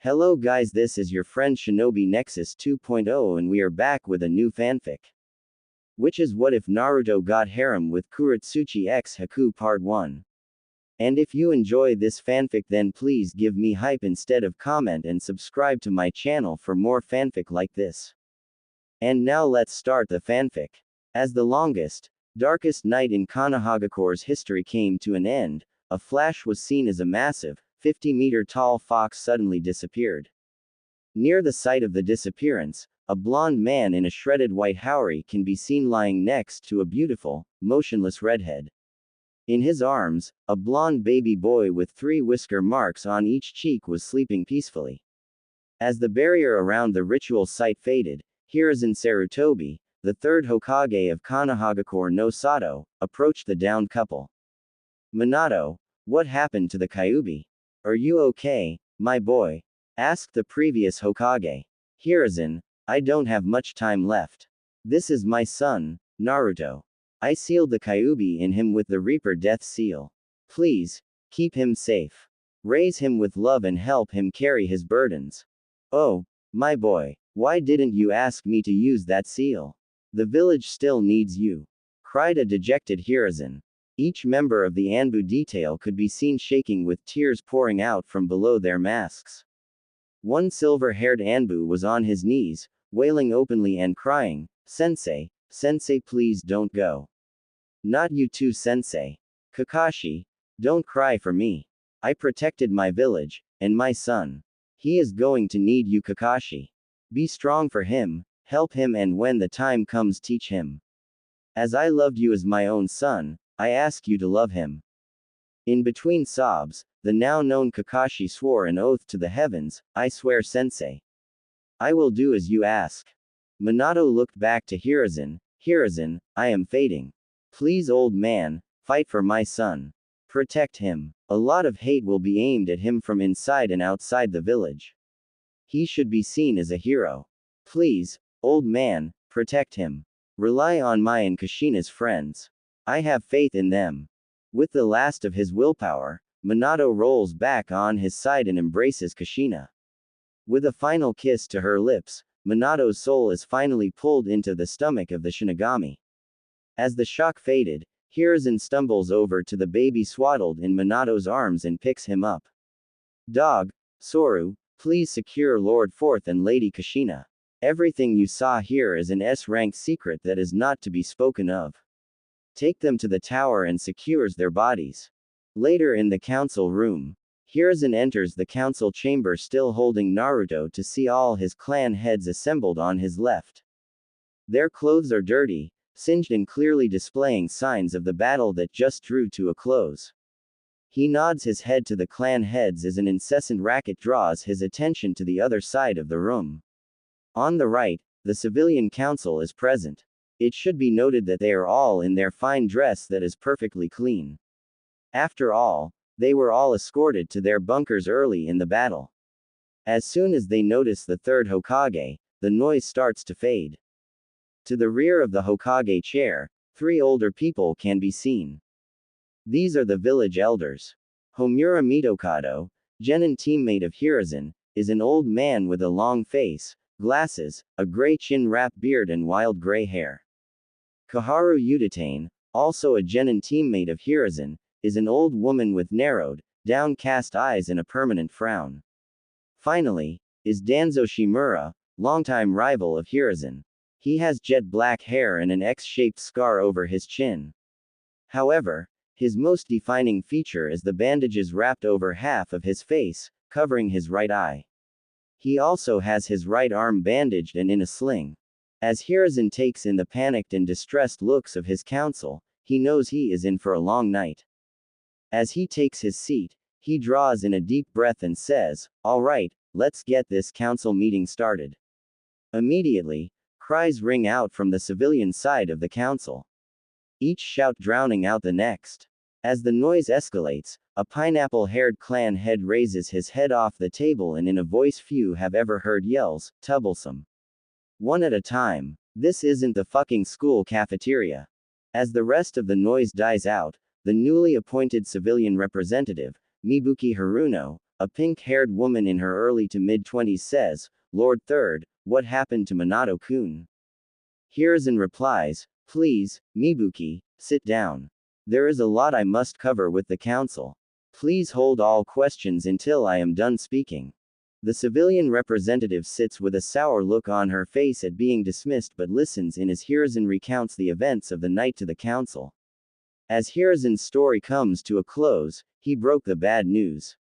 Hello guys, this is your friend Shinobi Nexus 2.0 and we are back with a new fanfic. Which is What If Naruto Got Harem with Kurotsuchi x Haku Part 1. And if you enjoy this fanfic then please give me hype instead of comment and subscribe to my channel for more fanfic like this. And now let's start the fanfic. As the longest, darkest night in Konohagakure's history came to an end, a flash was seen as a massive, 50-meter-tall fox suddenly disappeared. Near the site of the disappearance, a blond man in a shredded white haori can be seen lying next to a beautiful, motionless redhead. In his arms, a blond baby boy with 3 whisker marks on each cheek was sleeping peacefully. As the barrier around the ritual site faded, Hiruzen Sarutobi, the third Hokage of Konohagakure no Sato, approached the downed couple. Minato, what happened to the Kyuubi? Are you okay, my boy? Asked the previous Hokage. Hiruzen, I don't have much time left. This is my son, Naruto. I sealed the Kyuubi in him with the Reaper Death Seal. Please, keep him safe. Raise him with love and help him carry his burdens. Oh, my boy, why didn't you ask me to use that seal? The village still needs you. Cried a dejected Hiruzen. Each member of the Anbu detail could be seen shaking with tears pouring out from below their masks. One silver-haired Anbu was on his knees, wailing openly and crying, Sensei, Sensei please don't go. Not you too Sensei. Kakashi, don't cry for me. I protected my village, and my son. He is going to need you Kakashi. Be strong for him, help him and when the time comes teach him. As I loved you as my own son, I ask you to love him. In between sobs, the now known Kakashi swore an oath to the heavens, I swear Sensei. I will do as you ask. Minato looked back to Hiruzen, Hiruzen, I am fading. Please old man, fight for my son. Protect him. A lot of hate will be aimed at him from inside and outside the village. He should be seen as a hero. Please, old man, protect him. Rely on my and Kushina's friends. I have faith in them. With the last of his willpower, Minato rolls back on his side and embraces Kushina. With a final kiss to her lips, Minato's soul is finally pulled into the stomach of the Shinigami. As the shock faded, Hiruzen stumbles over to the baby swaddled in Minato's arms and picks him up. Dog, Soru, please secure Lord Fourth and Lady Kushina. Everything you saw here is an S-rank secret that is not to be spoken of. Take them to the tower and secures their bodies. Later in the council room, Hiruzen enters the council chamber still holding Naruto to see all his clan heads assembled on his left. Their clothes are dirty, singed and clearly displaying signs of the battle that just drew to a close. He nods his head to the clan heads as an incessant racket draws his attention to the other side of the room. On the right, the civilian council is present. It should be noted that they are all in their fine dress that is perfectly clean. After all, they were all escorted to their bunkers early in the battle. As soon as they notice the third Hokage, the noise starts to fade. To the rear of the Hokage chair, 3 older people can be seen. These are the village elders. Homura Mitokado, genin teammate of Hiruzen, is an old man with a long face, glasses, a gray chin-wrap beard and wild gray hair. Kaharu Udatane, also a genin teammate of Hiruzen, is an old woman with narrowed, downcast eyes and a permanent frown. Finally, is Danzo Shimura, longtime rival of Hiruzen. He has jet black hair and an X-shaped scar over his chin. However, his most defining feature is the bandages wrapped over half of his face, covering his right eye. He also has his right arm bandaged and in a sling. As Hiruzen takes in the panicked and distressed looks of his council, he knows he is in for a long night. As he takes his seat, he draws in a deep breath and says, "All right, let's get this council meeting started." Immediately, cries ring out from the civilian side of the council. Each shout drowning out the next. As the noise escalates, a pineapple-haired clan head raises his head off the table and in a voice few have ever heard yells, "Troublesome." One at a time. This isn't the fucking school cafeteria. As the rest of the noise dies out, the newly appointed civilian representative, Mibuki Haruno, A pink-haired woman in her early to mid-20s says, Lord Third, what happened to Minato-kun? Hiruzen replies, please, Mibuki, sit down. There is a lot I must cover with the council. Please hold all questions until I am done speaking. The civilian representative sits with a sour look on her face at being dismissed but listens in as Hiruzen recounts the events of the night to the council. As Hiruzen's story comes to a close, he broke the bad news.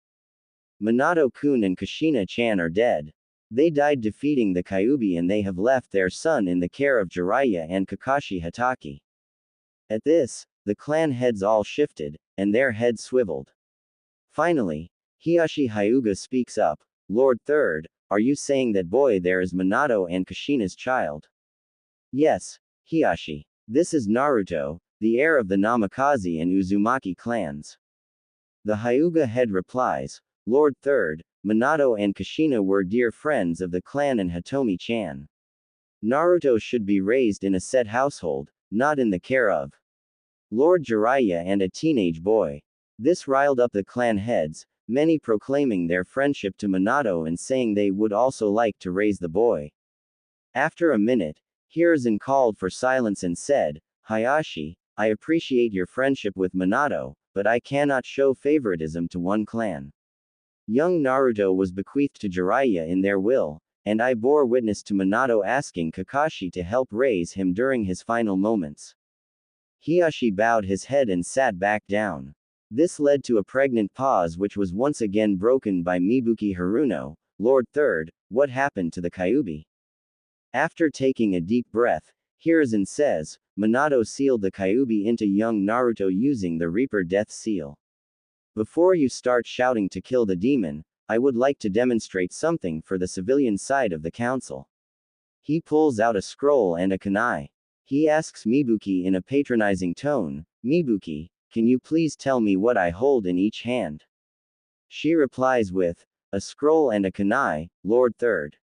Minato-kun and Kushina-chan are dead. They died defeating the Kyuubi and they have left their son in the care of Jiraiya and Kakashi Hatake. At this, the clan heads all shifted, and their heads swiveled. Finally, Hiashi Hyuga speaks up, Lord Third, are you saying that boy there is Minato and Kushina's child? Yes, Hiashi. This is Naruto, the heir of the Namikaze and Uzumaki clans. The Hyuga head replies, Lord Third, Minato and Kushina were dear friends of the clan and Hitomi-chan. Naruto should be raised in a set household, not in the care of Lord Jiraiya and a teenage boy. This riled up the clan heads, many proclaiming their friendship to Minato and saying they would also like to raise the boy. After a minute, Hiruzen called for silence and said, Hayashi, I appreciate your friendship with Minato, but I cannot show favoritism to one clan. Young Naruto was bequeathed to Jiraiya in their will, and I bore witness to Minato asking Kakashi to help raise him during his final moments. Hiashi bowed his head and sat back down. This led to a pregnant pause which was once again broken by Mibuki Haruno, Lord Third, what happened to the Kyuubi? After taking a deep breath, Hiruzen says, Minato sealed the Kyuubi into young Naruto using the Reaper Death Seal. Before you start shouting to kill the demon, I would like to demonstrate something for the civilian side of the council. He pulls out a scroll and a kunai. He asks Mibuki in a patronizing tone, Mibuki, can you please tell me what I hold in each hand? She replies with, a scroll and a kunai, Lord Third.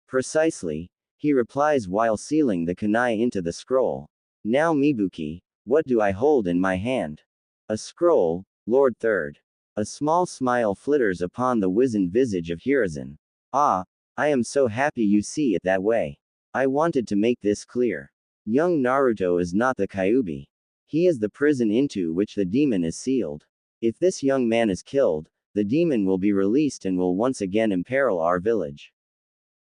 Precisely, he replies while sealing the kunai into the scroll. Now Mibuki, what do I hold in my hand? A scroll, Lord Third. A small smile flitters upon the wizened visage of Hiruzen. Ah, I am so happy you see it that way. I wanted to make this clear. Young Naruto is not the Kyuubi. He is the prison into which the demon is sealed. If this young man is killed, the demon will be released and will once again imperil our village.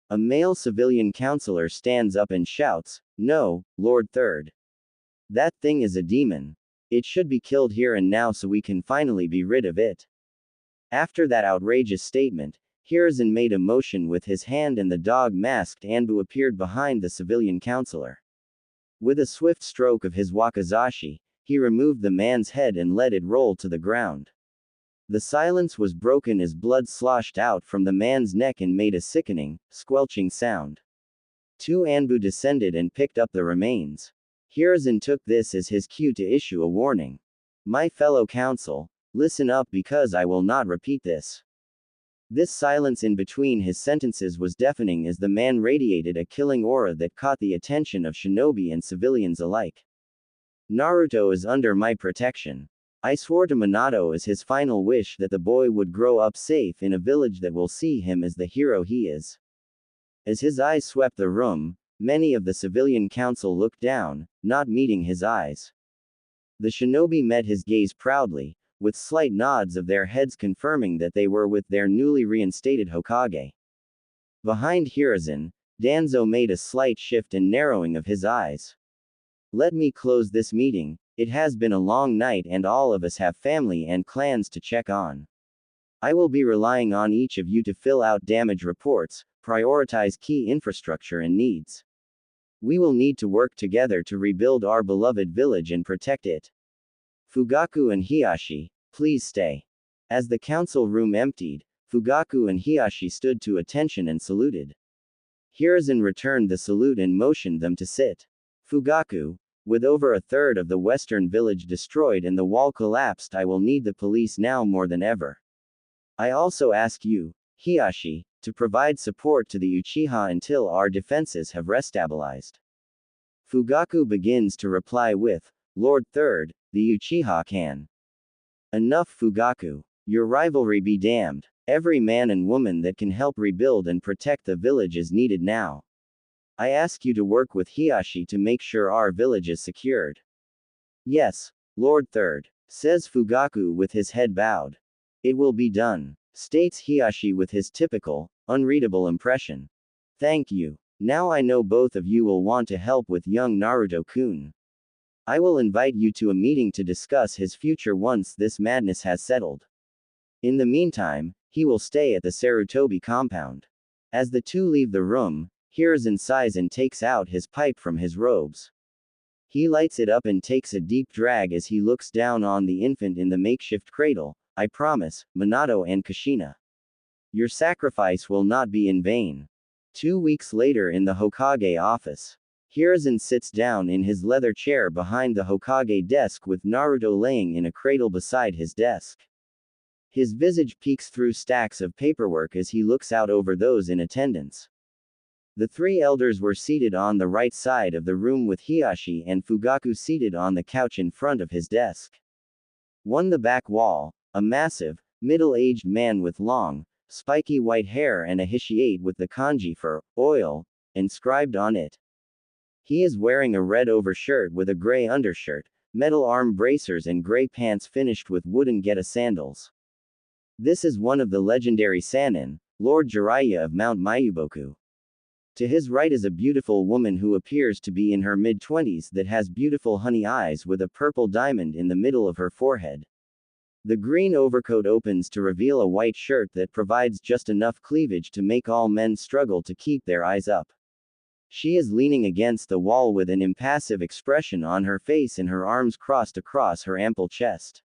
A male civilian counselor stands up and shouts, no, Lord Third. That thing is a demon. It should be killed here and now so we can finally be rid of it. After that outrageous statement, Hiruzen made a motion with his hand and the dog-masked Anbu appeared behind the civilian counselor. With a swift stroke of his wakizashi, he removed the man's head and let it roll to the ground. The silence was broken as blood sloshed out from the man's neck and made a sickening, squelching sound. Two Anbu descended and picked up the remains. Hiruzen took this as his cue to issue a warning. My fellow council, listen up because I will not repeat this. This silence in between his sentences was deafening as the man radiated a killing aura that caught the attention of shinobi and civilians alike. Naruto is under my protection. I swore to Minato as his final wish that the boy would grow up safe in a village that will see him as the hero he is. As his eyes swept the room, many of the civilian council looked down, not meeting his eyes. The shinobi met his gaze proudly, with slight nods of their heads confirming that they were with their newly reinstated Hokage. Behind Hiruzen, Danzo made a slight shift and narrowing of his eyes. Let me close this meeting, it has been a long night and all of us have family and clans to check on. I will be relying on each of you to fill out damage reports, prioritize key infrastructure and needs. We will need to work together to rebuild our beloved village and protect it. Fugaku and Hiashi, please stay. As the council room emptied, Fugaku and Hiashi stood to attention and saluted. Hiruzen returned the salute and motioned them to sit. Fugaku, with over a third of the western village destroyed and the wall collapsed, I will need the police now more than ever. I also ask you, Hiashi, to provide support to the Uchiha until our defenses have restabilized. Fugaku begins to reply with, Lord Third, the Uchiha can. Enough Fugaku. Your rivalry be damned. Every man and woman that can help rebuild and protect the village is needed now. I ask you to work with Hiashi to make sure our village is secured. Yes, Lord Third, says Fugaku with his head bowed. It will be done, states Hiashi with his typical, unreadable impression. Thank you. Now I know both of you will want to help with young Naruto-kun. I will invite you to a meeting to discuss his future once this madness has settled. In the meantime, he will stay at the Sarutobi compound. As the two leave the room, Hiruzen sighs and takes out his pipe from his robes. He lights it up and takes a deep drag as he looks down on the infant in the makeshift cradle. I promise, Minato and Kushina. Your sacrifice will not be in vain. 2 weeks later in the Hokage office. Hiruzen sits down in his leather chair behind the Hokage desk with Naruto laying in a cradle beside his desk. His visage peeks through stacks of paperwork as he looks out over those in attendance. The three elders were seated on the right side of the room with Hiashi and Fugaku seated on the couch in front of his desk. On the back wall, a massive, middle-aged man with long, spiky white hair and a hishite with the kanji for oil inscribed on it. He is wearing a red overshirt with a gray undershirt, metal arm bracers and gray pants finished with wooden geta sandals. This is one of the legendary Sannin, Lord Jiraiya of Mount Mayuboku. To his right is a beautiful woman who appears to be in her mid-20s that has beautiful honey eyes with a purple diamond in the middle of her forehead. The green overcoat opens to reveal a white shirt that provides just enough cleavage to make all men struggle to keep their eyes up. She is leaning against the wall with an impassive expression on her face and her arms crossed across her ample chest.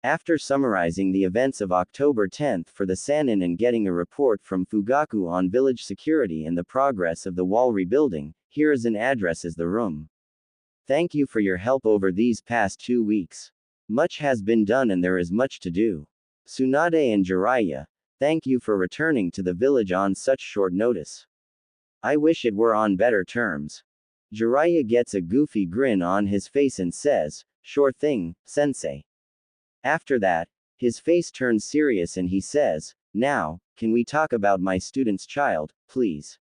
After summarizing the events of October 10th for the Sannin and getting a report from Fugaku on village security and the progress of the wall rebuilding, Hiruzen addresses the room. Thank you for your help over these past 2 weeks. Much has been done and there is much to do. Tsunade and Jiraiya, thank you for returning to the village on such short notice. I wish it were on better terms. Jiraiya gets a goofy grin on his face and says, sure thing, sensei. After that, his face turns serious and he says, now, can we talk about my student's child, please?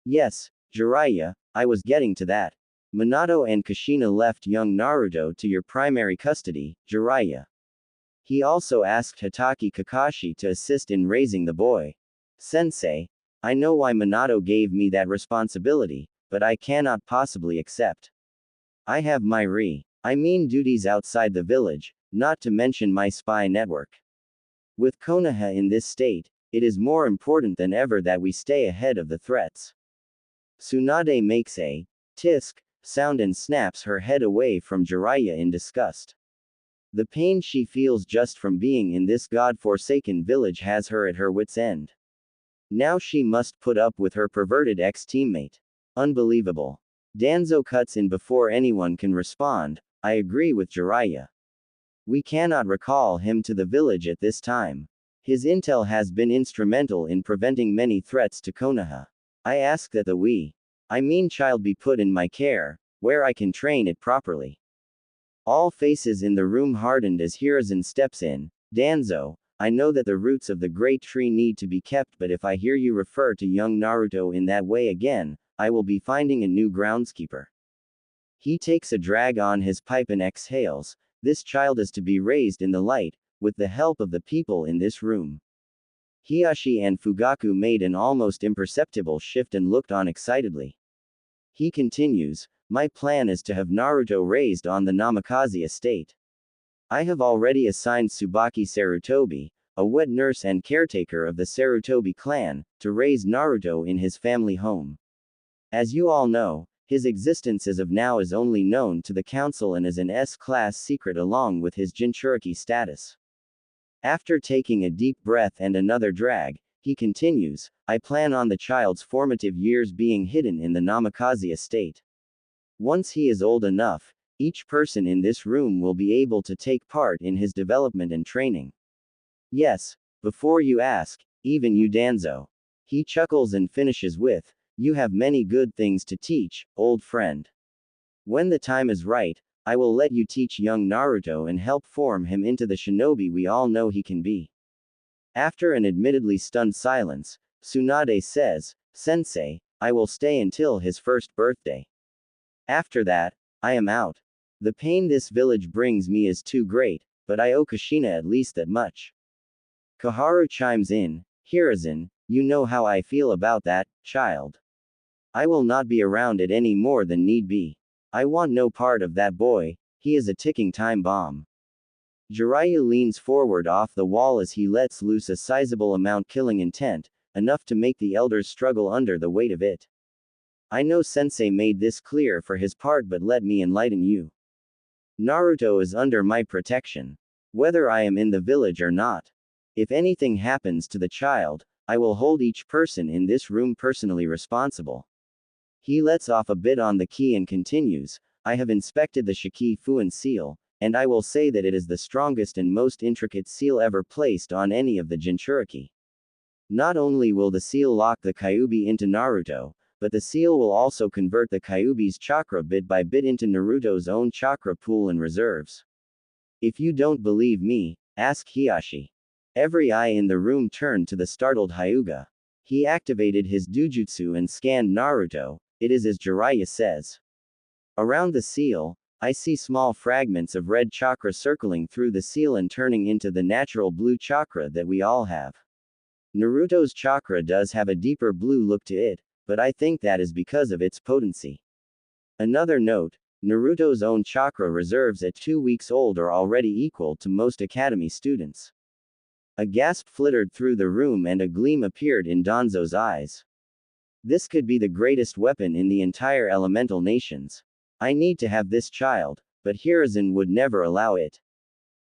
Yes, Jiraiya, I was getting to that. Minato and Kushina left young Naruto to your primary custody, Jiraiya. He also asked Hitaki Kakashi to assist in raising the boy. Sensei, I know why Minato gave me that responsibility, but I cannot possibly accept. I have my duties outside the village, not to mention my spy network. With Konoha in this state, it is more important than ever that we stay ahead of the threats. Tsunade makes a tisk sound and snaps her head away from Jiraiya in disgust. The pain she feels just from being in this god-forsaken village has her at her wit's end. Now she must put up with her perverted ex-teammate. Unbelievable. Danzo cuts in before anyone can respond. I agree with Jiraiya. We cannot recall him to the village at this time. His intel has been instrumental in preventing many threats to Konoha. I ask that the child be put in my care, where I can train it properly. All faces in the room hardened as Hiruzen steps in. Danzo, I know that the roots of the great tree need to be kept, but if I hear you refer to young Naruto in that way again, I will be finding a new groundskeeper. He takes a drag on his pipe and exhales. This child is to be raised in the light, with the help of the people in this room. Hiashi and Fugaku made an almost imperceptible shift and looked on excitedly. He continues, my plan is to have Naruto raised on the Namikaze estate. I have already assigned Tsubaki Sarutobi, a wet nurse and caretaker of the Sarutobi clan, to raise Naruto in his family home. As you all know, his existence as of now is only known to the council and is an S-class secret along with his Jinchuriki status. After taking a deep breath and another drag, he continues, I plan on the child's formative years being hidden in the Namikaze estate. Once he is old enough, each person in this room will be able to take part in his development and training. Yes, before you ask, even you Danzo. He chuckles and finishes with, you have many good things to teach, old friend. When the time is right, I will let you teach young Naruto and help form him into the shinobi we all know he can be. After an admittedly stunned silence, Tsunade says, Sensei, I will stay until his first birthday. After that, I am out. The pain this village brings me is too great, but I owe Kushina at least that much. Koharu chimes in, Hiruzen, you know how I feel about that, child. I will not be around it any more than need be. I want no part of that boy, he is a ticking time bomb. Jiraiya leans forward off the wall as he lets loose a sizable amount killing intent, enough to make the elders struggle under the weight of it. I know Sensei made this clear for his part, but let me enlighten you. Naruto is under my protection. Whether I am in the village or not. If anything happens to the child, I will hold each person in this room personally responsible. He lets off a bit on the key and continues, I have inspected the Shiki Fuan seal, and I will say that it is the strongest and most intricate seal ever placed on any of the Jinchuriki. Not only will the seal lock the Kyuubi into Naruto, but the seal will also convert the Kyuubi's chakra bit by bit into Naruto's own chakra pool and reserves. If you don't believe me, ask Hiashi. Every eye in the room turned to the startled Hyuga. He activated his Dujutsu and scanned Naruto, it is as Jiraiya says. Around the seal, I see small fragments of red chakra circling through the seal and turning into the natural blue chakra that we all have. Naruto's chakra does have a deeper blue look to it, but I think that is because of its potency. Another note, Naruto's own chakra reserves at 2 weeks old are already equal to most academy students. A gasp flittered through the room and a gleam appeared in Danzo's eyes. This could be the greatest weapon in the entire elemental nations. I need to have this child, but Hiruzen would never allow it.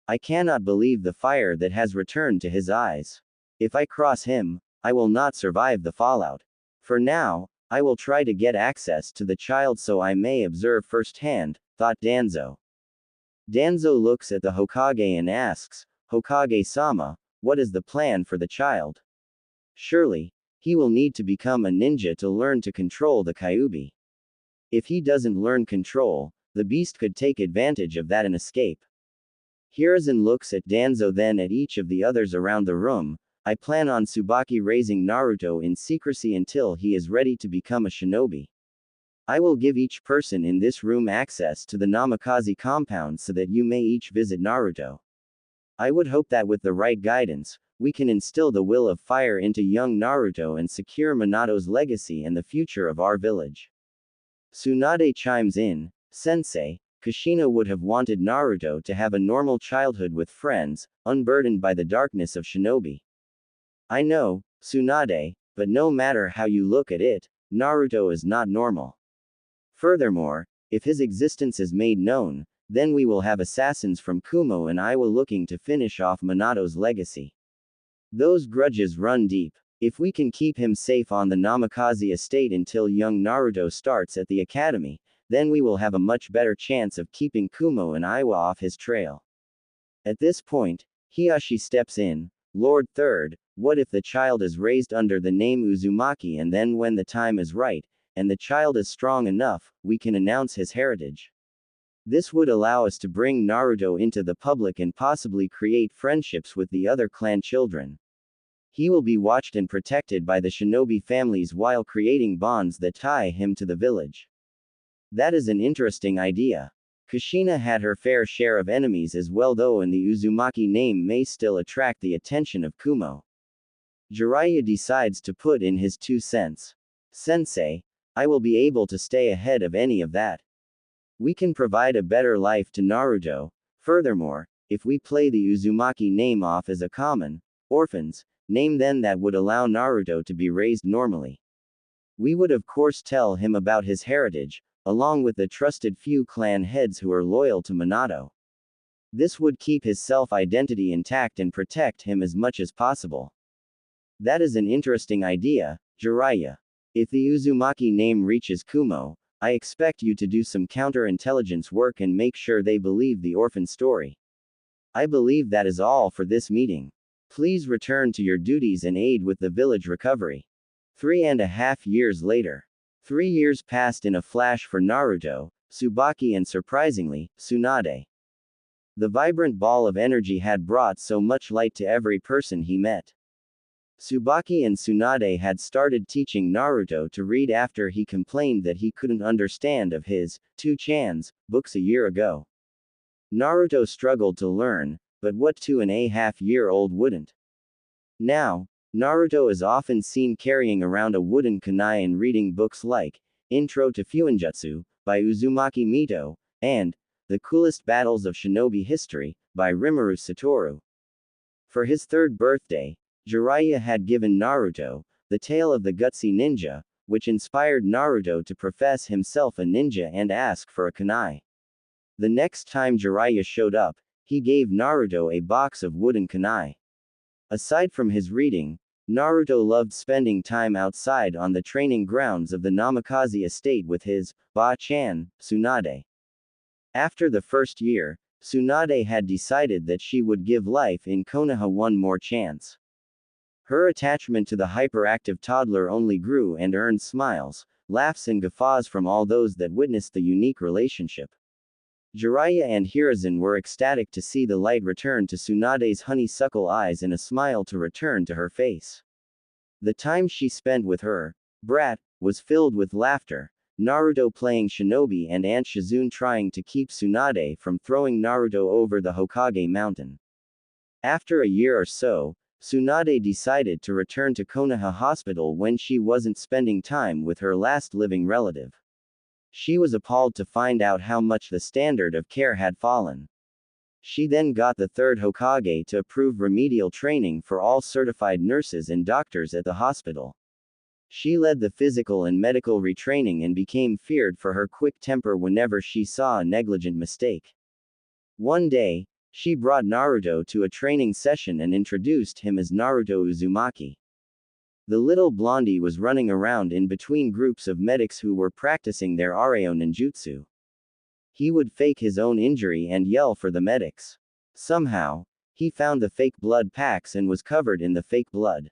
I cannot believe the fire that has returned to his eyes. If I cross him, I will not survive the fallout. For now, I will try to get access to the child so I may observe firsthand, thought Danzo. Danzo looks at the Hokage and asks, Hokage-sama, what is the plan for the child? Surely, he will need to become a ninja to learn to control the Kyuubi. If he doesn't learn control, the beast could take advantage of that and escape. Hiruzen looks at Danzo, then at each of the others around the room. I plan on Tsubaki raising Naruto in secrecy until he is ready to become a shinobi. I will give each person in this room access to the Namikaze compound so that you may each visit Naruto. I would hope that with the right guidance, we can instill the will of fire into young Naruto and secure Minato's legacy and the future of our village. Tsunade chimes in, Sensei, Kushina would have wanted Naruto to have a normal childhood with friends, unburdened by the darkness of shinobi. I know, Tsunade, but no matter how you look at it, Naruto is not normal. Furthermore, if his existence is made known, then we will have assassins from Kumo and Iwa looking to finish off Minato's legacy. Those grudges run deep. If we can keep him safe on the Namikaze estate until young Naruto starts at the academy, then we will have a much better chance of keeping Kumo and Iwa off his trail. At this point, Hiashi steps in, Lord Third, what if the child is raised under the name Uzumaki and then when the time is right, and the child is strong enough, we can announce his heritage. This would allow us to bring Naruto into the public and possibly create friendships with the other clan children. He will be watched and protected by the shinobi families while creating bonds that tie him to the village. That is an interesting idea. Kushina had her fair share of enemies as well, though, and the Uzumaki name may still attract the attention of Kumo. Jiraiya decides to put in his 2 cents. Sensei, I will be able to stay ahead of any of that. We can provide a better life to Naruto. Furthermore, if we play the Uzumaki name off as a common, orphans, name, then that would allow Naruto to be raised normally. We would of course tell him about his heritage, along with the trusted few clan heads who are loyal to Minato. This would keep his self-identity intact and protect him as much as possible. That is an interesting idea, Jiraiya. If the Uzumaki name reaches Kumo, I expect you to do some counterintelligence work and make sure they believe the orphan story. I believe that is all for this meeting. Please return to your duties and aid with the village recovery. 3.5 years later. 3 years passed in a flash for Naruto, Tsubaki and surprisingly, Tsunade. The vibrant ball of energy had brought so much light to every person he met. Tsubaki and Tsunade had started teaching Naruto to read after he complained that he couldn't understand of his, 2-chan's, books a year ago. Naruto struggled to learn, but what 2.5-year-old wouldn't? Now, Naruto is often seen carrying around a wooden kunai and reading books like Intro to Fuinjutsu, by Uzumaki Mito, and The Coolest Battles of Shinobi History, by Rimuru Satoru. For his 3rd birthday, Jiraiya had given Naruto The Tale of the Gutsy Ninja, which inspired Naruto to profess himself a ninja and ask for a kunai. The next time Jiraiya showed up, he gave Naruto a box of wooden kunai. Aside from his reading, Naruto loved spending time outside on the training grounds of the Namikaze estate with his ba-chan, Tsunade. After the first year, Tsunade had decided that she would give life in Konoha one more chance. Her attachment to the hyperactive toddler only grew and earned smiles, laughs and guffaws from all those that witnessed the unique relationship. Jiraiya and Hiruzen were ecstatic to see the light return to Tsunade's honeysuckle eyes and a smile to return to her face. The time she spent with her brat was filled with laughter, Naruto playing shinobi and Aunt Shizune trying to keep Tsunade from throwing Naruto over the Hokage mountain. After a year or so, Tsunade decided to return to Konoha Hospital when she wasn't spending time with her last living relative. She was appalled to find out how much the standard of care had fallen. She then got the 3rd Hokage to approve remedial training for all certified nurses and doctors at the hospital. She led the physical and medical retraining and became feared for her quick temper whenever she saw a negligent mistake. One day, she brought Naruto to a training session and introduced him as Naruto Uzumaki. The little blondie was running around in between groups of medics who were practicing their Areo ninjutsu. He would fake his own injury and yell for the medics. Somehow, he found the fake blood packs and was covered in the fake blood.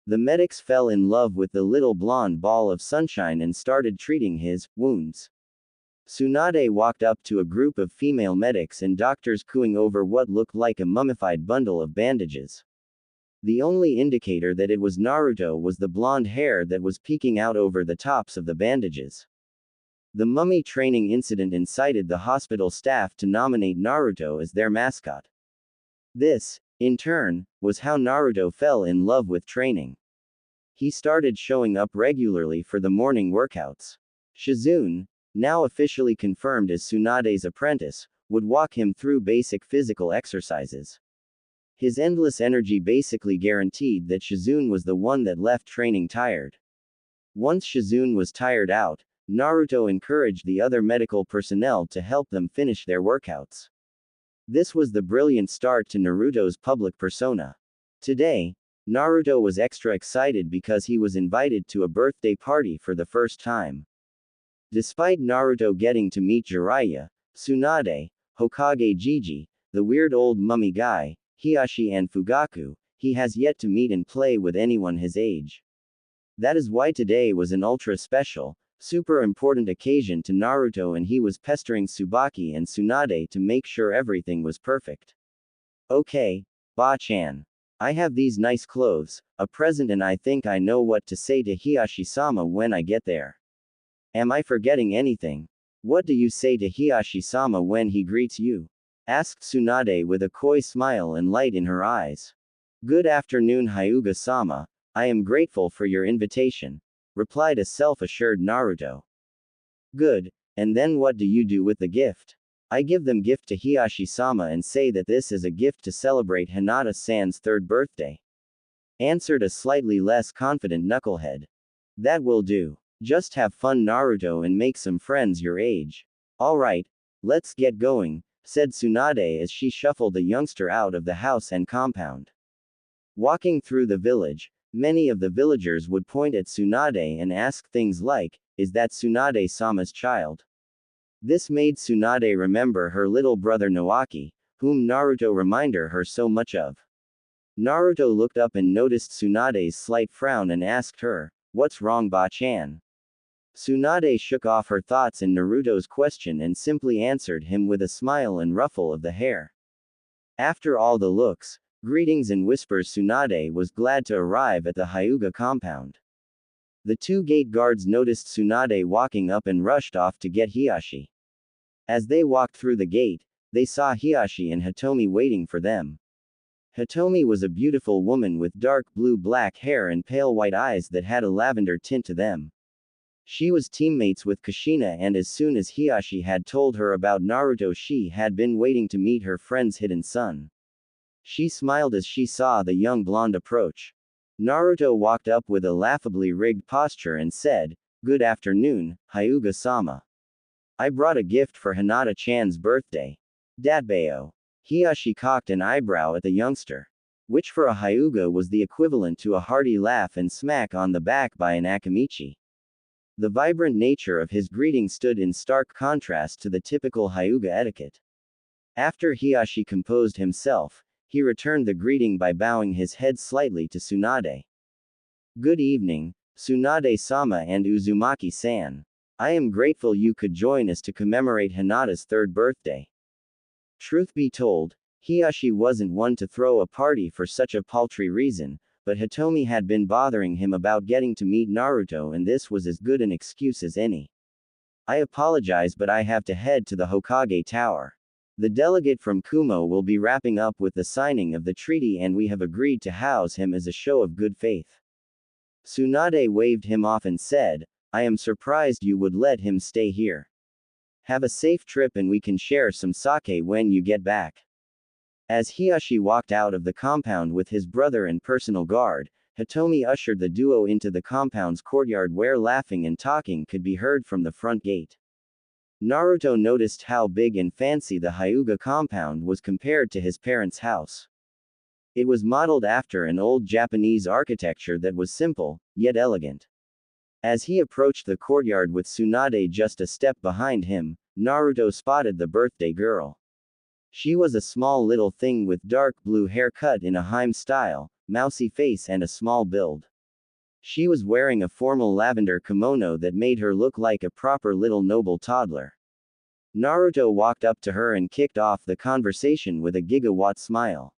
The medics fell in love with the little blonde ball of sunshine and started treating his wounds. Tsunade walked up to a group of female medics and doctors cooing over what looked like a mummified bundle of bandages. The only indicator that it was Naruto was the blonde hair that was peeking out over the tops of the bandages. The mummy training incident incited the hospital staff to nominate Naruto as their mascot. This, in turn, was how Naruto fell in love with training. He started showing up regularly for the morning workouts. Shizune, now officially confirmed as Tsunade's apprentice, would walk him through basic physical exercises. His endless energy basically guaranteed that Shizune was the one that left training tired. Once Shizune was tired out, Naruto encouraged the other medical personnel to help them finish their workouts. This was the brilliant start to Naruto's public persona. Today, Naruto was extra excited because he was invited to a birthday party for the first time. Despite Naruto getting to meet Jiraiya, Tsunade, Hokage Jiji, the weird old mummy guy, Hiashi and Fugaku, he has yet to meet and play with anyone his age. That is why today was an ultra special, super important occasion to Naruto and he was pestering Tsubaki and Tsunade to make sure everything was perfect. Okay, Ba-chan. I have these nice clothes, a present and I think I know what to say to Hiashi-sama when I get there. Am I forgetting anything? What do you say to Hiashi-sama when he greets you? Asked Tsunade with a coy smile and light in her eyes. Good afternoon Hyuga-sama, I am grateful for your invitation, replied a self-assured Naruto. Good, and then what do you do with the gift? I give them gift to Hiashi-sama and say that this is a gift to celebrate Hinata-san's 3rd birthday. Answered a slightly less confident knucklehead. That will do. Just have fun Naruto and make some friends your age. Alright, let's get going, said Tsunade as she shuffled the youngster out of the house and compound. Walking through the village, many of the villagers would point at Tsunade and ask things like, is that Tsunade-sama's child? This made Tsunade remember her little brother Naoki, whom Naruto reminded her so much of. Naruto looked up and noticed Tsunade's slight frown and asked her, what's wrong Ba-chan? Tsunade shook off her thoughts in Naruto's question and simply answered him with a smile and ruffle of the hair. After all the looks, Greetings and whispers. Tsunade was glad to arrive at the Hyuga compound. The two gate guards noticed Tsunade walking up and rushed off to get Hiyashi. As they walked through the gate, they saw Hiyashi and Hitomi waiting for them. Hitomi was a beautiful woman with dark blue-black hair and pale white eyes that had a lavender tint to them. She was teammates with Kushina, and as soon as Hiyashi had told her about Naruto, she had been waiting to meet her friend's hidden son. She smiled as she saw the young blonde approach. Naruto walked up with a laughably rigged posture and said, "Good afternoon, Hyuga-sama. I brought a gift for Hinata-chan's birthday." Datbeo. Hiyashi cocked an eyebrow at the youngster, which for a Hyuga was the equivalent to a hearty laugh and smack on the back by an Akamichi. The vibrant nature of his greeting stood in stark contrast to the typical Hyuga etiquette. After Hiyashi composed himself, he returned the greeting by bowing his head slightly to Tsunade. "Good evening, Tsunade-sama and Uzumaki-san. I am grateful you could join us to commemorate Hinata's third birthday." Truth be told, Hiyashi wasn't one to throw a party for such a paltry reason, but Hitomi had been bothering him about getting to meet Naruto, and this was as good an excuse as any. "I apologize, but I have to head to the Hokage Tower. The delegate from Kumo will be wrapping up with the signing of the treaty, and we have agreed to house him as a show of good faith." Tsunade waved him off and said, "I am surprised you would let him stay here. Have a safe trip and we can share some sake when you get back." As Hiyashi walked out of the compound with his brother and personal guard, Hitomi ushered the duo into the compound's courtyard, where laughing and talking could be heard from the front gate. Naruto noticed how big and fancy the Hyuga compound was compared to his parents' house. It was modeled after an old Japanese architecture that was simple, yet elegant. As he approached the courtyard with Tsunade just a step behind him, Naruto spotted the birthday girl. She was a small little thing with dark blue hair cut in a Harem style, mousy face and a small build. She was wearing a formal lavender kimono that made her look like a proper little noble toddler. Naruto walked up to her and kicked off the conversation with a gigawatt smile.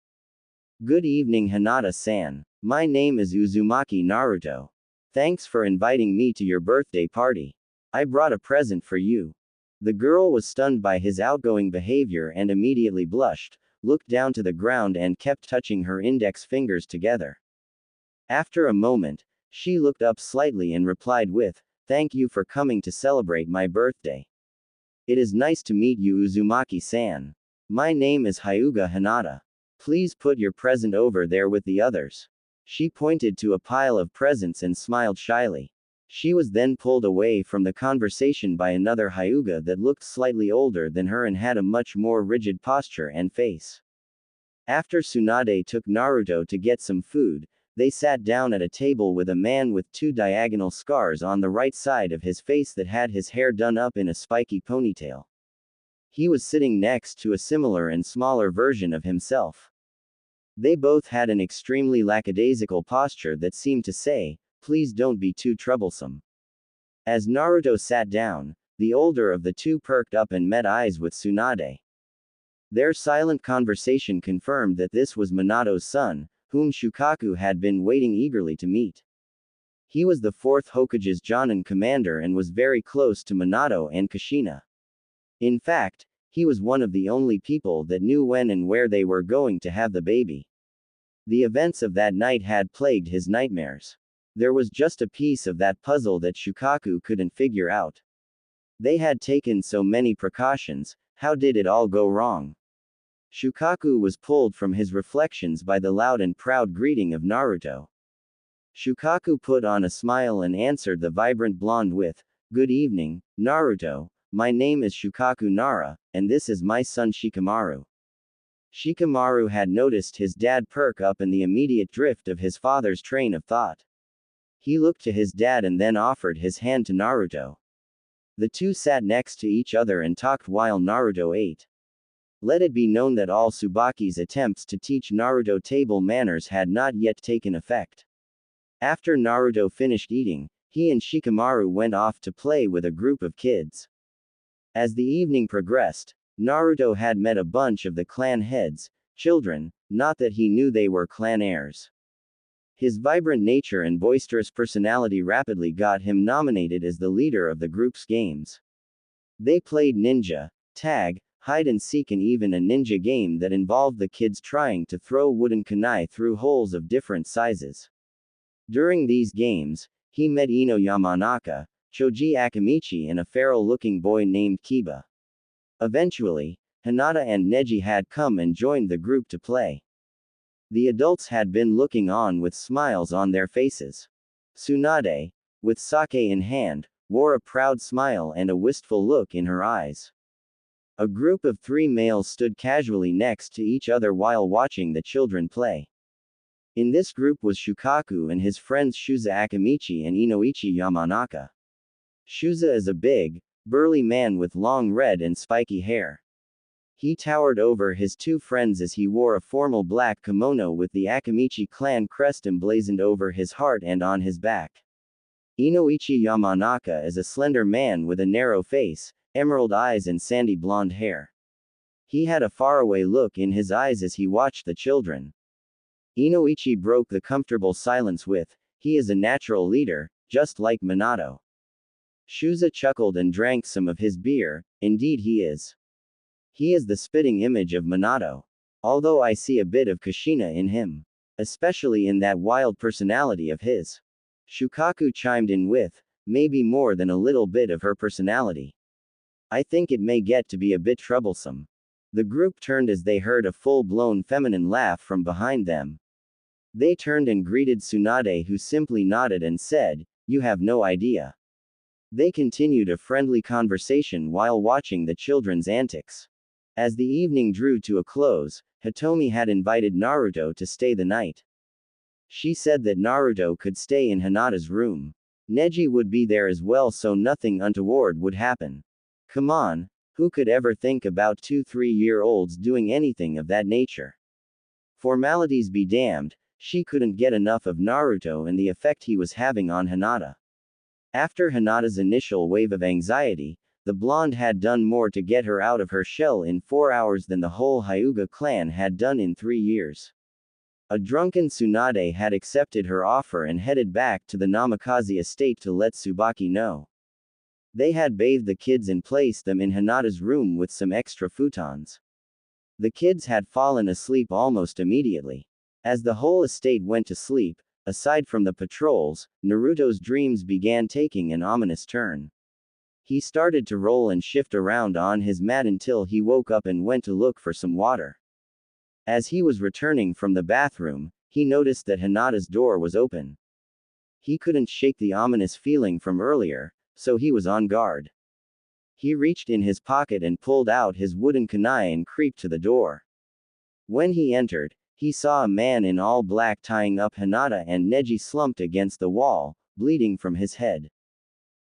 "Good evening, Hinata-san. My name is Uzumaki Naruto. Thanks for inviting me to your birthday party. I brought a present for you." The girl was stunned by his outgoing behavior and immediately blushed, looked down to the ground and kept touching her index fingers together. After a moment, she looked up slightly and replied with, "Thank you for coming to celebrate my birthday. It is nice to meet you, Uzumaki-san. My name is Hyuga Hinata. Please put your present over there with the others." She pointed to a pile of presents and smiled shyly. She was then pulled away from the conversation by another Hyuga that looked slightly older than her and had a much more rigid posture and face. After Tsunade took Naruto to get some food, they sat down at a table with a man with two diagonal scars on the right side of his face that had his hair done up in a spiky ponytail. He was sitting next to a similar and smaller version of himself. They both had an extremely lackadaisical posture that seemed to say, "Please don't be too troublesome." As Naruto sat down, the older of the two perked up and met eyes with Tsunade. Their silent conversation confirmed that this was Minato's son, whom Shukaku had been waiting eagerly to meet. He was the 4th Hokage's Jonin commander and was very close to Minato and Kushina. In fact, he was one of the only people that knew when and where they were going to have the baby. The events of that night had plagued his nightmares. There was just a piece of that puzzle that Shukaku couldn't figure out. They had taken so many precautions, how did it all go wrong? Shukaku was pulled from his reflections by the loud and proud greeting of Naruto. Shukaku put on a smile and answered the vibrant blonde with, "Good evening, Naruto. My name is Shukaku Nara, and this is my son Shikamaru." Shikamaru had noticed his dad perk up in the immediate drift of his father's train of thought. He looked to his dad and then offered his hand to Naruto. The two sat next to each other and talked while Naruto ate. Let it be known that all Tsubaki's attempts to teach Naruto table manners had not yet taken effect. After Naruto finished eating, he and Shikamaru went off to play with a group of kids. As the evening progressed, Naruto had met a bunch of the clan heads, children, not that he knew they were clan heirs. His vibrant nature and boisterous personality rapidly got him nominated as the leader of the group's games. They played ninja, tag, hide and seek, and even a ninja game that involved the kids trying to throw wooden kunai through holes of different sizes. During these games, he met Ino Yamanaka, Choji Akamichi, and a feral-looking boy named Kiba. Eventually, Hinata and Neji had come and joined the group to play. The adults had been looking on with smiles on their faces. Tsunade, with sake in hand, wore a proud smile and a wistful look in her eyes. A group of 3 males stood casually next to each other while watching the children play. In this group was Shukaku and his friends Shuza Akamichi and Inoichi Yamanaka. Shuza is a big, burly man with long red and spiky hair. He towered over his 2 friends as he wore a formal black kimono with the Akamichi clan crest emblazoned over his heart and on his back. Inoichi Yamanaka is a slender man with a narrow face, emerald eyes and sandy blonde hair. He had a faraway look in his eyes as he watched the children. Inoichi broke the comfortable silence with, "He is a natural leader, just like Minato." Shuza chuckled and drank some of his beer. "Indeed he is. He is the spitting image of Minato. Although I see a bit of Kushina in him. Especially in that wild personality of his." Shukaku chimed in with, "Maybe more than a little bit of her personality. I think it may get to be a bit troublesome." The group turned as they heard a full-blown feminine laugh from behind them. They turned and greeted Tsunade, who simply nodded and said, "You have no idea." They continued a friendly conversation while watching the children's antics. As the evening drew to a close, Hitomi had invited Naruto to stay the night. She said that Naruto could stay in Hinata's room. Neji would be there as well, so nothing untoward would happen. Come on, who could ever think about 2-3-year-olds doing anything of that nature? Formalities be damned, she couldn't get enough of Naruto and the effect he was having on Hinata. After Hinata's initial wave of anxiety, the blonde had done more to get her out of her shell in 4 hours than the whole Hyuga clan had done in 3 years. A drunken Tsunade had accepted her offer and headed back to the Namikaze estate to let Tsubaki know. They had bathed the kids and placed them in Hinata's room with some extra futons. The kids had fallen asleep almost immediately. As the whole estate went to sleep, aside from the patrols, Naruto's dreams began taking an ominous turn. He started to roll and shift around on his mat until he woke up and went to look for some water. As he was returning from the bathroom, he noticed that Hinata's door was open. He couldn't shake the ominous feeling from earlier, so he was on guard. He reached in his pocket and pulled out his wooden kunai and creeped to the door. When he entered, he saw a man in all black tying up Hinata and Neji slumped against the wall, bleeding from his head.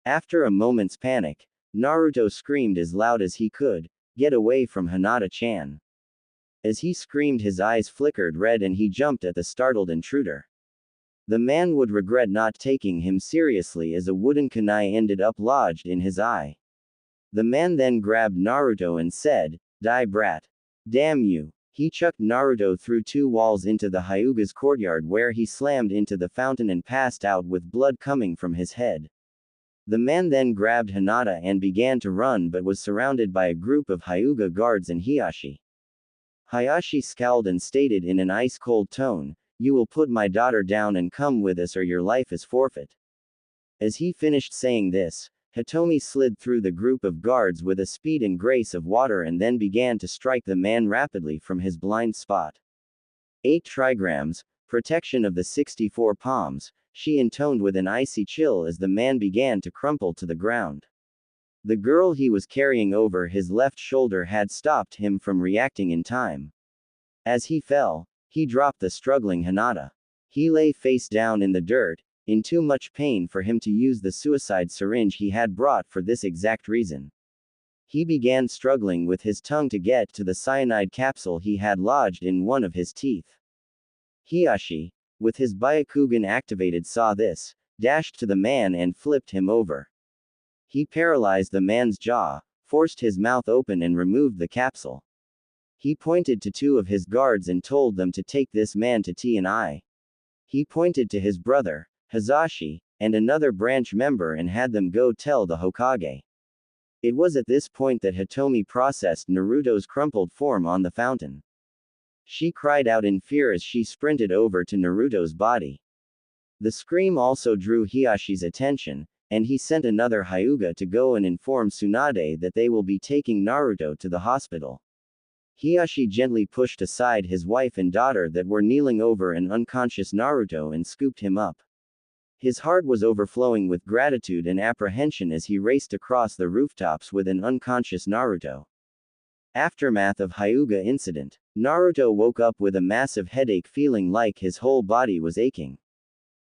After a moment's panic, Naruto screamed as loud as he could, "Get away from Hinata-chan." As he screamed, his eyes flickered red and he jumped at the startled intruder. The man would regret not taking him seriously as a wooden kunai ended up lodged in his eye. The man then grabbed Naruto and said, "Die brat. Damn you." He chucked Naruto through 2 walls into the Hyuga's courtyard where he slammed into the fountain and passed out with blood coming from his head. The man then grabbed Hinata and began to run but was surrounded by a group of Hyuga guards and Hiyashi. Hayashi scowled and stated in an ice-cold tone, "You will put my daughter down and come with us or your life is forfeit." As he finished saying this, Hitomi slid through the group of guards with a speed and grace of water and then began to strike the man rapidly from his blind spot. 8 trigrams, protection of the 64 palms, she intoned with an icy chill as the man began to crumple to the ground. The girl he was carrying over his left shoulder had stopped him from reacting in time. As he fell, he dropped the struggling Hinata. He lay face down in the dirt, in too much pain for him to use the suicide syringe he had brought for this exact reason. He began struggling with his tongue to get to the cyanide capsule he had lodged in one of his teeth. Hiyashi, with his Byakugan activated, saw this, dashed to the man and flipped him over. He paralyzed the man's jaw, forced his mouth open and removed the capsule. He pointed to two of his guards and told them to take this man to T&I. He pointed to his brother, Hazashi, and another branch member and had them go tell the Hokage. It was at this point that Hitomi processed Naruto's crumpled form on the fountain. She cried out in fear as she sprinted over to Naruto's body. The scream also drew Hiyashi's attention, and he sent another Hyuga to go and inform Tsunade that they will be taking Naruto to the hospital. Hiyashi gently pushed aside his wife and daughter that were kneeling over an unconscious Naruto and scooped him up. His heart was overflowing with gratitude and apprehension as he raced across the rooftops with an unconscious Naruto. Aftermath of Hyuga incident. Naruto woke up with a massive headache, feeling like his whole body was aching.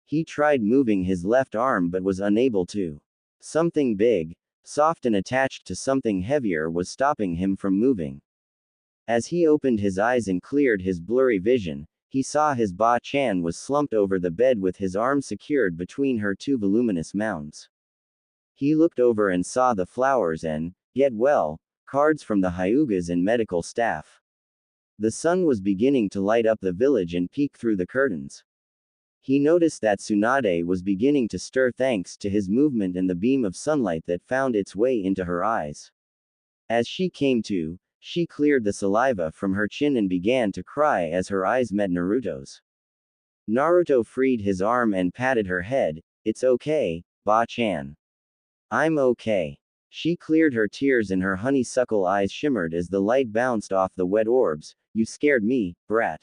He tried moving his left arm but was unable to. Something big, soft and attached to something heavier was stopping him from moving. As he opened his eyes and cleared his blurry vision, he saw his Ba-chan was slumped over the bed with his arm secured between her two voluminous mounds. He looked over and saw the flowers and, yet well, cards from the Hyugas and medical staff. The sun was beginning to light up the village and peek through the curtains. He noticed that Tsunade was beginning to stir thanks to his movement and the beam of sunlight that found its way into her eyes. As she came to, she cleared the saliva from her chin and began to cry as her eyes met Naruto's. Naruto freed his arm and patted her head. "It's okay, Ba-chan. I'm okay." She cleared her tears and her honeysuckle eyes shimmered as the light bounced off the wet orbs. "You scared me, brat.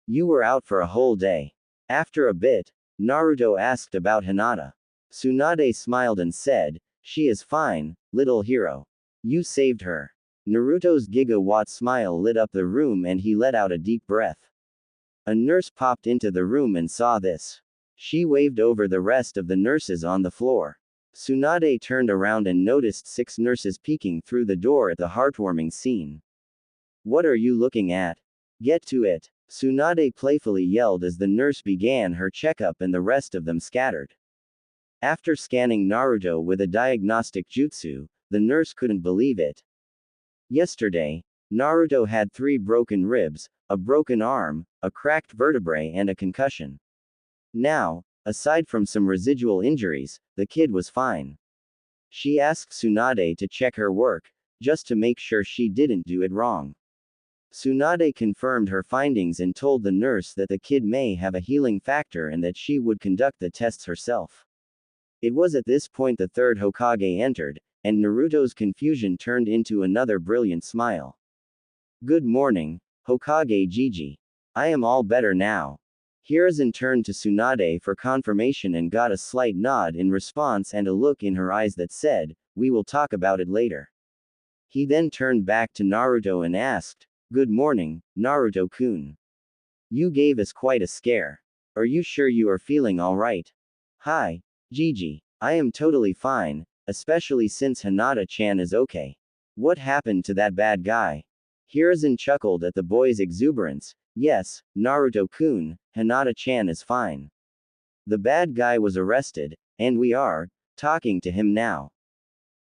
You were out for a whole day." After a bit, Naruto asked about Hinata. Tsunade smiled and said, "She is fine, little hero. You saved her." Naruto's gigawatt smile lit up the room and he let out a deep breath. A nurse popped into the room and saw this. She waved over the rest of the nurses on the floor. Tsunade turned around and noticed 6 nurses peeking through the door at the heartwarming scene. "What are you looking at? Get to it!" Tsunade playfully yelled as the nurse began her checkup and the rest of them scattered. After scanning Naruto with a diagnostic jutsu, the nurse couldn't believe it. Yesterday, Naruto had 3 broken ribs, a broken arm, a cracked vertebrae and a concussion. Now, aside from some residual injuries, the kid was fine. She asked Tsunade to check her work, just to make sure she didn't do it wrong. Tsunade confirmed her findings and told the nurse that the kid may have a healing factor and that she would conduct the tests herself. It was at this point the third Hokage entered, and Naruto's confusion turned into another brilliant smile. "Good morning, Hokage Jiji. I am all better now." Hiruzen turned to Tsunade for confirmation and got a slight nod in response and a look in her eyes that said, "We will talk about it later." He then turned back to Naruto and asked, "Good morning, Naruto-kun. You gave us quite a scare. Are you sure you are feeling alright?" "Hi, Jiji. I am totally fine, especially since Hinata-chan is okay." "What happened to that bad guy?" Hiruzen chuckled at the boy's exuberance. "Yes, Naruto-kun, Hinata-chan is fine. The bad guy was arrested, and we are talking to him now.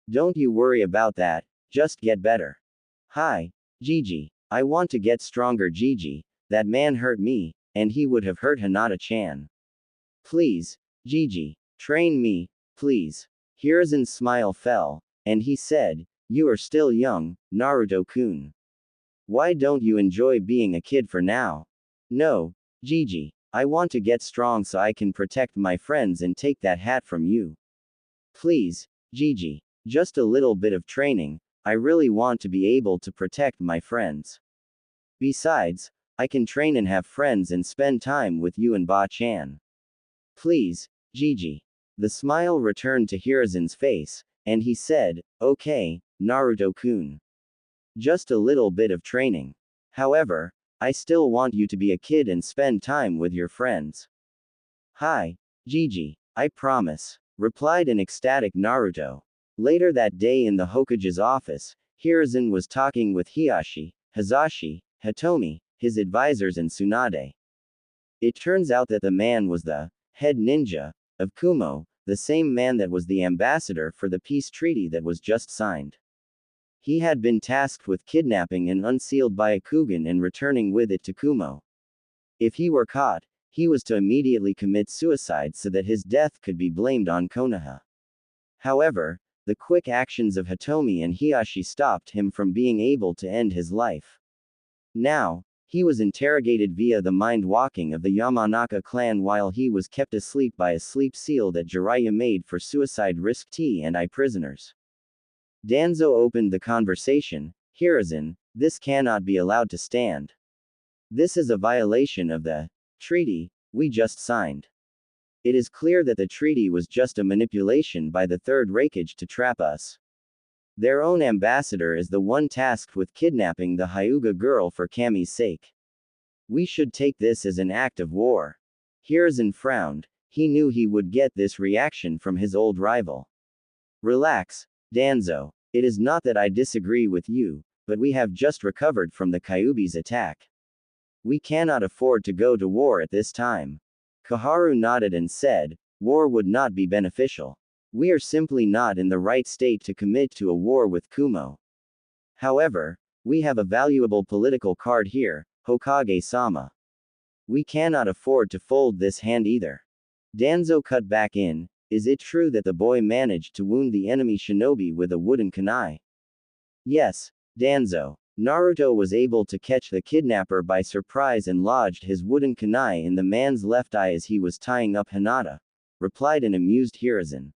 Don't you worry about that, just get better." "Hi, Jiji. I want to get stronger, Jiji. That man hurt me, and he would have hurt Hinata-chan. Please, Jiji, train me, please." Hiruzen's smile fell, and he said, "You are still young, Naruto-kun. Why don't you enjoy being a kid for now?" "No, Jiji. I want to get strong so I can protect my friends and take that hat from you. Please, Jiji. Just a little bit of training. I really want to be able to protect my friends. Besides, I can train and have friends and spend time with you and Ba-chan. Please, Jiji." The smile returned to Hiruzen's face, and he said, "Okay, Naruto-kun. Just a little bit of training. However, I still want you to be a kid and spend time with your friends." "Hi, Jiji. I promise," replied an ecstatic Naruto. Later that day in the Hokage's office, Hiruzen was talking with Hiyashi, Hazashi, Hitomi, his advisors and Tsunade. It turns out that the man was the head ninja of Kumo, the same man that was the ambassador for the peace treaty that was just signed. He had been tasked with kidnapping an unsealed Byakugan and returning with it to Kumo. If he were caught, he was to immediately commit suicide so that his death could be blamed on Konoha. However, the quick actions of Hitomi and Hiashi stopped him from being able to end his life. Now, he was interrogated via the mind-walking of the Yamanaka clan while he was kept asleep by a sleep seal that Jiraiya made for suicide risk T and I prisoners. Danzo opened the conversation. Hiruzen, this cannot be allowed to stand. This is a violation of the treaty we just signed. It is clear that the treaty was just a manipulation by the Third Reikage to trap us. Their own ambassador is the one tasked with kidnapping the Hyuga girl for Kami's sake. We should take this as an act of war. Hiruzen frowned. He knew he would get this reaction from his old rival. Relax, Danzo. It is not that I disagree with you, but we have just recovered from the Kyuubi's attack. We cannot afford to go to war at this time. Koharu nodded and said, war would not be beneficial. We are simply not in the right state to commit to a war with Kumo. However, we have a valuable political card here, Hokage-sama. We cannot afford to fold this hand either. Danzo cut back in. Is it true that the boy managed to wound the enemy shinobi with a wooden kunai? Yes, Danzo. Naruto was able to catch the kidnapper by surprise and lodged his wooden kunai in the man's left eye as he was tying up Hinata, replied an amused Hiruzen.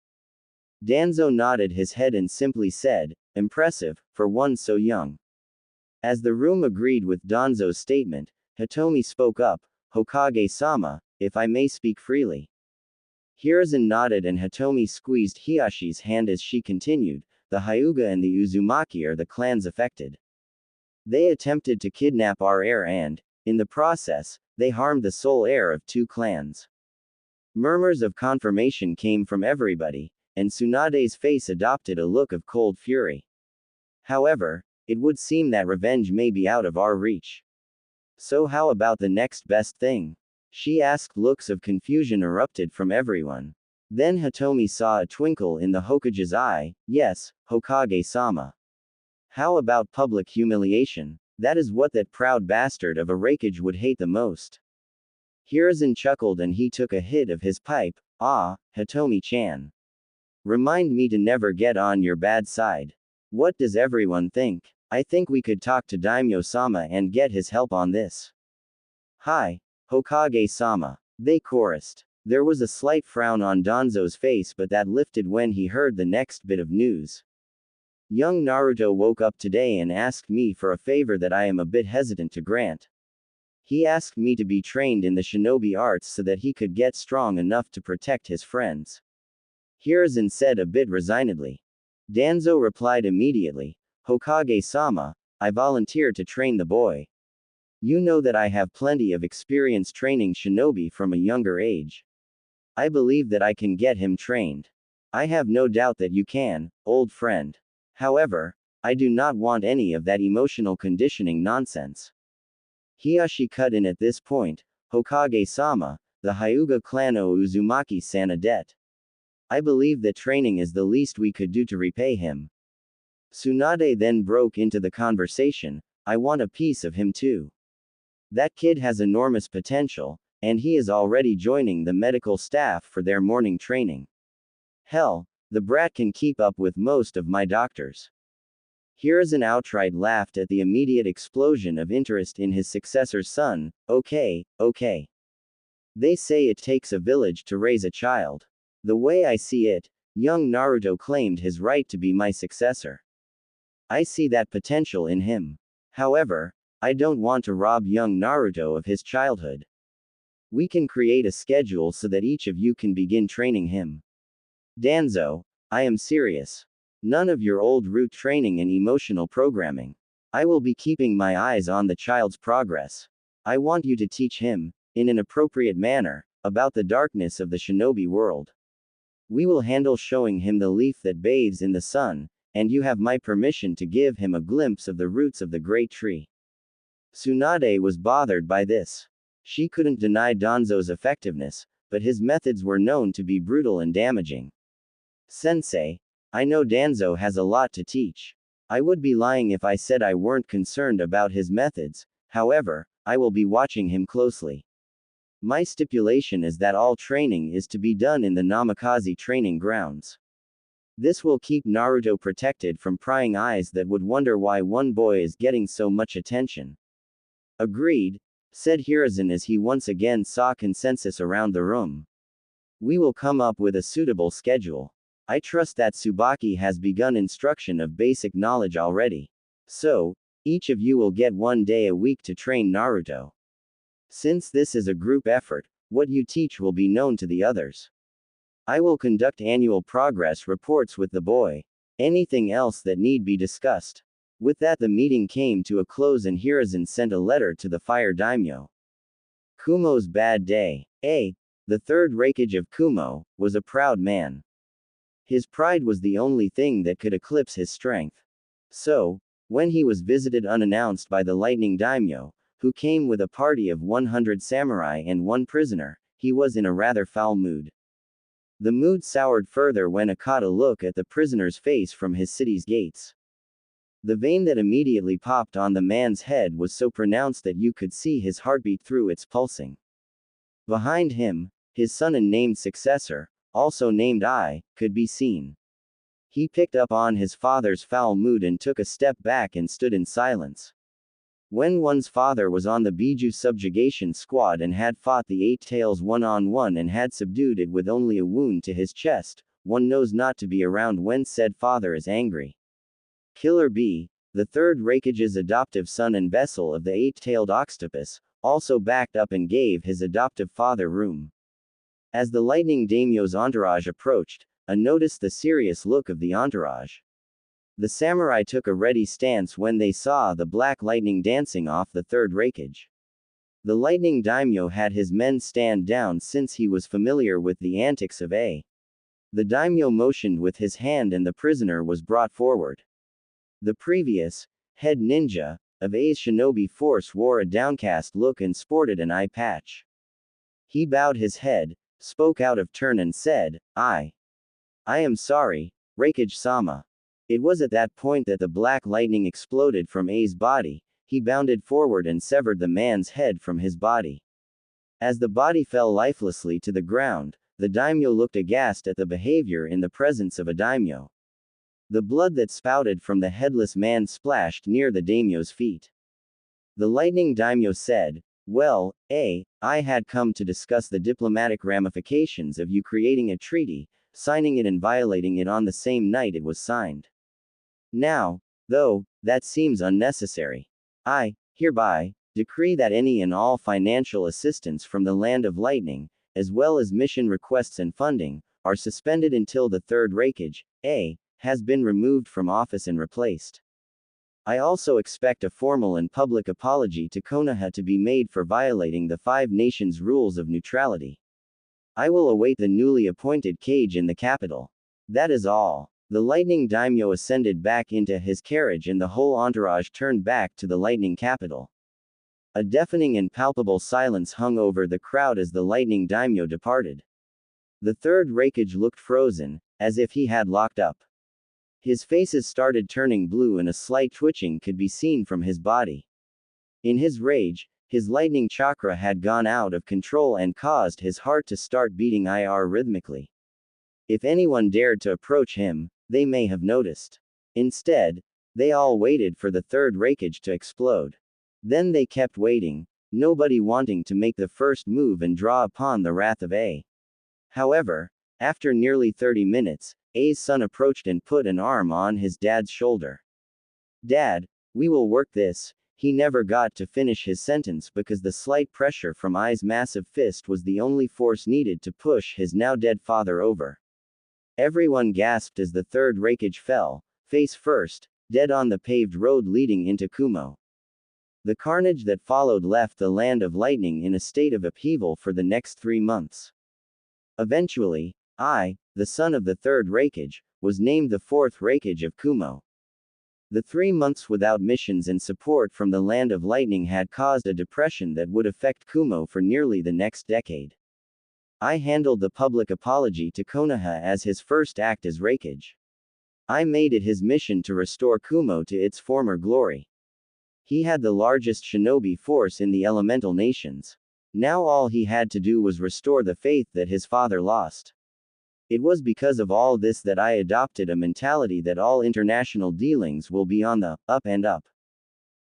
Danzo nodded his head and simply said, impressive, for one so young. As the room agreed with Danzo's statement, Hitomi spoke up, Hokage-sama, if I may speak freely. Hiruzen nodded and Hitomi squeezed Hiashi's hand as she continued, the Hyuga and the Uzumaki are the clans affected. They attempted to kidnap our heir and, in the process, they harmed the sole heir of two clans. Murmurs of confirmation came from everybody, and Tsunade's face adopted a look of cold fury. However, it would seem that revenge may be out of our reach. So how about the next best thing? She asked. Looks of confusion erupted from everyone. Then Hitomi saw a twinkle in the Hokage's eye. Yes, Hokage-sama. How about public humiliation? That is what that proud bastard of a Reikage would hate the most. Hiruzen chuckled and he took a hit of his pipe. Ah, Hitomi-chan. Remind me to never get on your bad side. What does everyone think? I think we could talk to Daimyo-sama and get his help on this. Hi, Hokage-sama. They chorused. There was a slight frown on Danzo's face, but that lifted when he heard the next bit of news. Young Naruto woke up today and asked me for a favor that I am a bit hesitant to grant. He asked me to be trained in the shinobi arts so that he could get strong enough to protect his friends. Hiruzen said a bit resignedly. Danzo replied immediately, Hokage-sama, I volunteer to train the boy. You know that I have plenty of experience training shinobi from a younger age. I believe that I can get him trained. I have no doubt that you can, old friend. However, I do not want any of that emotional conditioning nonsense. Hiashi cut in at this point, Hokage-sama, the Hyuga clan owe Uzumaki-san a debt. I believe that training is the least we could do to repay him. Tsunade then broke into the conversation, I want a piece of him too. That kid has enormous potential, and he is already joining the medical staff for their morning training. Hell, the brat can keep up with most of my doctors. Hiruzen outright laughed at the immediate explosion of interest in his successor's son. Okay. They say it takes a village to raise a child. The way I see it, young Naruto claimed his right to be my successor. I see that potential in him. However, I don't want to rob young Naruto of his childhood. We can create a schedule so that each of you can begin training him. Danzo, I am serious. None of your old root training and emotional programming. I will be keeping my eyes on the child's progress. I want you to teach him, in an appropriate manner, about the darkness of the shinobi world. We will handle showing him the leaf that bathes in the sun, and you have my permission to give him a glimpse of the roots of the great tree. Tsunade was bothered by this. She couldn't deny Danzo's effectiveness, but his methods were known to be brutal and damaging. Sensei, I know Danzo has a lot to teach. I would be lying if I said I weren't concerned about his methods, however, I will be watching him closely. My stipulation is that all training is to be done in the Namikaze training grounds. This will keep Naruto protected from prying eyes that would wonder why one boy is getting so much attention. Agreed, said Hiruzen as he once again saw consensus around the room. We will come up with a suitable schedule. I trust that Tsubaki has begun instruction of basic knowledge already. So, each of you will get 1 day a week to train Naruto. Since this is a group effort, what you teach will be known to the others. I will conduct annual progress reports with the boy. Anything else that need be discussed. With that, the meeting came to a close and Hiruzen sent a letter to the fire daimyo. Kumo's bad day. The third Raikage of Kumo was a proud man. His pride was the only thing that could eclipse his strength. So, when he was visited unannounced by the lightning daimyo, who came with a party of 100 samurai and 1 prisoner, he was in a rather foul mood. The mood soured further when he caught a look at the prisoner's face from his city's gates. The vein that immediately popped on the man's head was so pronounced that you could see his heartbeat through its pulsing. Behind him, his son and named successor, also named I, could be seen. He picked up on his father's foul mood and took a step back and stood in silence. When one's father was on the Biju subjugation squad and had fought the 8 Tails one-on-one and had subdued it with only a wound to his chest, one knows not to be around when said father is angry. Killer B, the third Raikage's adoptive son and vessel of the 8-tailed octopus, also backed up and gave his adoptive father room. As the lightning daimyo's entourage approached, I noticed the serious look of the entourage. The samurai took a ready stance when they saw the black lightning dancing off the third Raikage. The lightning daimyo had his men stand down since he was familiar with the antics of A. The daimyo motioned with his hand and the prisoner was brought forward. The previous head ninja of A's shinobi force wore a downcast look and sported an eye patch. He bowed his head, spoke out of turn and said, I am sorry, Raikage-sama. It was at that point that the black lightning exploded from A's body. He bounded forward and severed the man's head from his body. As the body fell lifelessly to the ground, the daimyo looked aghast at the behavior in the presence of a daimyo. The blood that spouted from the headless man splashed near the daimyo's feet. The lightning daimyo said, well, I had come to discuss the diplomatic ramifications of you creating a treaty, signing it and violating it on the same night it was signed. Now, though, that seems unnecessary. I hereby decree that any and all financial assistance from the Land of Lightning, as well as mission requests and funding, are suspended until the third Raikage, has been removed from office and replaced. I also expect a formal and public apology to Konoha to be made for violating the 5 nations' rules of neutrality. I will await the newly appointed Kage in the capital. That is all. The lightning daimyo ascended back into his carriage and the whole entourage turned back to the lightning capital. A deafening and palpable silence hung over the crowd as the lightning daimyo departed. The third Raikage looked frozen, as if he had locked up. His faces started turning blue and a slight twitching could be seen from his body. In his rage, his lightning chakra had gone out of control and caused his heart to start beating rhythmically. If anyone dared to approach him, they may have noticed. Instead, they all waited for the third Raikage to explode. Then they kept waiting, nobody wanting to make the first move and draw upon the wrath of A. However, after nearly 30 minutes, A's son approached and put an arm on his dad's shoulder. Dad, we will work this. He never got to finish his sentence because the slight pressure from I's massive fist was the only force needed to push his now dead father over. Everyone gasped as the third Raikage fell, face first, dead on the paved road leading into Kumo. The carnage that followed left the Land of Lightning in a state of upheaval for the next 3 months. Eventually, I, the son of the third Raikage, was named the fourth Raikage of Kumo. The 3 months without missions and support from the Land of Lightning had caused a depression that would affect Kumo for nearly the next decade. I handled the public apology to Konoha as his first act as Raikage. I made it his mission to restore Kumo to its former glory. He had the largest shinobi force in the elemental nations. Now all he had to do was restore the faith that his father lost. It was because of all this that I adopted a mentality that all international dealings will be on the up and up.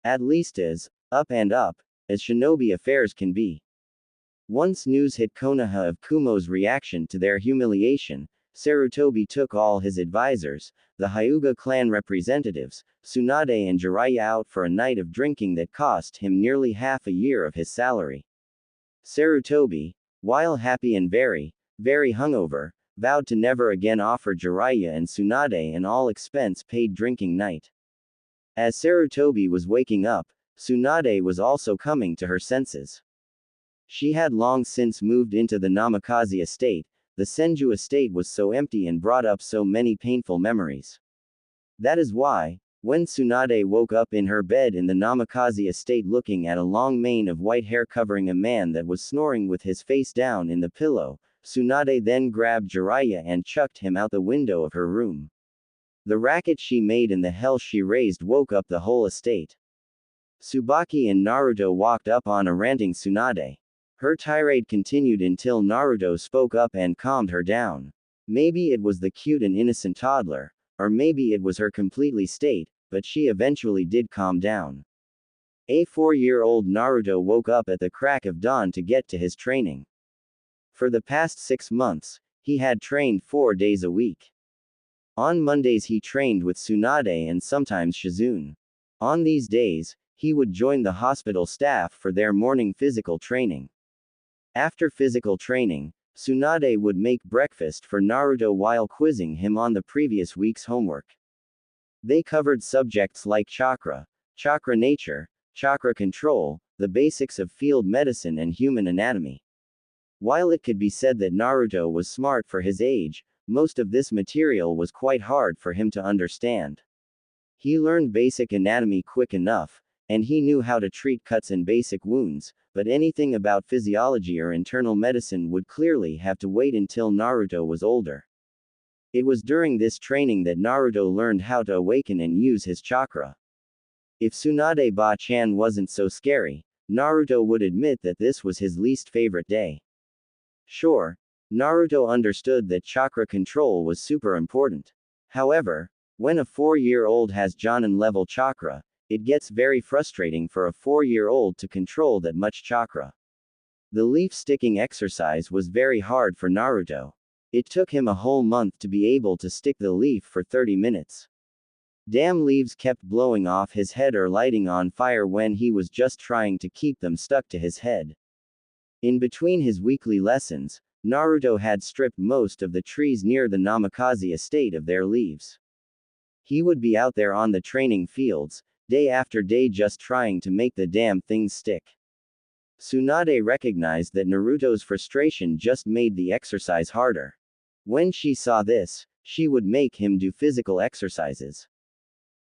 At least as up and up as shinobi affairs can be. Once news hit Konoha of Kumo's reaction to their humiliation, Sarutobi took all his advisors, the Hyuga clan representatives, Tsunade and Jiraiya out for a night of drinking that cost him nearly half a year of his salary. Sarutobi, while happy and very, very hungover, vowed to never again offer Jiraiya and Tsunade an all-expense-paid drinking night. As Sarutobi was waking up, Tsunade was also coming to her senses. She had long since moved into the Namikaze estate. The Senju estate was so empty and brought up so many painful memories. That is why, when Tsunade woke up in her bed in the Namikaze estate looking at a long mane of white hair covering a man that was snoring with his face down in the pillow, Tsunade then grabbed Jiraiya and chucked him out the window of her room. The racket she made and the hell she raised woke up the whole estate. Tsubaki and Naruto walked up on a ranting Tsunade. Her tirade continued until Naruto spoke up and calmed her down. Maybe it was the cute and innocent toddler, or maybe it was her completely state, but she eventually did calm down. A 4-year-old Naruto woke up at the crack of dawn to get to his training. For the past 6 months, he had trained 4 days a week. On Mondays he trained with Tsunade and sometimes Shizune. On these days, he would join the hospital staff for their morning physical training. After physical training, Tsunade would make breakfast for Naruto while quizzing him on the previous week's homework. They covered subjects like chakra, chakra nature, chakra control, the basics of field medicine and human anatomy. While it could be said that Naruto was smart for his age, most of this material was quite hard for him to understand. He learned basic anatomy quick enough, and he knew how to treat cuts and basic wounds, but anything about physiology or internal medicine would clearly have to wait until Naruto was older. It was during this training that Naruto learned how to awaken and use his chakra. If Tsunade Ba-chan wasn't so scary, Naruto would admit that this was his least favorite day. Sure, Naruto understood that chakra control was super important. However, when a 4-year-old has Jonin-level chakra, it gets very frustrating for a 4-year-old to control that much chakra. The leaf sticking exercise was very hard for Naruto. It took him a whole month to be able to stick the leaf for 30 minutes. Damn leaves kept blowing off his head or lighting on fire when he was just trying to keep them stuck to his head. In between his weekly lessons, Naruto had stripped most of the trees near the Namikaze estate of their leaves. He would be out there on the training fields, day after day just trying to make the damn things stick. Tsunade recognized that Naruto's frustration just made the exercise harder. When she saw this, she would make him do physical exercises.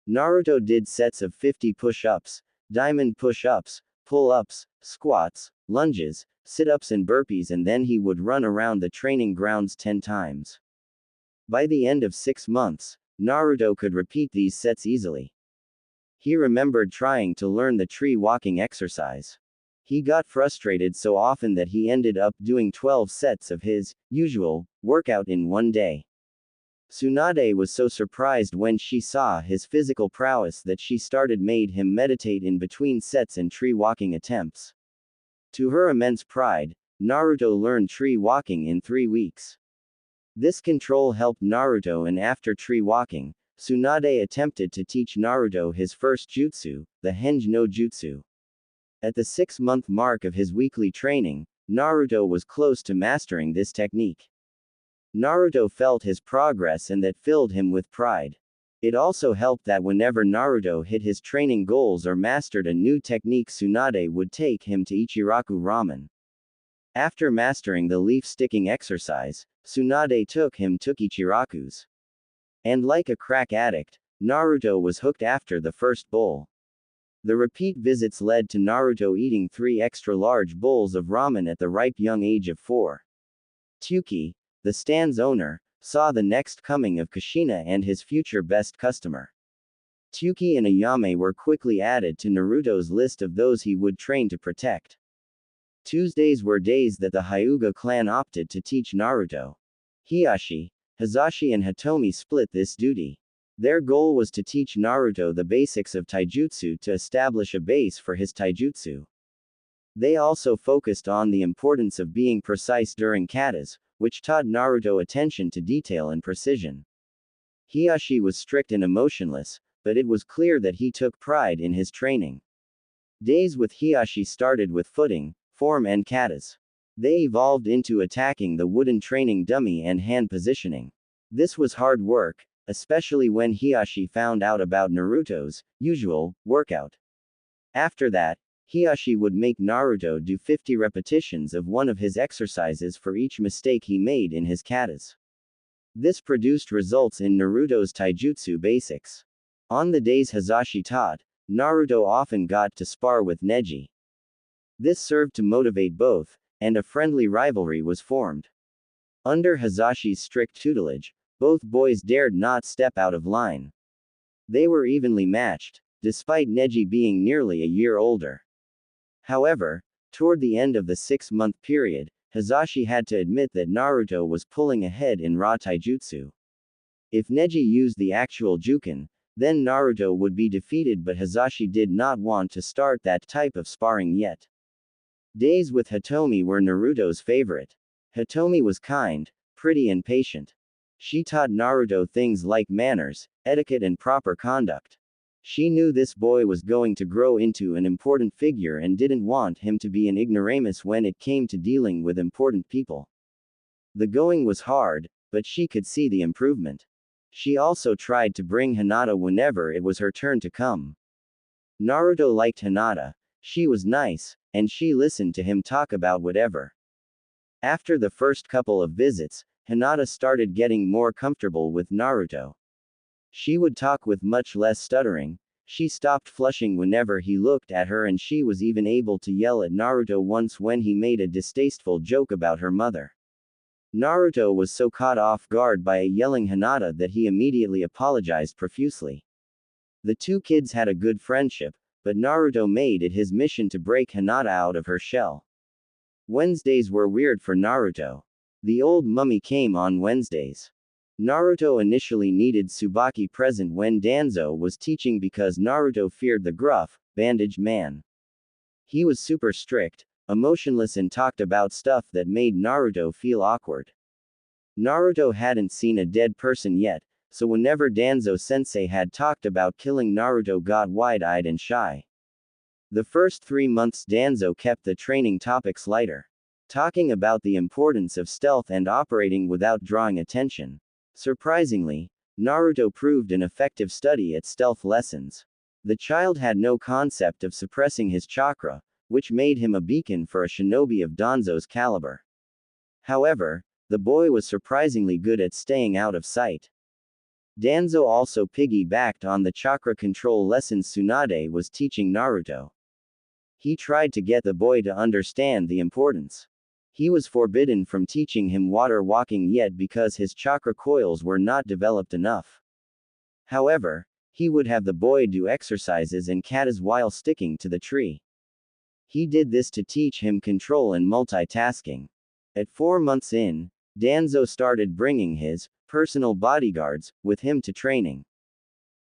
Naruto did sets of 50 push-ups, diamond push-ups, pull-ups, squats, lunges, sit-ups and burpees, and then he would run around the training grounds 10 times. By the end of 6 months, Naruto could repeat these sets easily. He remembered trying to learn the tree walking exercise. He got frustrated so often that he ended up doing 12 sets of his usual workout in one day. Tsunade was so surprised when she saw his physical prowess that she started made him meditate in between sets and tree walking attempts. To her immense pride, Naruto learned tree walking in 3 weeks. This control helped Naruto, and after tree walking, Tsunade attempted to teach Naruto his first jutsu, the Henge no Jutsu. At the 6-month mark of his weekly training, Naruto was close to mastering this technique. Naruto felt his progress, and that filled him with pride. It also helped that whenever Naruto hit his training goals or mastered a new technique, Tsunade would take him to Ichiraku Ramen. After mastering the leaf sticking exercise, Tsunade took him to Ichiraku's. And like a crack addict, Naruto was hooked after the first bowl. The repeat visits led to Naruto eating 3 extra large bowls of ramen at the ripe young age of 4. Tuki, the stand's owner, saw the next coming of Kushina and his future best customer. Tsuki and Ayame were quickly added to Naruto's list of those he would train to protect. Tuesdays were days that the Hyuga clan opted to teach Naruto. Hiashi, Hazashi and Hitomi split this duty. Their goal was to teach Naruto the basics of taijutsu to establish a base for his taijutsu. They also focused on the importance of being precise during katas, which taught Naruto attention to detail and precision. Hiashi was strict and emotionless, but it was clear that he took pride in his training. Days with Hiashi started with footing, form and katas. They evolved into attacking the wooden training dummy and hand positioning. This was hard work, especially when Hiashi found out about Naruto's usual workout. After that, Hiashi would make Naruto do 50 repetitions of one of his exercises for each mistake he made in his katas. This produced results in Naruto's taijutsu basics. On the days Hazashi taught, Naruto often got to spar with Neji. This served to motivate both, and a friendly rivalry was formed. Under Hazashi's strict tutelage, both boys dared not step out of line. They were evenly matched, despite Neji being nearly a year older. However, toward the end of the 6-month period, Hazashi had to admit that Naruto was pulling ahead in raw taijutsu. If Neji used the actual Juken, then Naruto would be defeated, but Hazashi did not want to start that type of sparring yet. Days with Hitomi were Naruto's favorite. Hitomi was kind, pretty and patient. She taught Naruto things like manners, etiquette and proper conduct. She knew this boy was going to grow into an important figure and didn't want him to be an ignoramus when it came to dealing with important people. The going was hard, but she could see the improvement. She also tried to bring Hinata whenever it was her turn to come. Naruto liked Hinata. She was nice, and she listened to him talk about whatever. After the first couple of visits, Hinata started getting more comfortable with Naruto. She would talk with much less stuttering. She stopped flushing whenever he looked at her, and she was even able to yell at Naruto once when he made a distasteful joke about her mother. Naruto was so caught off guard by a yelling Hinata that he immediately apologized profusely. The two kids had a good friendship, but Naruto made it his mission to break Hinata out of her shell. Wednesdays were weird for Naruto. The old mummy came on Wednesdays. Naruto initially needed Tsubaki present when Danzo was teaching because Naruto feared the gruff, bandaged man. He was super strict, emotionless and talked about stuff that made Naruto feel awkward. Naruto hadn't seen a dead person yet, so whenever Danzo-sensei had talked about killing Naruto got wide-eyed and shy. The first 3 months Danzo kept the training topics lighter, talking about the importance of stealth and operating without drawing attention. Surprisingly, Naruto proved an effective study at stealth lessons. The child had no concept of suppressing his chakra, which made him a beacon for a shinobi of Danzo's caliber. However, the boy was surprisingly good at staying out of sight. Danzo also piggybacked on the chakra control lessons Tsunade was teaching Naruto. He tried to get the boy to understand the importance. He was forbidden from teaching him water walking yet because his chakra coils were not developed enough. However, he would have the boy do exercises and katas while sticking to the tree. He did this to teach him control and multitasking. At 4 months in, Danzo started bringing his personal bodyguards with him to training.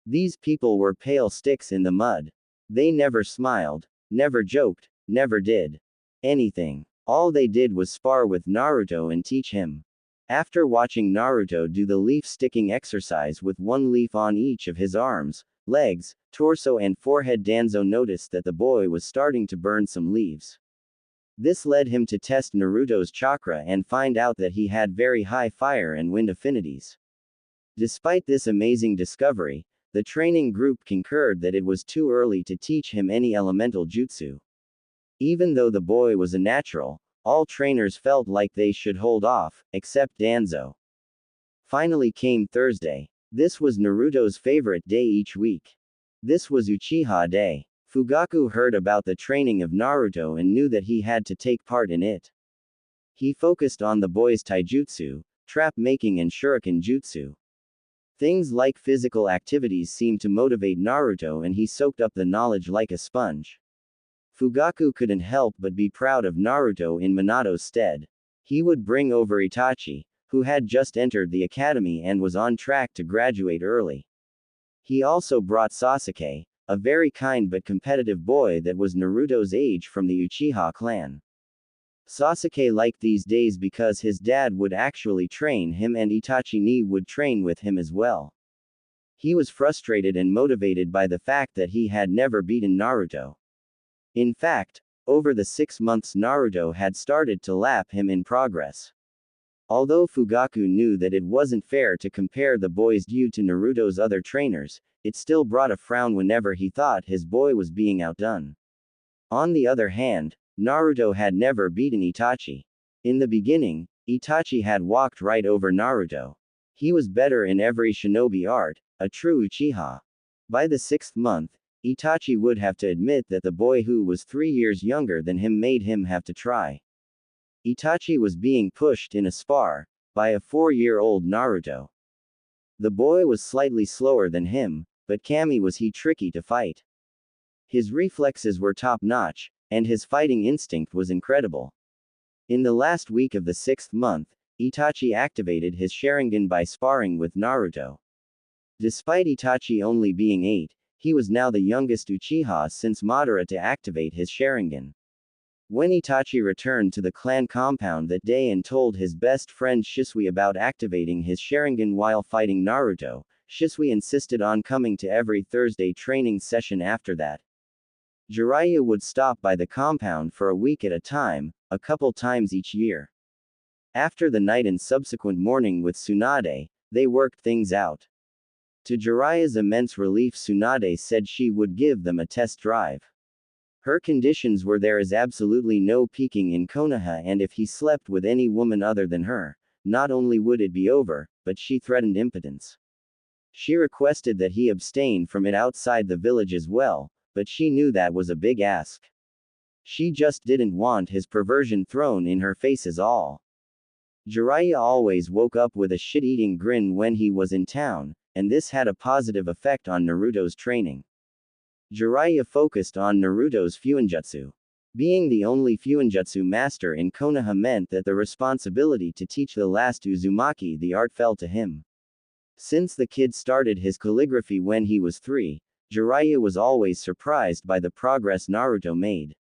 These people were pale sticks in the mud. They never smiled, never joked, never did anything. All they did was spar with Naruto and teach him. After watching Naruto do the leaf sticking exercise with one leaf on each of his arms, legs, torso and forehead, Danzo noticed that the boy was starting to burn some leaves. This led him to test Naruto's chakra and find out that he had very high fire and wind affinities. Despite this amazing discovery, the training group concurred that it was too early to teach him any elemental jutsu. Even though the boy was a natural, all trainers felt like they should hold off, except Danzo. Finally came Thursday. This was Naruto's favorite day each week. This was Uchiha Day. Fugaku heard about the training of Naruto and knew that he had to take part in it. He focused on the boy's taijutsu, trap making and shuriken jutsu. Things like physical activities seemed to motivate Naruto, and he soaked up the knowledge like a sponge. Fugaku couldn't help but be proud of Naruto in Minato's stead. He would bring over Itachi, who had just entered the academy and was on track to graduate early. He also brought Sasuke, a very kind but competitive boy that was Naruto's age from the Uchiha clan. Sasuke liked these days because his dad would actually train him and Itachi would train with him as well. He was frustrated and motivated by the fact that he had never beaten Naruto. In fact, over the 6 months Naruto had started to lap him in progress. Although Fugaku knew that it wasn't fair to compare the boys due to Naruto's other trainers, it still brought a frown whenever he thought his boy was being outdone. On the other hand, Naruto had never beaten Itachi. In the beginning, Itachi had walked right over Naruto. He was better in every shinobi art, a true Uchiha. By the 6th month, Itachi would have to admit that the boy who was 3 years younger than him made him have to try. Itachi was being pushed in a spar by a 4-year-old Naruto. The boy was slightly slower than him, but Kami was tricky to fight. His reflexes were top-notch, and his fighting instinct was incredible. In the last week of the 6th month, Itachi activated his Sharingan by sparring with Naruto. Despite Itachi only being 8, he was now the youngest Uchiha since Madara to activate his Sharingan. When Itachi returned to the clan compound that day and told his best friend Shisui about activating his Sharingan while fighting Naruto, Shisui insisted on coming to every Thursday training session after that. Jiraiya would stop by the compound for a week at a time, a couple times each year. After the night and subsequent morning with Tsunade, they worked things out. To Jiraiya's immense relief, Tsunade said she would give them a test drive. Her conditions were there is absolutely no peeking in Konoha, and if he slept with any woman other than her, not only would it be over, but she threatened impotence. She requested that he abstain from it outside the village as well, but she knew that was a big ask. She just didn't want his perversion thrown in her face is all. Jiraiya always woke up with a shit-eating grin when he was in town, and this had a positive effect on Naruto's training. Jiraiya focused on Naruto's Fuinjutsu. Being the only Fuinjutsu master in Konoha meant that the responsibility to teach the last Uzumaki the art fell to him. Since the kid started his calligraphy when he was 3, Jiraiya was always surprised by the progress Naruto made.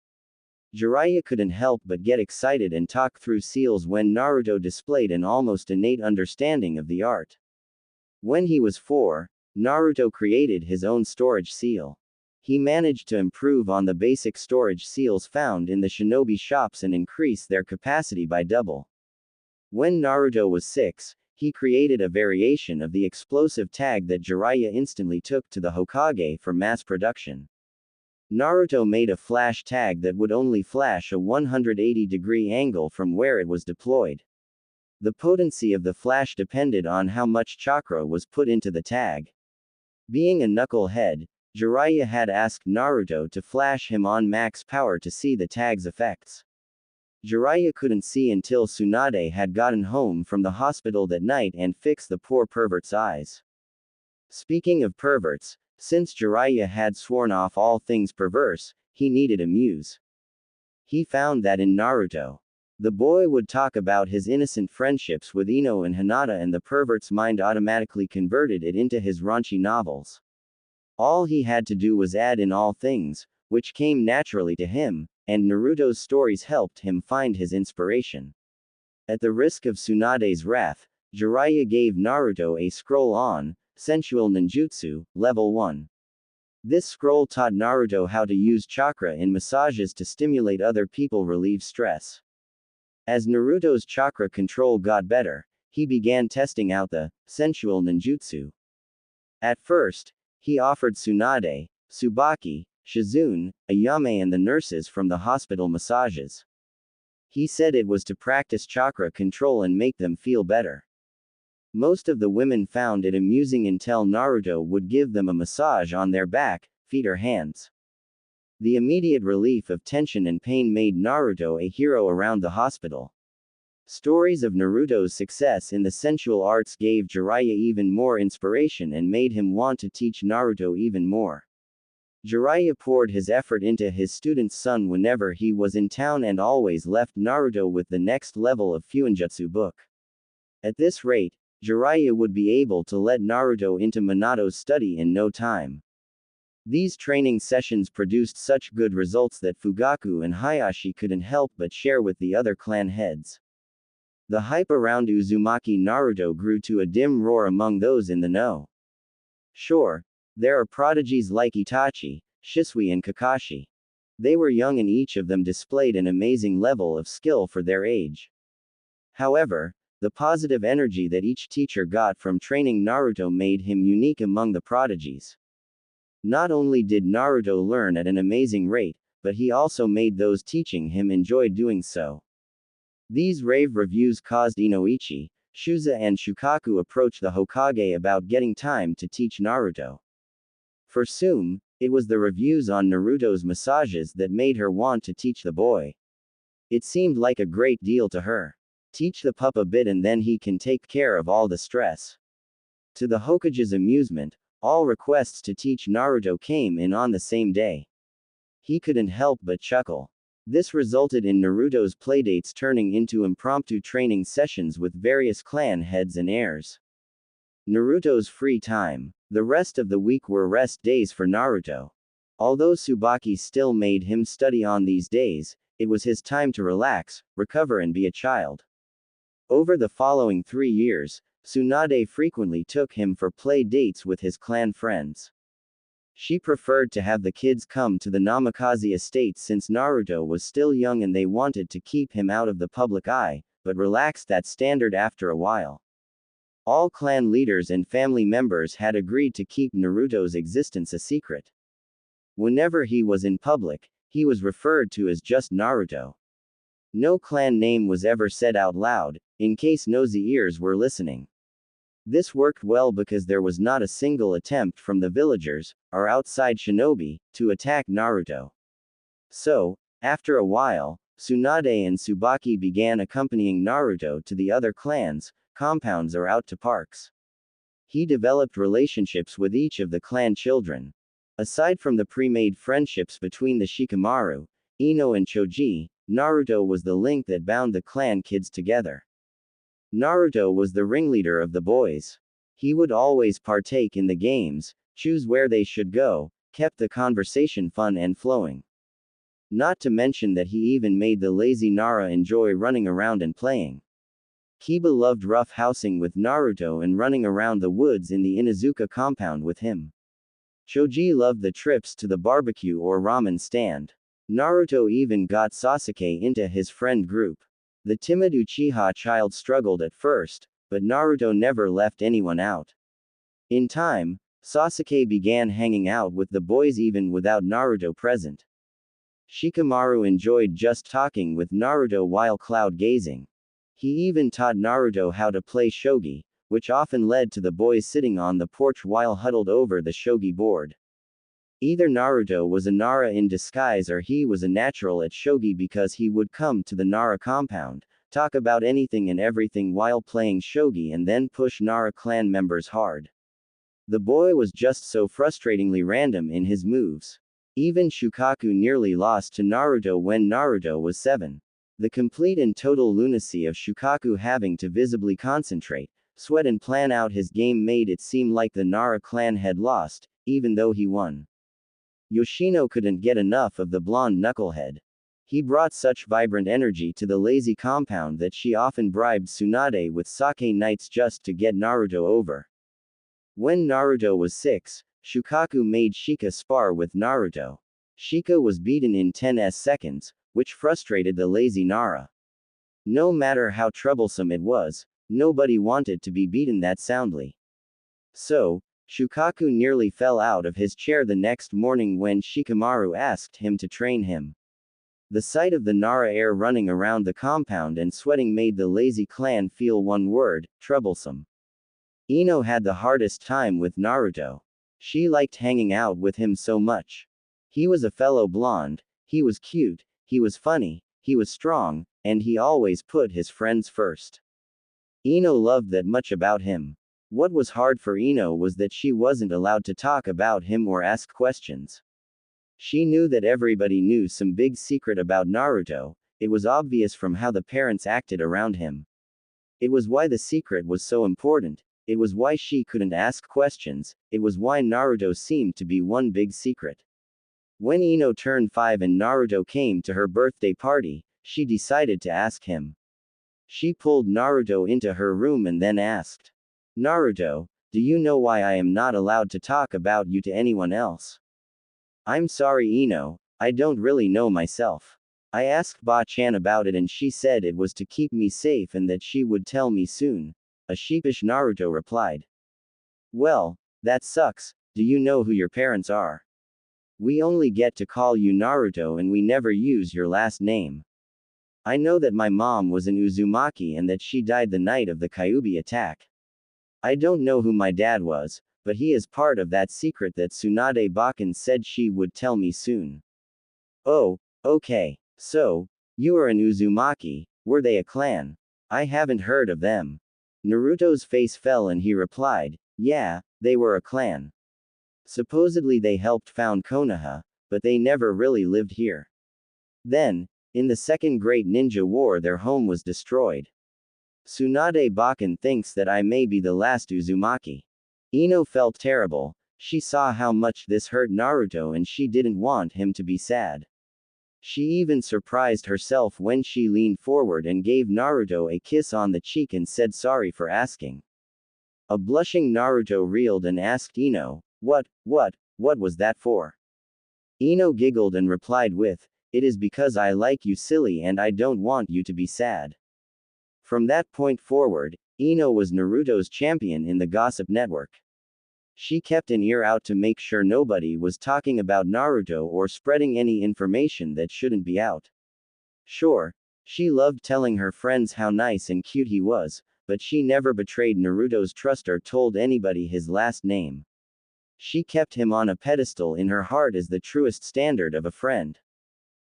Jiraiya couldn't help but get excited and talk through seals when Naruto displayed an almost innate understanding of the art. When he was 4, Naruto created his own storage seal. He managed to improve on the basic storage seals found in the shinobi shops and increase their capacity by double. When Naruto was 6, he created a variation of the explosive tag that Jiraiya instantly took to the Hokage for mass production. Naruto made a flash tag that would only flash a 180-degree angle from where it was deployed. The potency of the flash depended on how much chakra was put into the tag. Being a knucklehead, Jiraiya had asked Naruto to flash him on max power to see the tag's effects. Jiraiya couldn't see until Tsunade had gotten home from the hospital that night and fixed the poor pervert's eyes. Speaking of perverts, since Jiraiya had sworn off all things perverse, he needed a muse. He found that in Naruto. The boy would talk about his innocent friendships with Ino and Hinata, and the pervert's mind automatically converted it into his raunchy novels. All he had to do was add in all things, which came naturally to him, and Naruto's stories helped him find his inspiration. At the risk of Tsunade's wrath, Jiraiya gave Naruto a scroll on sensual ninjutsu, level 1. This scroll taught Naruto how to use chakra in massages to stimulate other people, relieve stress. As Naruto's chakra control got better, he began testing out the sensual ninjutsu. At first, he offered Tsunade, Tsubaki, Shizune, Ayame and the nurses from the hospital massages. He said it was to practice chakra control and make them feel better. Most of the women found it amusing until Naruto would give them a massage on their back, feet or hands. The immediate relief of tension and pain made Naruto a hero around the hospital. Stories of Naruto's success in the sensual arts gave Jiraiya even more inspiration and made him want to teach Naruto even more. Jiraiya poured his effort into his student's son whenever he was in town and always left Naruto with the next level of Fuinjutsu book. At this rate, Jiraiya would be able to let Naruto into Minato's study in no time. These training sessions produced such good results that Fugaku and Hayashi couldn't help but share with the other clan heads. The hype around Uzumaki Naruto grew to a dim roar among those in the know. Sure, there are prodigies like Itachi, Shisui and Kakashi. They were young and each of them displayed an amazing level of skill for their age. However, the positive energy that each teacher got from training Naruto made him unique among the prodigies. Not only did Naruto learn at an amazing rate, but he also made those teaching him enjoy doing so. These rave reviews caused Inoichi, Shuza and Shukaku approach the Hokage about getting time to teach Naruto. For Sume, it was the reviews on Naruto's massages that made her want to teach the boy. It seemed like a great deal to her. Teach the pup a bit and then he can take care of all the stress. To the Hokage's amusement, all requests to teach Naruto came in on the same day. He couldn't help but chuckle. This resulted in Naruto's playdates turning into impromptu training sessions with various clan heads and heirs. Naruto's free time. The rest of the week were rest days for Naruto. Although Tsubaki still made him study on these days, it was his time to relax, recover and be a child. Over the following 3 years, Tsunade frequently took him for play dates with his clan friends. She preferred to have the kids come to the Namikaze estate since Naruto was still young and they wanted to keep him out of the public eye, but relaxed that standard after a while. All clan leaders and family members had agreed to keep Naruto's existence a secret. Whenever he was in public, he was referred to as just Naruto. No clan name was ever said out loud, in case nosy ears were listening. This worked well because there was not a single attempt from the villagers, or outside shinobi, to attack Naruto. So, after a while, Tsunade and Tsubaki began accompanying Naruto to the other clans, compounds or out to parks. He developed relationships with each of the clan children. Aside from the pre-made friendships between the Shikamaru, Ino and Choji, Naruto was the link that bound the clan kids together. Naruto was the ringleader of the boys. He would always partake in the games, choose where they should go, kept the conversation fun and flowing. Not to mention that he even made the lazy Nara enjoy running around and playing. Kiba loved rough housing with Naruto and running around the woods in the Inuzuka compound with him. Choji loved the trips to the barbecue or ramen stand. Naruto even got Sasuke into his friend group. The timid Uchiha child struggled at first, but Naruto never left anyone out. In time, Sasuke began hanging out with the boys even without Naruto present. Shikamaru enjoyed just talking with Naruto while cloud gazing. He even taught Naruto how to play shogi, which often led to the boys sitting on the porch while huddled over the shogi board. Either Naruto was a Nara in disguise or he was a natural at shogi because he would come to the Nara compound, talk about anything and everything while playing shogi and then push Nara clan members hard. The boy was just so frustratingly random in his moves. Even Shukaku nearly lost to Naruto when Naruto was 7. The complete and total lunacy of Shukaku having to visibly concentrate, sweat and plan out his game made it seem like the Nara clan had lost, even though he won. Yoshino couldn't get enough of the blonde knucklehead. He brought such vibrant energy to the lazy compound that she often bribed Tsunade with sake nights just to get Naruto over. When Naruto was 6, Shukaku made Shika spar with Naruto. Shika was beaten in 10 seconds, which frustrated the lazy Nara. No matter how troublesome it was, nobody wanted to be beaten that soundly. So, Shukaku nearly fell out of his chair the next morning when Shikamaru asked him to train him. The sight of the Nara heir running around the compound and sweating made the lazy clan feel one word: troublesome. Ino had the hardest time with Naruto. She liked hanging out with him so much. He was a fellow blonde, he was cute, he was funny, he was strong, and he always put his friends first. Ino loved that much about him. What was hard for Ino was that she wasn't allowed to talk about him or ask questions. She knew that everybody knew some big secret about Naruto. It was obvious from how the parents acted around him. It was why the secret was so important. It was why she couldn't ask questions. It was why Naruto seemed to be one big secret. When Ino turned 5 and Naruto came to her birthday party, she decided to ask him. She pulled Naruto into her room and then asked, "Naruto, do you know why I am not allowed to talk about you to anyone else?" "I'm sorry, Ino, I don't really know myself. I asked Ba-chan about it and she said it was to keep me safe and that she would tell me soon," a sheepish Naruto replied. "Well, that sucks. Do you know who your parents are? We only get to call you Naruto and we never use your last name. I know that my mom was an Uzumaki and that she died the night of the Kyuubi attack. I don't know who my dad was, but he is part of that secret that Tsunade Bakan said she would tell me soon." "Oh, okay. So, you are an Uzumaki. Were they a clan? I haven't heard of them." Naruto's face fell and he replied, "Yeah, they were a clan. Supposedly they helped found Konoha, but they never really lived here. Then, in the Second Great Ninja War their home was destroyed. Tsunade Bakan thinks that I may be the last Uzumaki." Ino felt terrible. She saw how much this hurt Naruto and she didn't want him to be sad. She even surprised herself when she leaned forward and gave Naruto a kiss on the cheek and said sorry for asking. A blushing Naruto reeled and asked Ino, what was that for?" Ino giggled and replied with, "It is because I like you, silly, and I don't want you to be sad." From that point forward, Ino was Naruto's champion in the gossip network. She kept an ear out to make sure nobody was talking about Naruto or spreading any information that shouldn't be out. Sure, she loved telling her friends how nice and cute he was, but she never betrayed Naruto's trust or told anybody his last name. She kept him on a pedestal in her heart as the truest standard of a friend.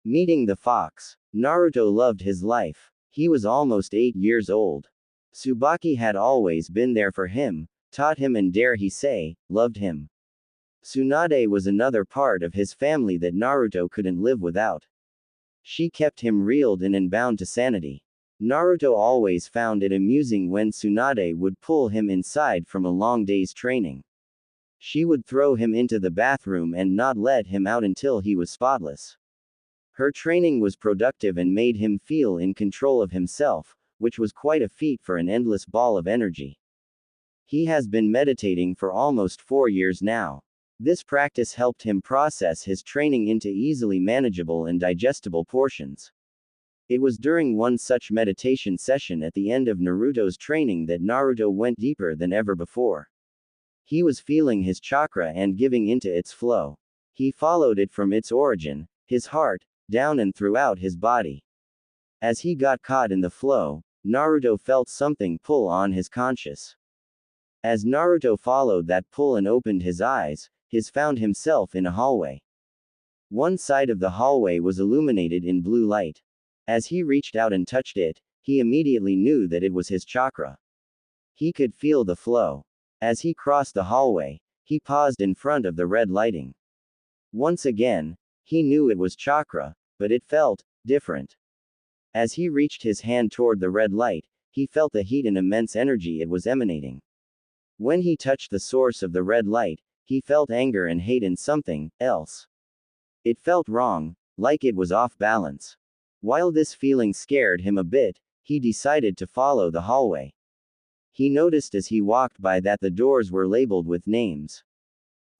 Meeting the fox. Naruto loved his life. He was almost 8 years old. Tsubaki had always been there for him, taught him and dare he say, loved him. Tsunade was another part of his family that Naruto couldn't live without. She kept him reeled in and bound to sanity. Naruto always found it amusing when Tsunade would pull him inside from a long day's training. She would throw him into the bathroom and not let him out until he was spotless. Her training was productive and made him feel in control of himself, which was quite a feat for an endless ball of energy. He has been meditating for almost 4 years now. This practice helped him process his training into easily manageable and digestible portions. It was during one such meditation session at the end of Naruto's training that Naruto went deeper than ever before. He was feeling his chakra and giving into its flow. He followed it from its origin, his heart, down and throughout his body. As he got caught in the flow, Naruto felt something pull on his conscious. As Naruto followed that pull and opened his eyes, he found himself in a hallway. One side of the hallway was illuminated in blue light. As he reached out and touched it, he immediately knew that it was his chakra. He could feel the flow. As he crossed the hallway, he paused in front of the red lighting. Once again, he knew it was chakra, but it felt different. As he reached his hand toward the red light, he felt the heat and immense energy it was emanating. When he touched the source of the red light, he felt anger and hate and something else. It felt wrong, like it was off balance. While this feeling scared him a bit, he decided to follow the hallway. He noticed as he walked by that the doors were labeled with names.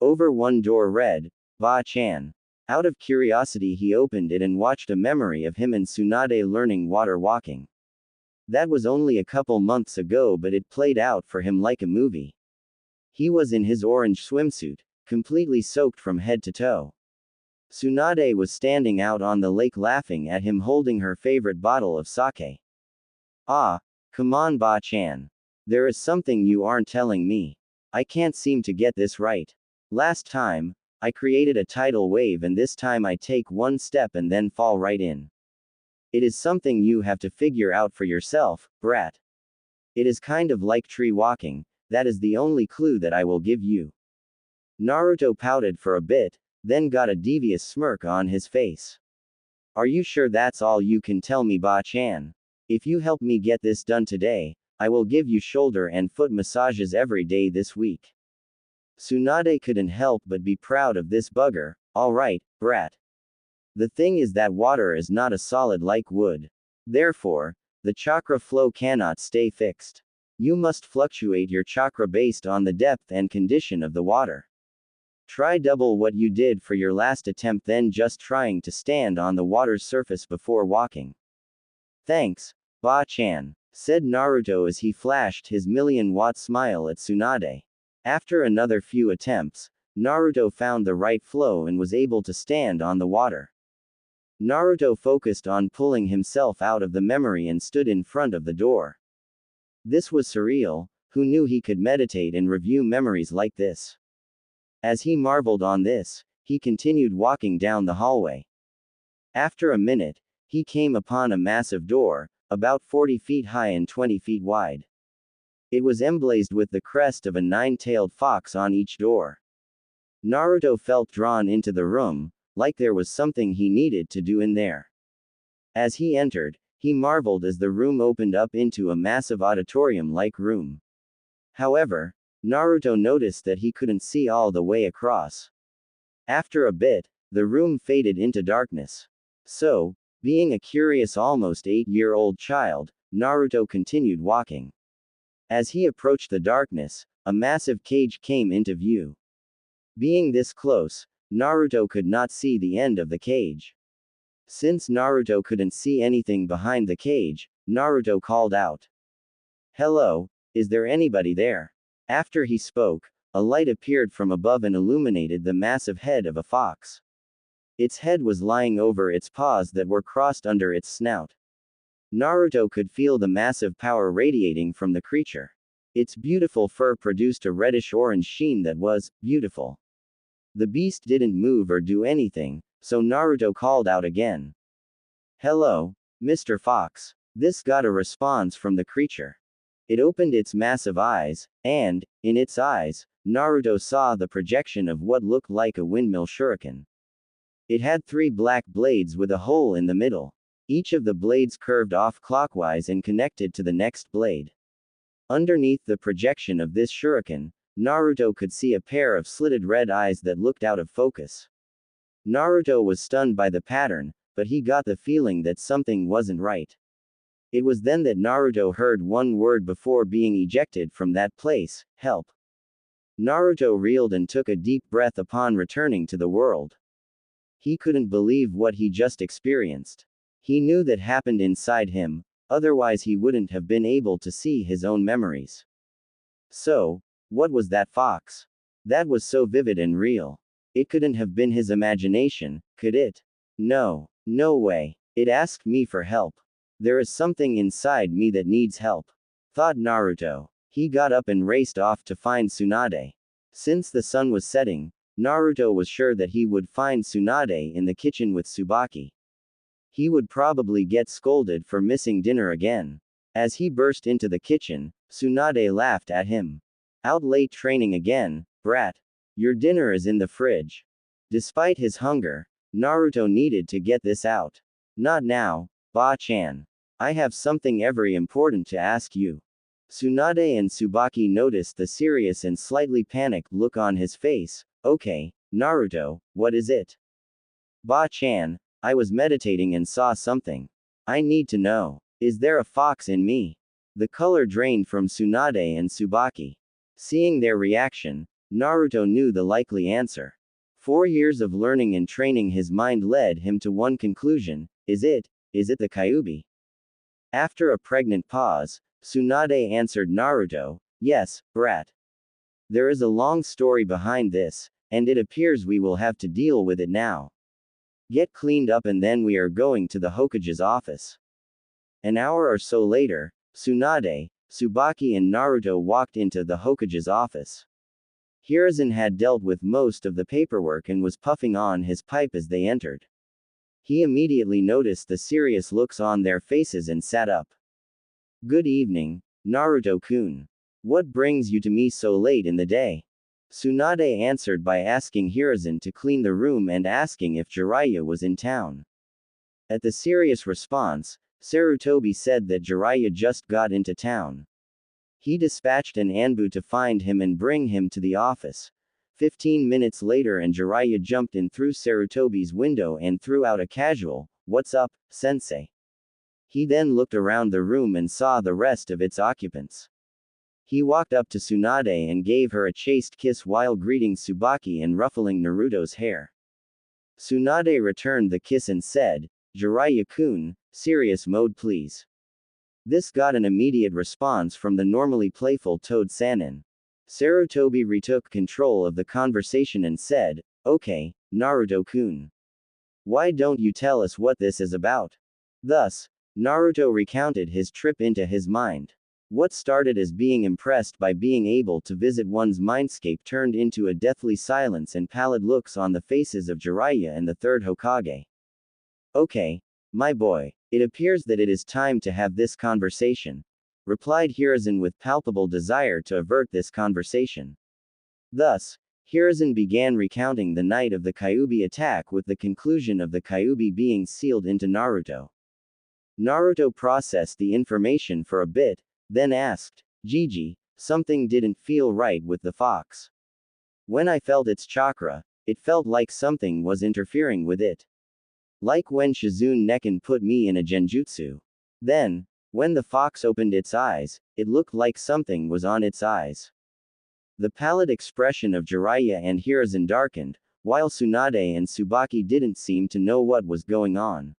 Over one door read, Ba-chan. Out of curiosity he opened it and watched a memory of him and Tsunade learning water walking. That was only a couple months ago, but it played out for him like a movie. He was in his orange swimsuit, completely soaked from head to toe. Tsunade was standing out on the lake laughing at him holding her favorite bottle of sake. "Ah, come on Ba-chan. There is something you aren't telling me. I can't seem to get this right. Last time, I created a tidal wave and this time I take one step and then fall right in." It is something you have to figure out for yourself, brat. It is kind of like tree walking, that is the only clue that I will give you. Naruto pouted for a bit, then got a devious smirk on his face. Are you sure that's all you can tell me, Ba-chan? If you help me get this done today, I will give you shoulder and foot massages every day this week. Tsunade couldn't help but be proud of this bugger. Alright, brat. The thing is that water is not a solid like wood. Therefore, the chakra flow cannot stay fixed. You must fluctuate your chakra based on the depth and condition of the water. Try double what you did for your last attempt than just trying to stand on the water's surface before walking. Thanks, Ba-chan, said Naruto as he flashed his million-watt smile at Tsunade. After another few attempts, Naruto found the right flow and was able to stand on the water. Naruto focused on pulling himself out of the memory and stood in front of the door. This was surreal. Who knew he could meditate and review memories like this? As he marveled on this, he continued walking down the hallway. After a minute, he came upon a massive door, about 40 feet high and 20 feet wide. It was emblazoned with the crest of a nine-tailed fox on each door. Naruto felt drawn into the room, like there was something he needed to do in there. As he entered, he marveled as the room opened up into a massive auditorium-like room. However, Naruto noticed that he couldn't see all the way across. After a bit, the room faded into darkness. So, being a curious almost 8-year-old child, Naruto continued walking. As he approached the darkness, a massive cage came into view. Being this close, Naruto could not see the end of the cage. Since Naruto couldn't see anything behind the cage, Naruto called out. Hello, is there anybody there? After he spoke, a light appeared from above and illuminated the massive head of a fox. Its head was lying over its paws that were crossed under its snout. Naruto could feel the massive power radiating from the creature. Its beautiful fur produced a reddish-orange sheen that was beautiful. The beast didn't move or do anything, so Naruto called out again. Hello, Mr. Fox. This got a response from the creature. It opened its massive eyes, and, in its eyes, Naruto saw the projection of what looked like a windmill shuriken. It had 3 black blades with a hole in the middle. Each of the blades curved off clockwise and connected to the next blade. Underneath the projection of this shuriken, Naruto could see a pair of slitted red eyes that looked out of focus. Naruto was stunned by the pattern, but he got the feeling that something wasn't right. It was then that Naruto heard one word before being ejected from that place: help. Naruto reeled and took a deep breath upon returning to the world. He couldn't believe what he just experienced. He knew that happened inside him, otherwise he wouldn't have been able to see his own memories. So, what was that fox? That was so vivid and real. It couldn't have been his imagination, could it? No. No way. It asked me for help. There is something inside me that needs help, thought Naruto. He got up and raced off to find Tsunade. Since the sun was setting, Naruto was sure that he would find Tsunade in the kitchen with Tsubaki. He would probably get scolded for missing dinner again. As he burst into the kitchen, Tsunade laughed at him. Out late training again, brat. Your dinner is in the fridge. Despite his hunger, Naruto needed to get this out. Not now, Ba-chan. I have something very important to ask you. Tsunade and Tsubaki noticed the serious and slightly panicked look on his face. Okay, Naruto, what is it? Ba-chan, I was meditating and saw something. I need to know. Is there a fox in me? The color drained from Tsunade and Tsubaki. Seeing their reaction, Naruto knew the likely answer. 4 years of learning and training his mind led him to one conclusion: is it the Kyuubi? After a pregnant pause, Tsunade answered Naruto, yes, brat. There is a long story behind this, and it appears we will have to deal with it now. Get cleaned up and then we are going to the Hokage's office. An hour or so later, Tsunade, Tsubaki and Naruto walked into the Hokage's office. Hiruzen had dealt with most of the paperwork and was puffing on his pipe as they entered. He immediately noticed the serious looks on their faces and sat up. Good evening, Naruto-kun. What brings you to me so late in the day? Tsunade answered by asking Hiruzen to clean the room and asking if Jiraiya was in town. At the serious response, Sarutobi said that Jiraiya just got into town. He dispatched an Anbu to find him and bring him to the office. 15 minutes later and Jiraiya jumped in through Sarutobi's window and threw out a casual, "What's up, sensei?" He then looked around the room and saw the rest of its occupants. He walked up to Tsunade and gave her a chaste kiss while greeting Tsubaki and ruffling Naruto's hair. Tsunade returned the kiss and said, "Jiraiya-kun, serious mode please." This got an immediate response from the normally playful Toad Sanin. Sarutobi retook control of the conversation and said, "Okay, Naruto-kun. Why don't you tell us what this is about?" Thus, Naruto recounted his trip into his mind. What started as being impressed by being able to visit one's mindscape turned into a deathly silence and pallid looks on the faces of Jiraiya and the third Hokage. "Okay, my boy, it appears that it is time to have this conversation," replied Hiruzen with palpable desire to avert this conversation. Thus, Hiruzen began recounting the night of the Kyuubi attack with the conclusion of the Kyuubi being sealed into Naruto. Naruto processed the information for a bit, then asked, "Gigi, something didn't feel right with the fox. When I felt its chakra, it felt like something was interfering with it. Like when Shizune Nekken put me in a genjutsu. Then, when the fox opened its eyes, it looked like something was on its eyes." The pallid expression of Jiraiya and Hiruzen darkened, while Tsunade and Tsubaki didn't seem to know what was going on.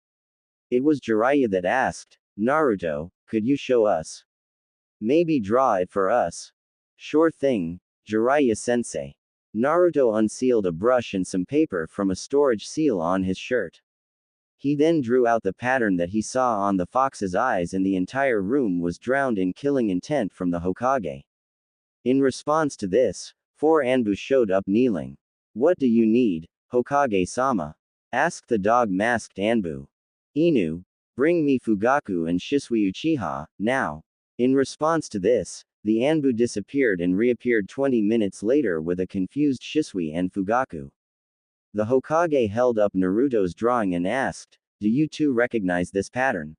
It was Jiraiya that asked, "Naruto, could you show us? Maybe draw it for us." "Sure thing, Jiraiya-sensei." Naruto unsealed a brush and some paper from a storage seal on his shirt. He then drew out the pattern that he saw on the fox's eyes and the entire room was drowned in killing intent from the Hokage. In response to this, 4 Anbu showed up kneeling. "What do you need, Hokage-sama?" asked the dog-masked Anbu. "Inu, bring me Fugaku and Shisui Uchiha, now." In response to this, the Anbu disappeared and reappeared 20 minutes later with a confused Shisui and Fugaku. The Hokage held up Naruto's drawing and asked, "Do you two recognize this pattern?"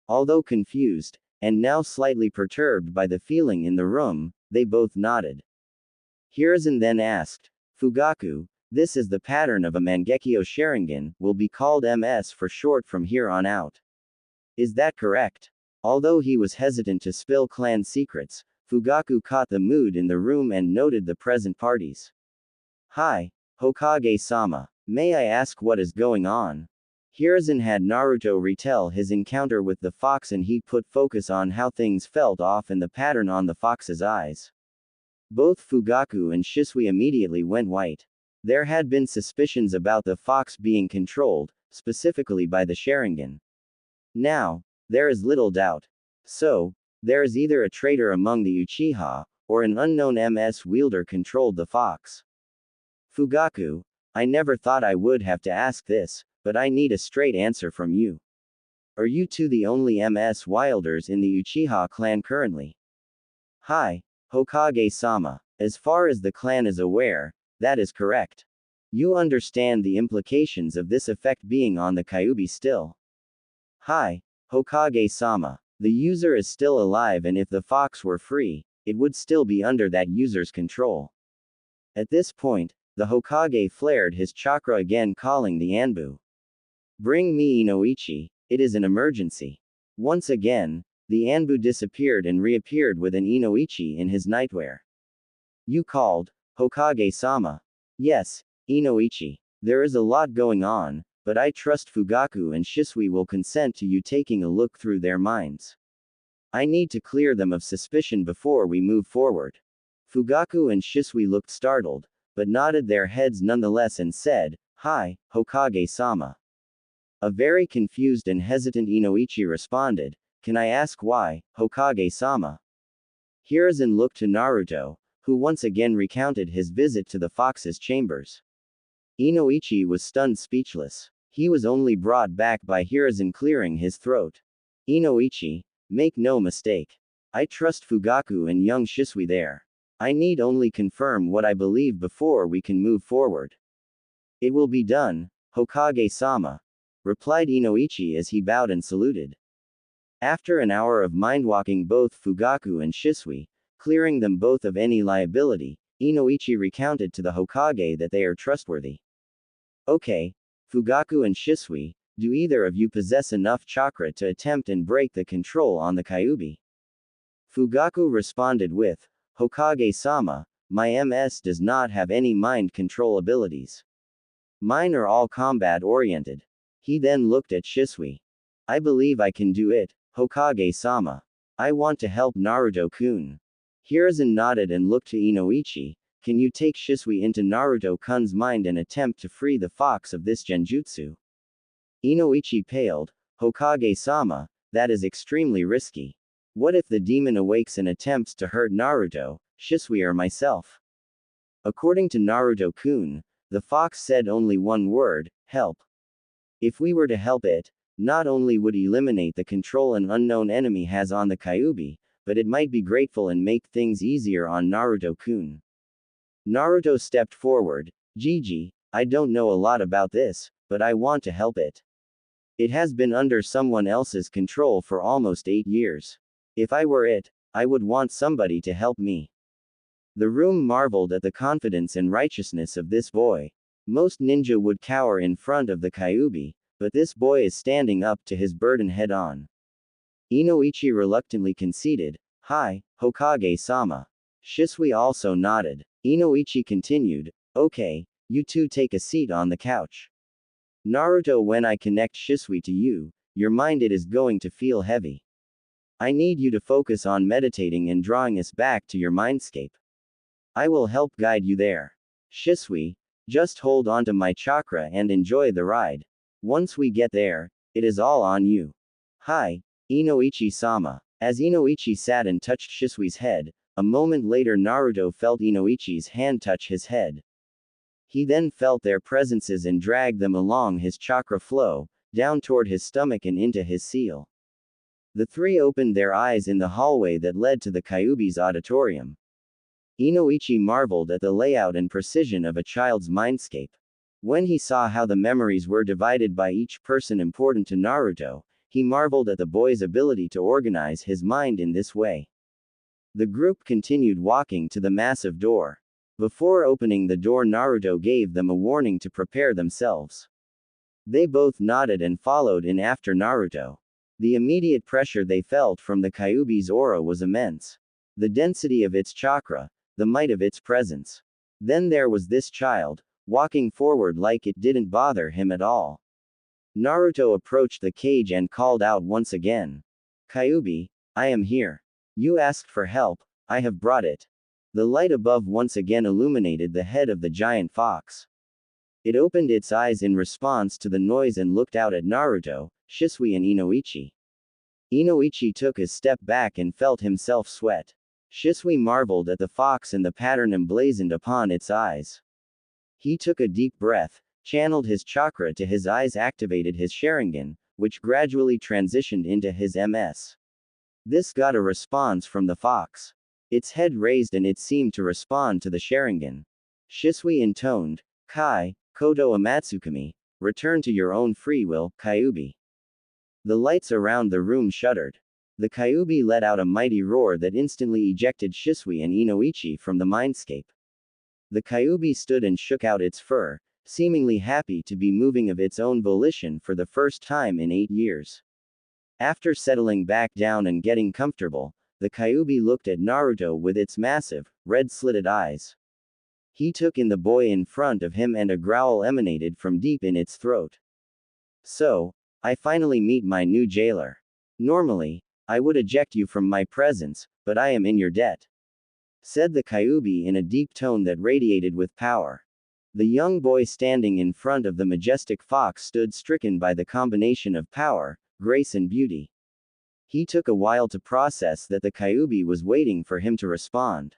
Although confused, and now slightly perturbed by the feeling in the room, they both nodded. Hiruzen then asked, "Fugaku, this is the pattern of a Mangekyo Sharingan, will be called MS for short from here on out. Is that correct?" Although he was hesitant to spill clan secrets, Fugaku caught the mood in the room and noted the present parties. "Hi, Hokage-sama. May I ask what is going on?" Hiruzen had Naruto retell his encounter with the fox and he put focus on how things felt off and the pattern on the fox's eyes. Both Fugaku and Shisui immediately went white. There had been suspicions about the fox being controlled, specifically by the Sharingan. Now, there is little doubt. So, there is either a traitor among the Uchiha, or an unknown MS wielder controlled the fox. "Fugaku, I never thought I would have to ask this, but I need a straight answer from you. Are you two the only MS wielders in the Uchiha clan currently?" "Hi, Hokage-sama. As far as the clan is aware, that is correct. You understand the implications of this effect being on the Kyuubi still." "Hi, Hokage-sama. The user is still alive and if the fox were free, it would still be under that user's control." At this point, the Hokage flared his chakra again calling the Anbu. "Bring me Inoichi, it is an emergency." Once again, the Anbu disappeared and reappeared with an Inoichi in his nightwear. "You called, Hokage-sama?" "Yes, Inoichi. There is a lot going on, but I trust Fugaku and Shisui will consent to you taking a look through their minds. I need to clear them of suspicion before we move forward." Fugaku and Shisui looked startled, but nodded their heads nonetheless and said, "Hi, Hokage-sama." A very confused and hesitant Inoichi responded, "Can I ask why, Hokage-sama?" Hiruzen looked to Naruto, who once again recounted his visit to the fox's chambers. Inoichi was stunned speechless. He was only brought back by Hiruzen clearing his throat. Inoichi, make no mistake. I trust Fugaku and young Shisui there. I need only confirm what I believe before we can move forward. It will be done, Hokage-sama, replied Inoichi as he bowed and saluted. After an hour of mind-walking both Fugaku and Shisui, clearing them both of any liability, Inoichi recounted to the Hokage that they are trustworthy. Okay, Fugaku and Shisui, do either of you possess enough chakra to attempt and break the control on the Kyuubi? Fugaku responded with, Hokage-sama, my MS does not have any mind control abilities. Mine are all combat-oriented. He then looked at Shisui. I believe I can do it, Hokage-sama. I want to help Naruto-kun. Hiruzen nodded and looked to Inoichi. Can you take Shisui into Naruto-kun's mind and attempt to free the fox of this genjutsu? Inoichi paled. Hokage-sama, that is extremely risky. What if the demon awakes and attempts to hurt Naruto, Shisui or myself? According to Naruto-kun, the fox said only one word, help. If we were to help it, not only would eliminate the control an unknown enemy has on the Kyuubi, but it might be grateful and make things easier on Naruto-kun. Naruto stepped forward. Gigi, I don't know a lot about this, but I want to help it. It has been under someone else's control for almost 8 years. If I were it, I would want somebody to help me. The room marveled at the confidence and righteousness of this boy. Most ninja would cower in front of the Kyuubi, but this boy is standing up to his burden head on. Inoichi reluctantly conceded, Hi, Hokage-sama. Shisui also nodded. Inoichi continued, Okay, you two take a seat on the couch. Naruto, when I connect Shisui to you, your mind it is going to feel heavy. I need you to focus on meditating and drawing us back to your mindscape. I will help guide you there. Shisui, just hold on to my chakra and enjoy the ride. Once we get there, it is all on you. Hi, Inoichi-sama. As Inoichi sat and touched Shisui's head, a moment later Naruto felt Inoichi's hand touch his head. He then felt their presences and dragged them along his chakra flow, down toward his stomach and into his seal. The three opened their eyes in the hallway that led to the Kyuubi's auditorium. Inoichi marveled at the layout and precision of a child's mindscape. When he saw how the memories were divided by each person important to Naruto, he marveled at the boy's ability to organize his mind in this way. The group continued walking to the massive door. Before opening the door, Naruto gave them a warning to prepare themselves. They both nodded and followed in after Naruto. The immediate pressure they felt from the Kyuubi's aura was immense. The density of its chakra, the might of its presence. Then there was this child, walking forward like it didn't bother him at all. Naruto approached the cage and called out once again. Kyuubi, I am here. You asked for help, I have brought it. The light above once again illuminated the head of the giant fox. It opened its eyes in response to the noise and looked out at Naruto, Shisui and Inoichi. Inoichi took a step back and felt himself sweat. Shisui marveled at the fox and the pattern emblazoned upon its eyes. He took a deep breath, channeled his chakra to his eyes, activated his Sharingan, which gradually transitioned into his MS. This got a response from the fox. Its head raised and it seemed to respond to the Sharingan. Shisui intoned, Kai, Koto Amatsukami, return to your own free will, Kyuubi. The lights around the room shuddered. The Kyuubi let out a mighty roar that instantly ejected Shisui and Inoichi from the mindscape. The Kyuubi stood and shook out its fur, seemingly happy to be moving of its own volition for the first time in 8 years. After settling back down and getting comfortable, the Kyuubi looked at Naruto with its massive, red-slitted eyes. He took in the boy in front of him and a growl emanated from deep in its throat. So, I finally meet my new jailer. Normally, I would eject you from my presence, but I am in your debt, said the Kyuubi in a deep tone that radiated with power. The young boy standing in front of the majestic fox stood stricken by the combination of power, grace and beauty. He took a while to process that the Kyuubi was waiting for him to respond.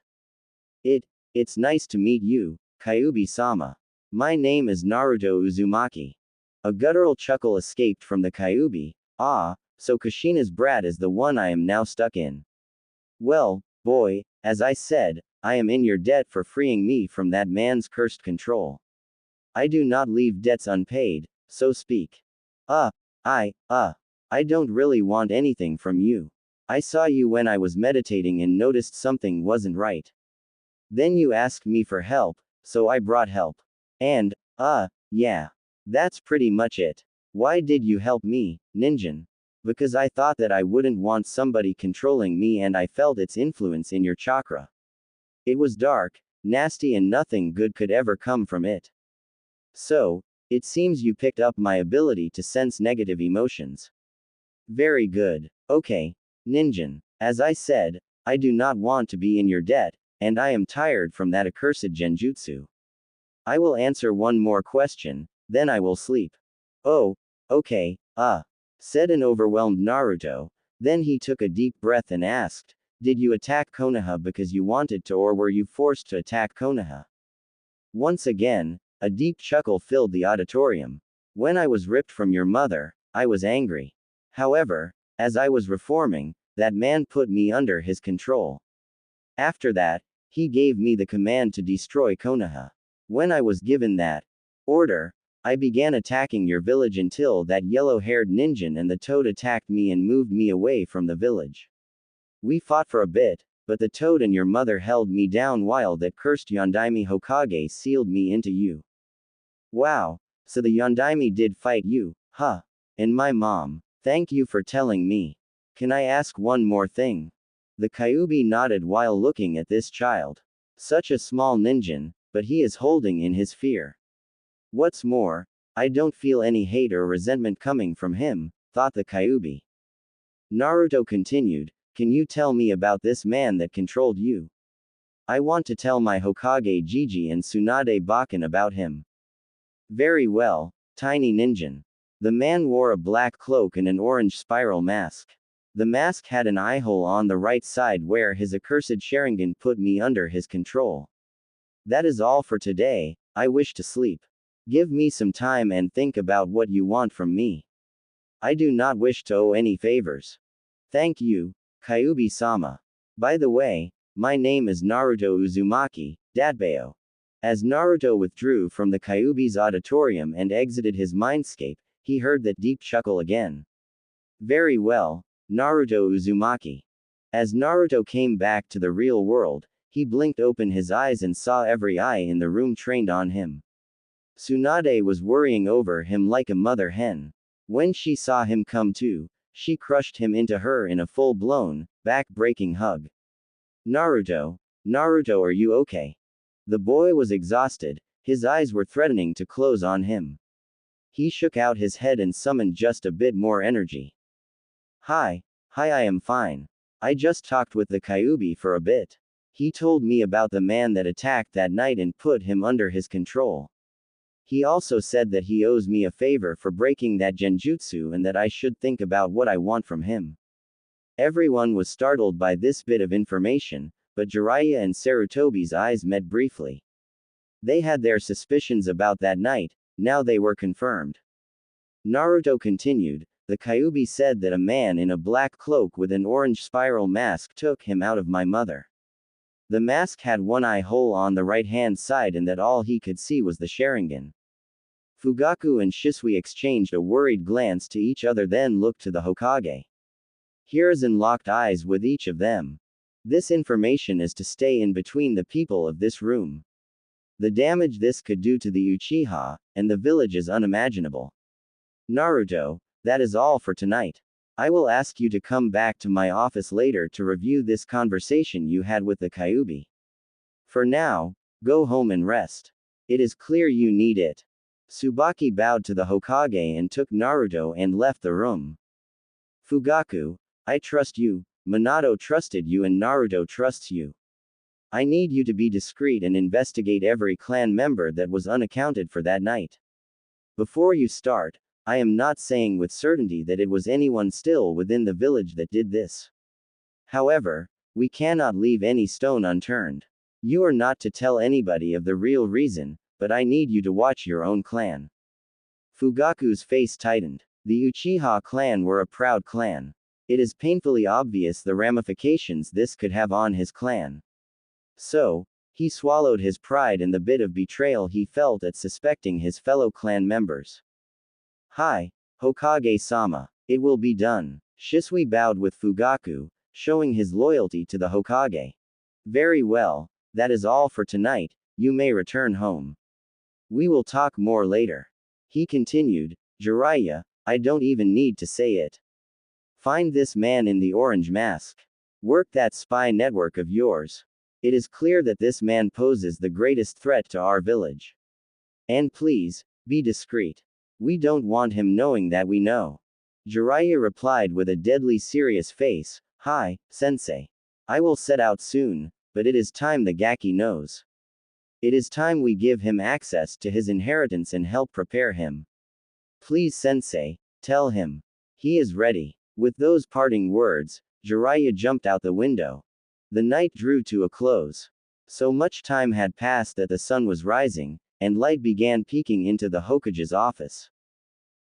It's nice to meet you, Kyuubi-sama. My name is Naruto Uzumaki. A guttural chuckle escaped from the Kyuubi. Ah, so Kushina's brat is the one I am now stuck in. Well, boy, as I said, I am in your debt for freeing me from that man's cursed control. I do not leave debts unpaid, so speak. I don't really want anything from you. I saw you when I was meditating and noticed something wasn't right. Then you asked me for help, so I brought help. And, yeah. That's pretty much it. Why did you help me, Ninjin? Because I thought that I wouldn't want somebody controlling me and I felt its influence in your chakra. It was dark, nasty and nothing good could ever come from it. So, it seems you picked up my ability to sense negative emotions. Very good. Okay, Ninjin. As I said, I do not want to be in your debt, and I am tired from that accursed genjutsu. I will answer one more question, then I will sleep. Oh, okay, said an overwhelmed Naruto. Then he took a deep breath and asked, did you attack Konoha because you wanted to or were you forced to attack Konoha? Once again, a deep chuckle filled the auditorium. When I was ripped from your mother, I was angry. However, as I was reforming, that man put me under his control. After that, he gave me the command to destroy Konoha. When I was given that order, I began attacking your village until that yellow-haired ninja and the toad attacked me and moved me away from the village. We fought for a bit, but the toad and your mother held me down while that cursed Yondaime Hokage sealed me into you. Wow, so the Yondaime did fight you, huh? And my mom. Thank you for telling me. Can I ask one more thing? The Kyuubi nodded while looking at this child. Such a small ninja, but he is holding in his fear. What's more, I don't feel any hate or resentment coming from him, thought the Kyuubi. Naruto continued, can you tell me about this man that controlled you? I want to tell my Hokage Jiji and Tsunade Bakken about him. Very well, tiny ninja. The man wore a black cloak and an orange spiral mask. The mask had an eye hole on the right side where his accursed Sharingan put me under his control. That is all for today, I wish to sleep. Give me some time and think about what you want from me. I do not wish to owe any favors. Thank you, Kyuubi-sama. By the way, my name is Naruto Uzumaki, Datbeo. As Naruto withdrew from the Kyuubi's auditorium and exited his mindscape, he heard that deep chuckle again. Very well, Naruto Uzumaki. As Naruto came back to the real world, he blinked open his eyes and saw every eye in the room trained on him. Tsunade was worrying over him like a mother hen. When she saw him come to, she crushed him into her in a full-blown, back-breaking hug. Naruto, are you okay? The boy was exhausted, his eyes were threatening to close on him. He shook out his head and summoned just a bit more energy. Hi, I am fine. I just talked with the Kyuubi for a bit. He told me about the man that attacked that night and put him under his control. He also said that he owes me a favor for breaking that genjutsu and that I should think about what I want from him. Everyone was startled by this bit of information, but Jiraiya and Sarutobi's eyes met briefly. They had their suspicions about that night, now they were confirmed. Naruto continued, the Kyuubi said that a man in a black cloak with an orange spiral mask took him out of my mother. The mask had one eye hole on the right-hand side and that all he could see was the Sharingan. Fugaku and Shisui exchanged a worried glance to each other then looked to the Hokage. Hiruzen locked eyes with each of them. This information is to stay in between the people of this room. The damage this could do to the Uchiha, and the village is unimaginable. Naruto, that is all for tonight. I will ask you to come back to my office later to review this conversation you had with the Kyuubi. For now, go home and rest. It is clear you need it. Tsubaki bowed to the Hokage and took Naruto and left the room. Fugaku, I trust you, Minato trusted you and Naruto trusts you. I need you to be discreet and investigate every clan member that was unaccounted for that night. Before you start, I am not saying with certainty that it was anyone still within the village that did this. However, we cannot leave any stone unturned. You are not to tell anybody of the real reason, but I need you to watch your own clan. Fugaku's face tightened. The Uchiha clan were a proud clan. It is painfully obvious the ramifications this could have on his clan. So, he swallowed his pride and the bit of betrayal he felt at suspecting his fellow clan members. Hi, Hokage-sama. It will be done. Shisui bowed with Fugaku, showing his loyalty to the Hokage. Very well, that is all for tonight, you may return home. We will talk more later. He continued, Jiraiya, I don't even need to say it. Find this man in the orange mask. Work that spy network of yours. It is clear that this man poses the greatest threat to our village. And please, be discreet. We don't want him knowing that we know. Jiraiya replied with a deadly serious face, Hi, sensei. I will set out soon, but it is time the Gaki knows. It is time we give him access to his inheritance and help prepare him. Please sensei, tell him. He is ready. With those parting words, Jiraiya jumped out the window. The night drew to a close. So much time had passed that the sun was rising, and light began peeking into the Hokage's office.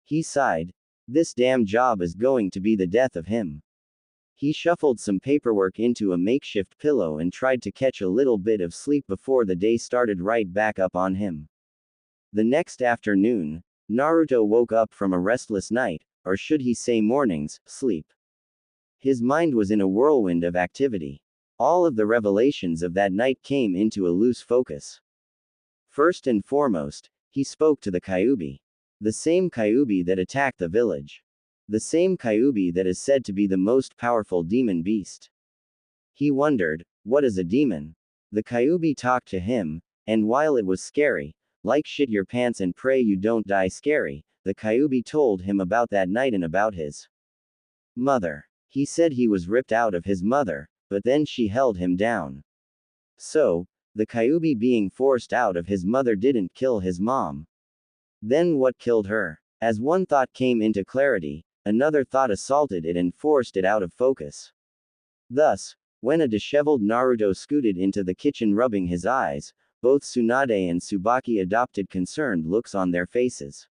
He sighed. This damn job is going to be the death of him. He shuffled some paperwork into a makeshift pillow and tried to catch a little bit of sleep before the day started right back up on him. The next afternoon, Naruto woke up from a restless night, or should he say morning's, sleep. His mind was in a whirlwind of activity. All of the revelations of that night came into a loose focus. First and foremost, he spoke to the Kyuubi. The same Kyuubi that attacked the village. The same Kyuubi that is said to be the most powerful demon beast. He wondered, what is a demon? The Kyuubi talked to him, and while it was scary, like shit your pants and pray you don't die scary, the Kyuubi told him about that night and about his mother. He said he was ripped out of his mother, but then she held him down. So, the Kyuubi being forced out of his mother didn't kill his mom. Then what killed her? As one thought came into clarity, another thought assaulted it and forced it out of focus. Thus, when a disheveled Naruto scooted into the kitchen rubbing his eyes, both Tsunade and Tsubaki adopted concerned looks on their faces.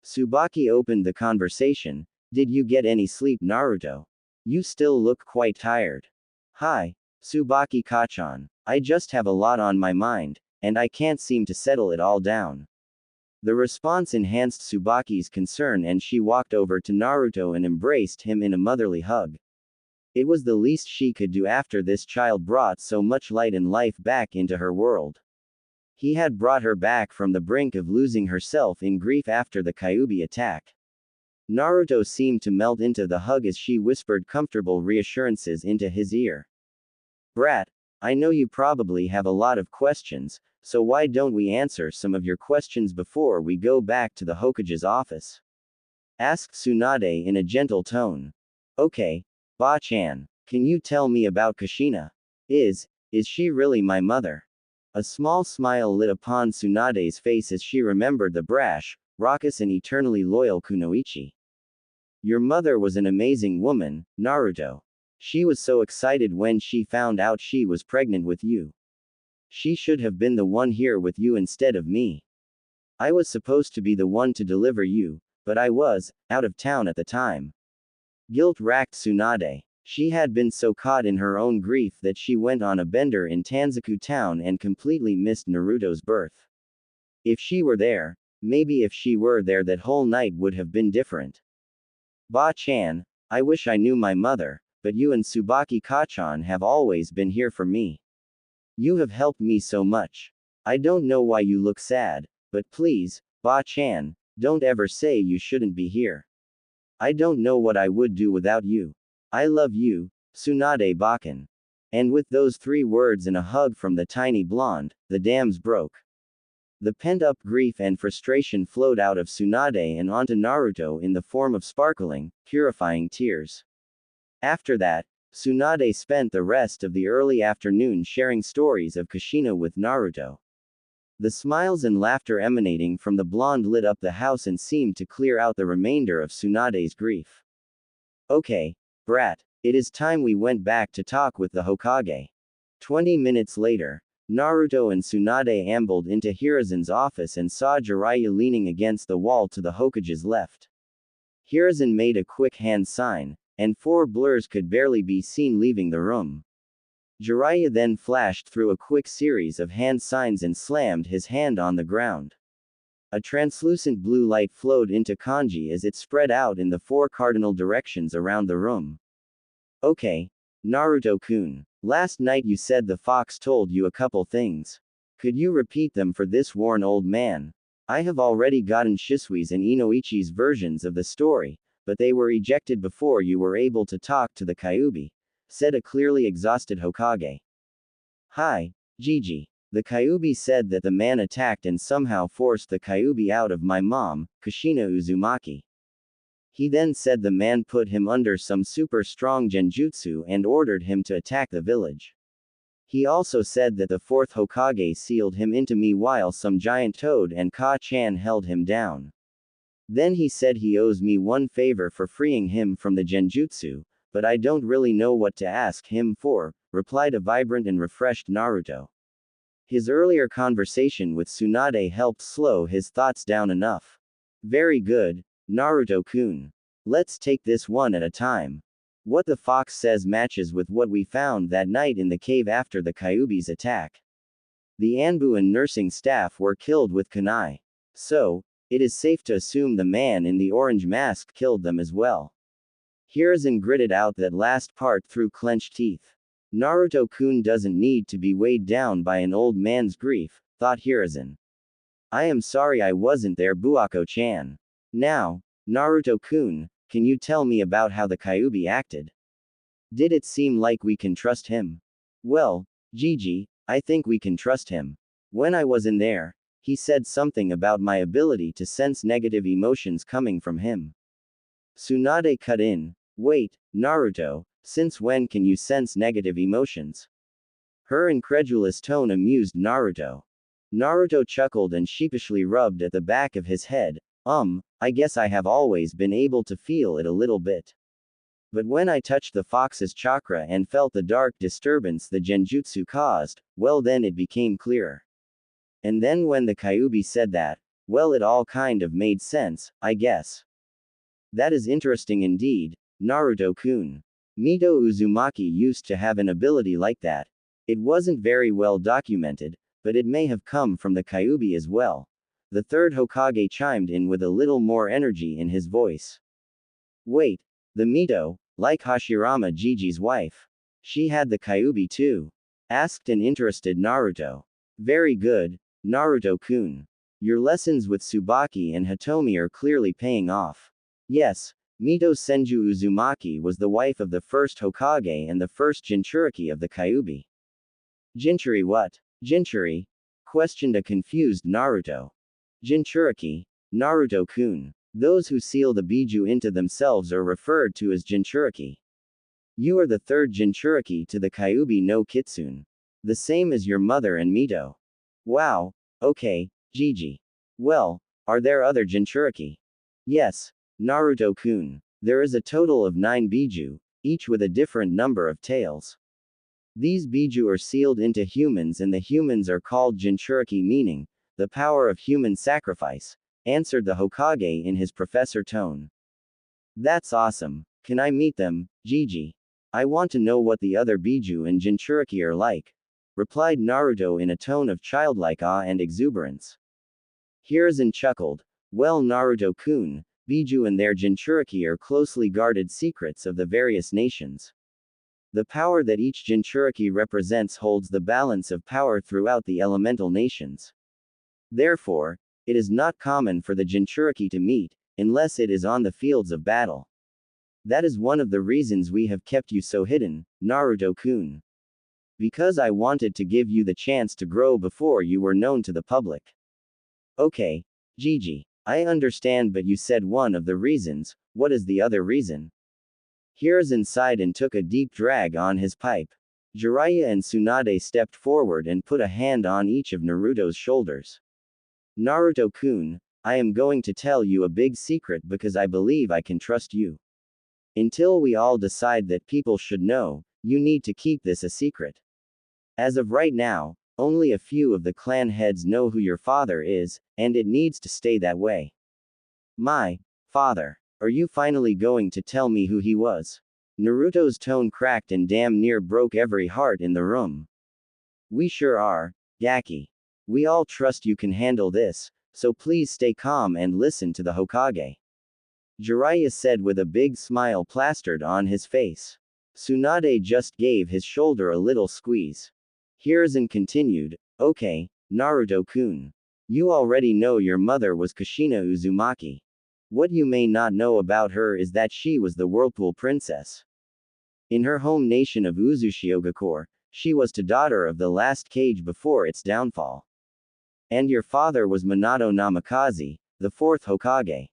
Tsubaki opened the conversation, Did you get any sleep, Naruto? You still look quite tired. Hi, Tsubaki-Kachan. I just have a lot on my mind, and I can't seem to settle it all down. The response enhanced Tsubaki's concern and she walked over to Naruto and embraced him in a motherly hug. It was the least she could do after this child brought so much light and life back into her world. He had brought her back from the brink of losing herself in grief after the Kyuubi attack. Naruto seemed to melt into the hug as she whispered comfortable reassurances into his ear. Brat, I know you probably have a lot of questions, so why don't we answer some of your questions before we go back to the Hokage's office? Asked Tsunade in a gentle tone. Okay, Ba-chan, can you tell me about Kushina? Is she really my mother? A small smile lit upon Tsunade's face as she remembered the brash, raucous and eternally loyal Kunoichi. Your mother was an amazing woman, Naruto. She was so excited when she found out she was pregnant with you. She should have been the one here with you instead of me. I was supposed to be the one to deliver you, but I was, out of town at the time. Guilt-racked Tsunade. She had been so caught in her own grief that she went on a bender in Tanzaku town and completely missed Naruto's birth. If she were there, maybe if she were there that whole night would have been different. Ba-chan, I wish I knew my mother, but you and Tsubaki-Kachan have always been here for me. You have helped me so much. I don't know why you look sad, but please, Ba-chan, don't ever say you shouldn't be here. I don't know what I would do without you. I love you, Tsunade Bakan. And with those 3 words and a hug from the tiny blonde, the dams broke. The pent-up grief and frustration flowed out of Tsunade and onto Naruto in the form of sparkling, purifying tears. After that, Tsunade spent the rest of the early afternoon sharing stories of Kushina with Naruto. The smiles and laughter emanating from the blonde lit up the house and seemed to clear out the remainder of Tsunade's grief. Okay, brat, it is time we went back to talk with the Hokage. 20 minutes later, Naruto and Tsunade ambled into Hiruzen's office and saw Jiraiya leaning against the wall to the Hokage's left. Hiruzen made a quick hand sign, and 4 blurs could barely be seen leaving the room. Jiraiya then flashed through a quick series of hand signs and slammed his hand on the ground. A translucent blue light flowed into kanji as it spread out in the 4 cardinal directions around the room. Okay, Naruto-kun. Last night you said the fox told you a couple things. Could you repeat them for this worn old man? I have already gotten Shisui's and Inoichi's versions of the story, but they were ejected before you were able to talk to the Kyuubi, said a clearly exhausted Hokage. Hi, Gigi. The Kyuubi said that the man attacked and somehow forced the Kyuubi out of my mom, Kushina Uzumaki. He then said the man put him under some super strong genjutsu and ordered him to attack the village. He also said that the 4th Hokage sealed him into me while some giant toad and Ka-chan held him down. Then he said he owes me one favor for freeing him from the genjutsu, but I don't really know what to ask him for, replied a vibrant and refreshed Naruto. His earlier conversation with Tsunade helped slow his thoughts down enough. Very good, Naruto-kun. Let's take this one at a time. What the fox says matches with what we found that night in the cave after the Kyuubi's attack. The Anbu and nursing staff were killed with kunai. So, it is safe to assume the man in the orange mask killed them as well. Hiruzen gritted out that last part through clenched teeth. Naruto-kun doesn't need to be weighed down by an old man's grief, thought Hiruzen. I am sorry I wasn't there, Buako-chan. Now, Naruto-kun, can you tell me about how the Kyuubi acted? Did it seem like we can trust him? Well, Gigi, I think we can trust him. When I was in there, he said something about my ability to sense negative emotions coming from him. Tsunade cut in. Wait, Naruto, since when can you sense negative emotions? Her incredulous tone amused Naruto. Naruto chuckled and sheepishly rubbed at the back of his head. I guess I have always been able to feel it a little bit. But when I touched the fox's chakra and felt the dark disturbance the genjutsu caused, well then it became clearer. And then when the Kyuubi said that, well it all kind of made sense, I guess. That is interesting indeed, Naruto-kun. Mito Uzumaki used to have an ability like that. It wasn't very well documented, but it may have come from the Kyuubi as well. The 3rd Hokage chimed in with a little more energy in his voice. Wait, the Mito, like Hashirama Gigi's wife. She had the Kyuubi too? Asked an interested Naruto. Very good, Naruto-kun. Your lessons with Tsubaki and Hitomi are clearly paying off. Yes, Mito Senju Uzumaki was the wife of the 1st Hokage and the 1st Jinchuriki of the Kyuubi. Jinchuri what? Jinchuri? Questioned a confused Naruto. Jinchuriki. Naruto-kun. Those who seal the biju into themselves are referred to as Jinchuriki. You are the 3rd Jinchuriki to the Kyuubi no Kitsune. The same as your mother and Mito. Wow, okay, Gigi. Well, are there other Jinchuriki? Yes, Naruto-kun. There is a total of 9 biju, each with a different number of tails. These biju are sealed into humans and the humans are called Jinchuriki, meaning the power of human sacrifice, answered the Hokage in his professor tone. That's awesome. Can I meet them, Gigi? I want to know what the other biju and Jinchuriki are like, replied Naruto in a tone of childlike awe and exuberance. Hiruzen chuckled. Well, Naruto-kun, biju and their Jinchuriki are closely guarded secrets of the various nations. The power that each Jinchuriki represents holds the balance of power throughout the elemental nations. Therefore, it is not common for the Jinchuriki to meet, unless it is on the fields of battle. That is one of the reasons we have kept you so hidden, Naruto-kun. Because I wanted to give you the chance to grow before you were known to the public. Okay, Gigi. I understand, but you said one of the reasons. What is the other reason? Hiruzen sighed and took a deep drag on his pipe. Jiraiya and Tsunade stepped forward and put a hand on each of Naruto's shoulders. Naruto-kun, I am going to tell you a big secret because I believe I can trust you. Until we all decide that people should know, you need to keep this a secret. As of right now, Only a few of the clan heads know who your father is, and it needs to stay that way. My father. Are you finally going to tell me who he was? Naruto's tone cracked and damn near broke every heart in the room. We sure are, Gaki. We all trust you can handle this, so please stay calm and listen to the Hokage. Jiraiya said with a big smile plastered on his face. Tsunade just gave his shoulder a little squeeze. Hiruzen continued, okay, Naruto-kun. You already know your mother was Kushina Uzumaki. What you may not know about her is that she was the Whirlpool Princess. In her home nation of Uzushiogakure, she was the daughter of the last Kage before its downfall. And your father was Minato Namikaze, the fourth Hokage.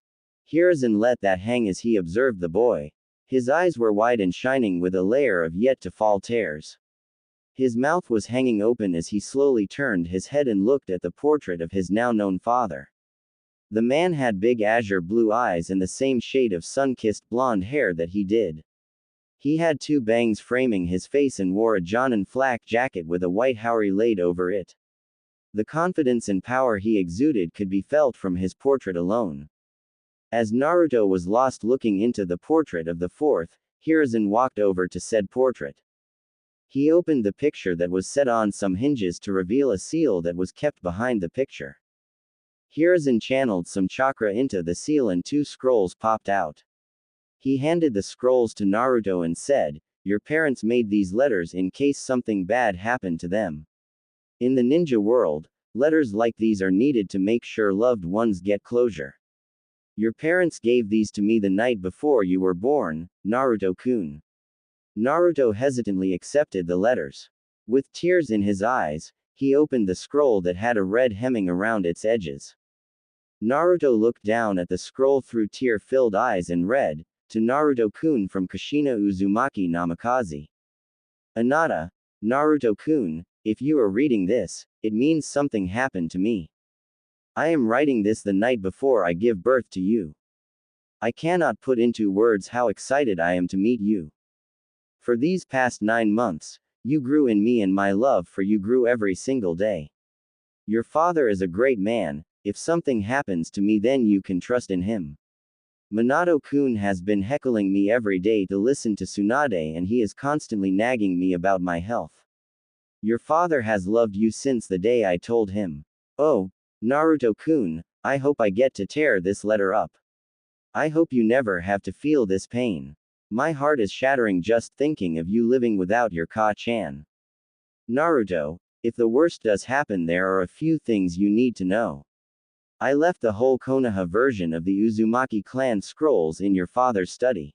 Hiruzen let that hang as he observed the boy. His eyes were wide and shining with a layer of yet-to-fall tears. His mouth was hanging open as he slowly turned his head and looked at the portrait of his now-known father. The man had big azure blue eyes and the same shade of sun-kissed blonde hair that he did. He had two bangs framing his face and wore a Jonin flak jacket with a white haori laid over it. The confidence and power he exuded could be felt from his portrait alone. As Naruto was lost looking into the portrait of the fourth, Hiruzen walked over to said portrait. He opened the picture that was set on some hinges to reveal a seal that was kept behind the picture. Hiruzen channeled some chakra into the seal and two scrolls popped out. He handed the scrolls to Naruto and said, your parents made these letters in case something bad happened to them. In the ninja world, letters like these are needed to make sure loved ones get closure. Your parents gave these to me the night before you were born, Naruto-kun. Naruto hesitantly accepted the letters. With tears in his eyes, he opened the scroll that had a red hemming around its edges. Naruto looked down at the scroll through tear-filled eyes and read, to Naruto-kun from Kushina Uzumaki Namikaze. Anata, Naruto-kun, if you are reading this, it means something happened to me. I am writing this the night before I give birth to you. I cannot put into words how excited I am to meet you. For these past 9 months, you grew in me and my love for you grew every single day. Your father is a great man, if something happens to me then you can trust in him. Minato-kun has been heckling me every day to listen to Tsunade and he is constantly nagging me about my health. Your father has loved you since the day I told him. Oh, Naruto-kun, I hope I get to tear this letter up. I hope you never have to feel this pain. My heart is shattering just thinking of you living without your Ka-chan. Naruto, if the worst does happen there are a few things you need to know. I left the whole Konoha version of the Uzumaki clan scrolls in your father's study.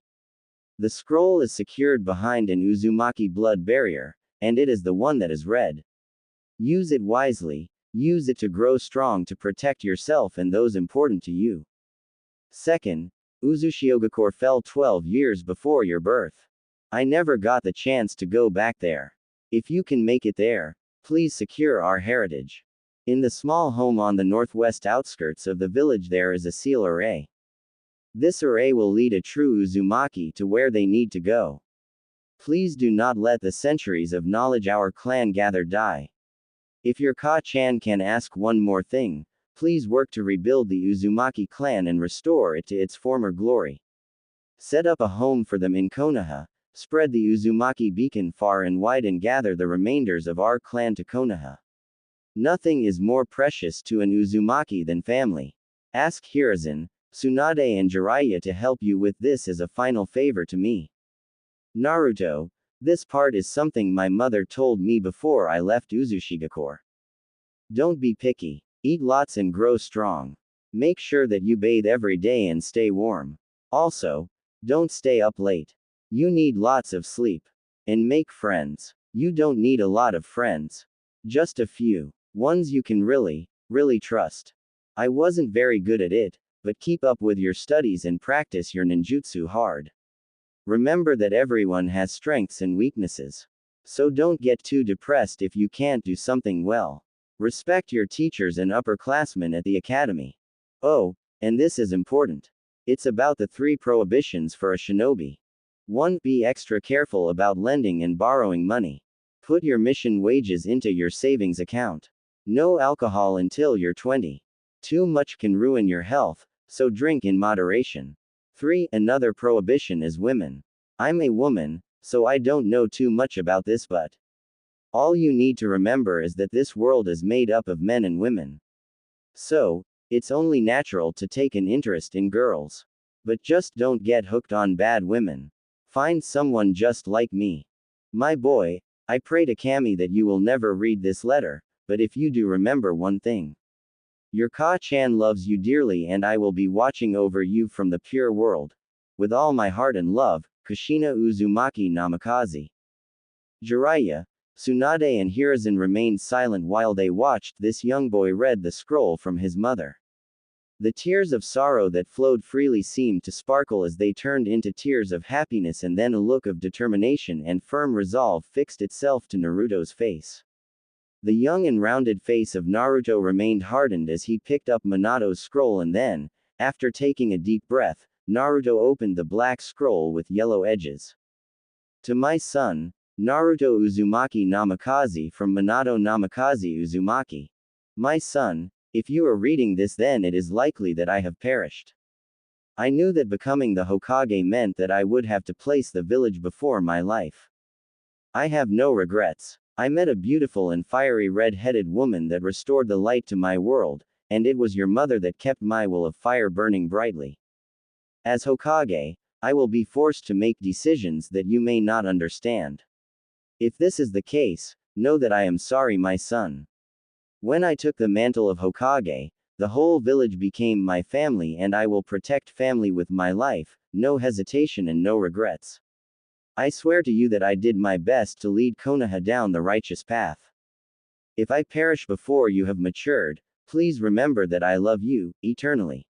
The scroll is secured behind an Uzumaki blood barrier, and it is the one that is red. Use it wisely, use it to grow strong to protect yourself and those important to you. Second, Uzushiogakure fell 12 years before your birth. I never got the chance to go back there. If you can make it there, please secure our heritage. In the small home on the northwest outskirts of the village there is a seal array. This array will lead a true Uzumaki to where they need to go. Please do not let the centuries of knowledge our clan gathered die. If your Ka-chan can ask one more thing, please work to rebuild the Uzumaki clan and restore it to its former glory. Set up a home for them in Konoha, spread the Uzumaki beacon far and wide and gather the remainders of our clan to Konoha. Nothing is more precious to an Uzumaki than family. Ask Hiruzen, Tsunade and Jiraiya to help you with this as a final favor to me. Naruto, this part is something my mother told me before I left Uzushigakure. Don't be picky. Eat lots and grow strong. Make sure that you bathe every day and stay warm. Also, don't stay up late. You need lots of sleep. And make friends. You don't need a lot of friends. Just a few. Ones you can really trust. I wasn't very good at it, but keep up with your studies and practice your ninjutsu hard. Remember that everyone has strengths and weaknesses. So don't get too depressed if you can't do something well. Respect your teachers and upperclassmen at the academy. Oh, and this is important. It's about the 3 prohibitions for a shinobi. 1. Be extra careful about lending and borrowing money. Put your mission wages into your savings account. No alcohol until you're 20. Too much can ruin your health, so drink in moderation. 3. Another prohibition is women. I'm a woman, so I don't know too much about this, but all you need to remember is that this world is made up of men and women. So, it's only natural to take an interest in girls. But just don't get hooked on bad women. Find someone just like me. My boy, I pray to Kami that you will never read this letter, but if you do, remember one thing. Your Ka-chan loves you dearly and I will be watching over you from the pure world. With all my heart and love, Kushina Uzumaki Namikaze. Jiraiya, Tsunade and Hiruzen remained silent while they watched this young boy read the scroll from his mother. The tears of sorrow that flowed freely seemed to sparkle as they turned into tears of happiness, and then a look of determination and firm resolve fixed itself to Naruto's face. The young and rounded face of Naruto remained hardened as he picked up Minato's scroll, and then, after taking a deep breath, Naruto opened the black scroll with yellow edges. To my son, Naruto Uzumaki Namikaze from Minato Namikaze Uzumaki. My son, if you are reading this, then it is likely that I have perished. I knew that becoming the Hokage meant that I would have to place the village before my life. I have no regrets. I met a beautiful and fiery red-headed woman that restored the light to my world, and it was your mother that kept my will of fire burning brightly. As Hokage, I will be forced to make decisions that you may not understand. If this is the case, know that I am sorry, my son. When I took the mantle of Hokage, the whole village became my family, and I will protect family with my life, no hesitation and no regrets. I swear to you that I did my best to lead Konoha down the righteous path. If I perish before you have matured, please remember that I love you, eternally.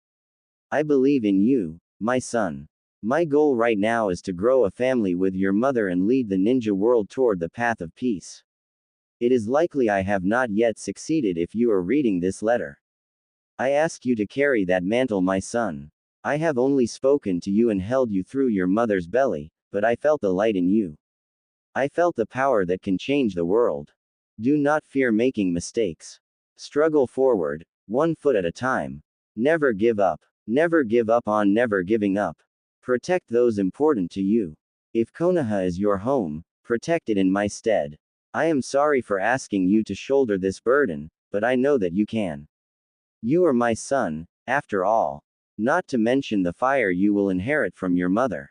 I believe in you, my son. My goal right now is to grow a family with your mother and lead the ninja world toward the path of peace. It is likely I have not yet succeeded if you are reading this letter. I ask you to carry that mantle, my son. I have only spoken to you and held you through your mother's belly, but I felt the light in you. I felt the power that can change the world. Do not fear making mistakes. Struggle forward, 1 foot at a time. Never give up. Never give up on never giving up. Protect those important to you. If Konoha is your home, protect it in my stead. I am sorry for asking you to shoulder this burden, but I know that you can. You are my son, after all. Not to mention the fire you will inherit from your mother.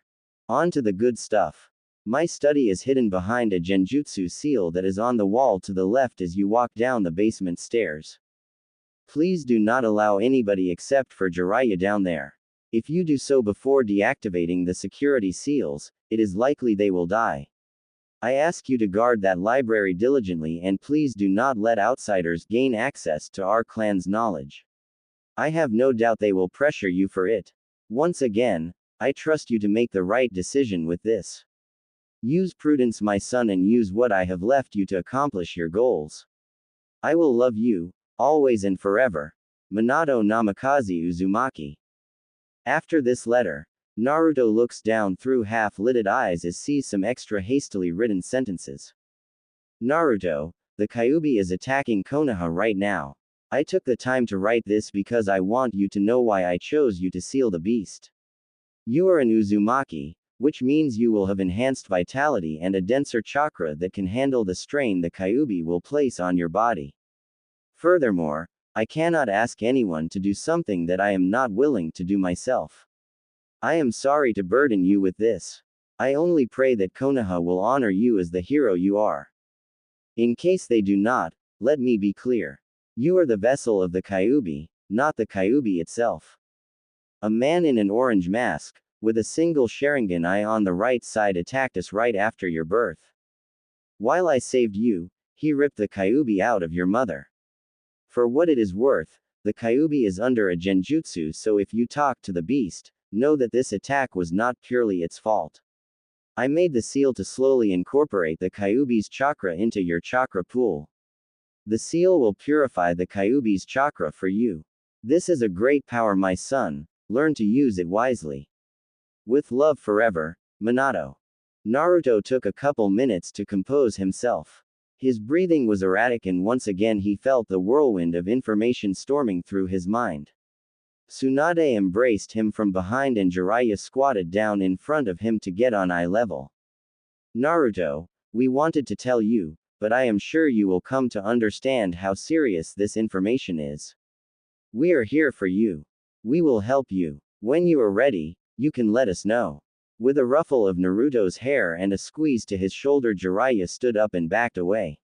On to the good stuff. My study is hidden behind a genjutsu seal that is on the wall to the left as you walk down the basement stairs. Please do not allow anybody except for Jiraiya down there. If you do so before deactivating the security seals, it is likely they will die. I ask you to guard that library diligently, and please do not let outsiders gain access to our clan's knowledge. I have no doubt they will pressure you for it. Once again, I trust you to make the right decision with this. Use prudence, my son, and use what I have left you to accomplish your goals. I will love you, always and forever. Minato Namikaze Uzumaki. After this letter, Naruto looks down through half-lidded eyes as sees some extra hastily written sentences. Naruto, the Kyuubi is attacking Konoha right now. I took the time to write this because I want you to know why I chose you to seal the beast. You are an Uzumaki, which means you will have enhanced vitality and a denser chakra that can handle the strain the Kyuubi will place on your body. Furthermore, I cannot ask anyone to do something that I am not willing to do myself. I am sorry to burden you with this. I only pray that Konoha will honor you as the hero you are. In case they do not, let me be clear. You are the vessel of the Kyuubi, not the Kyuubi itself. A man in an orange mask, with a single Sharingan eye on the right side, attacked us right after your birth. While I saved you, he ripped the Kyuubi out of your mother. For what it is worth, the Kyuubi is under a genjutsu, so if you talk to the beast, know that this attack was not purely its fault. I made the seal to slowly incorporate the Kyuubi's chakra into your chakra pool. The seal will purify the Kyuubi's chakra for you. This is a great power, my son, learn to use it wisely. With love forever, Minato. Naruto took a couple minutes to compose himself. His breathing was erratic and once again he felt the whirlwind of information storming through his mind. Tsunade embraced him from behind and Jiraiya squatted down in front of him to get on eye level. Naruto, we wanted to tell you, but I am sure you will come to understand how serious this information is. We are here for you. We will help you. When you are ready, you can let us know. With a ruffle of Naruto's hair and a squeeze to his shoulder, Jiraiya stood up and backed away.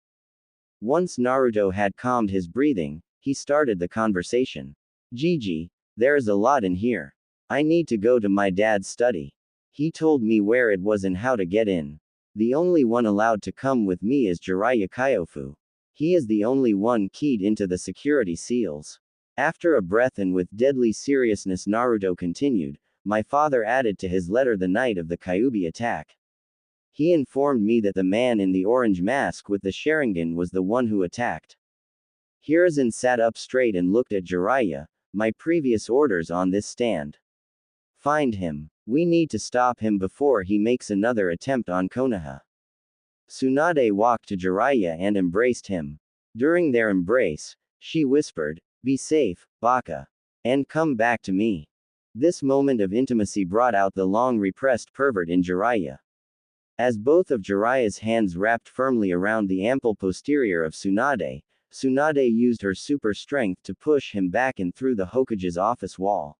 Once Naruto had calmed his breathing, he started the conversation. Gigi, there is a lot in here. I need to go to my dad's study. He told me where it was and how to get in. The only one allowed to come with me is Jiraiya Kyofu. He is the only one keyed into the security seals. After a breath and with deadly seriousness, Naruto continued, my father added to his letter the night of the Kyuubi attack. He informed me that the man in the orange mask with the Sharingan was the one who attacked. Hiruzen sat up straight and looked at Jiraiya, my previous orders on this stand. Find him. We need to stop him before he makes another attempt on Konoha. Tsunade walked to Jiraiya and embraced him. During their embrace, she whispered, be safe, Baka. And come back to me. This moment of intimacy brought out the long-repressed pervert in Jiraiya. As both of Jiraiya's hands wrapped firmly around the ample posterior of Tsunade, Tsunade used her super strength to push him back and through the Hokage's office wall.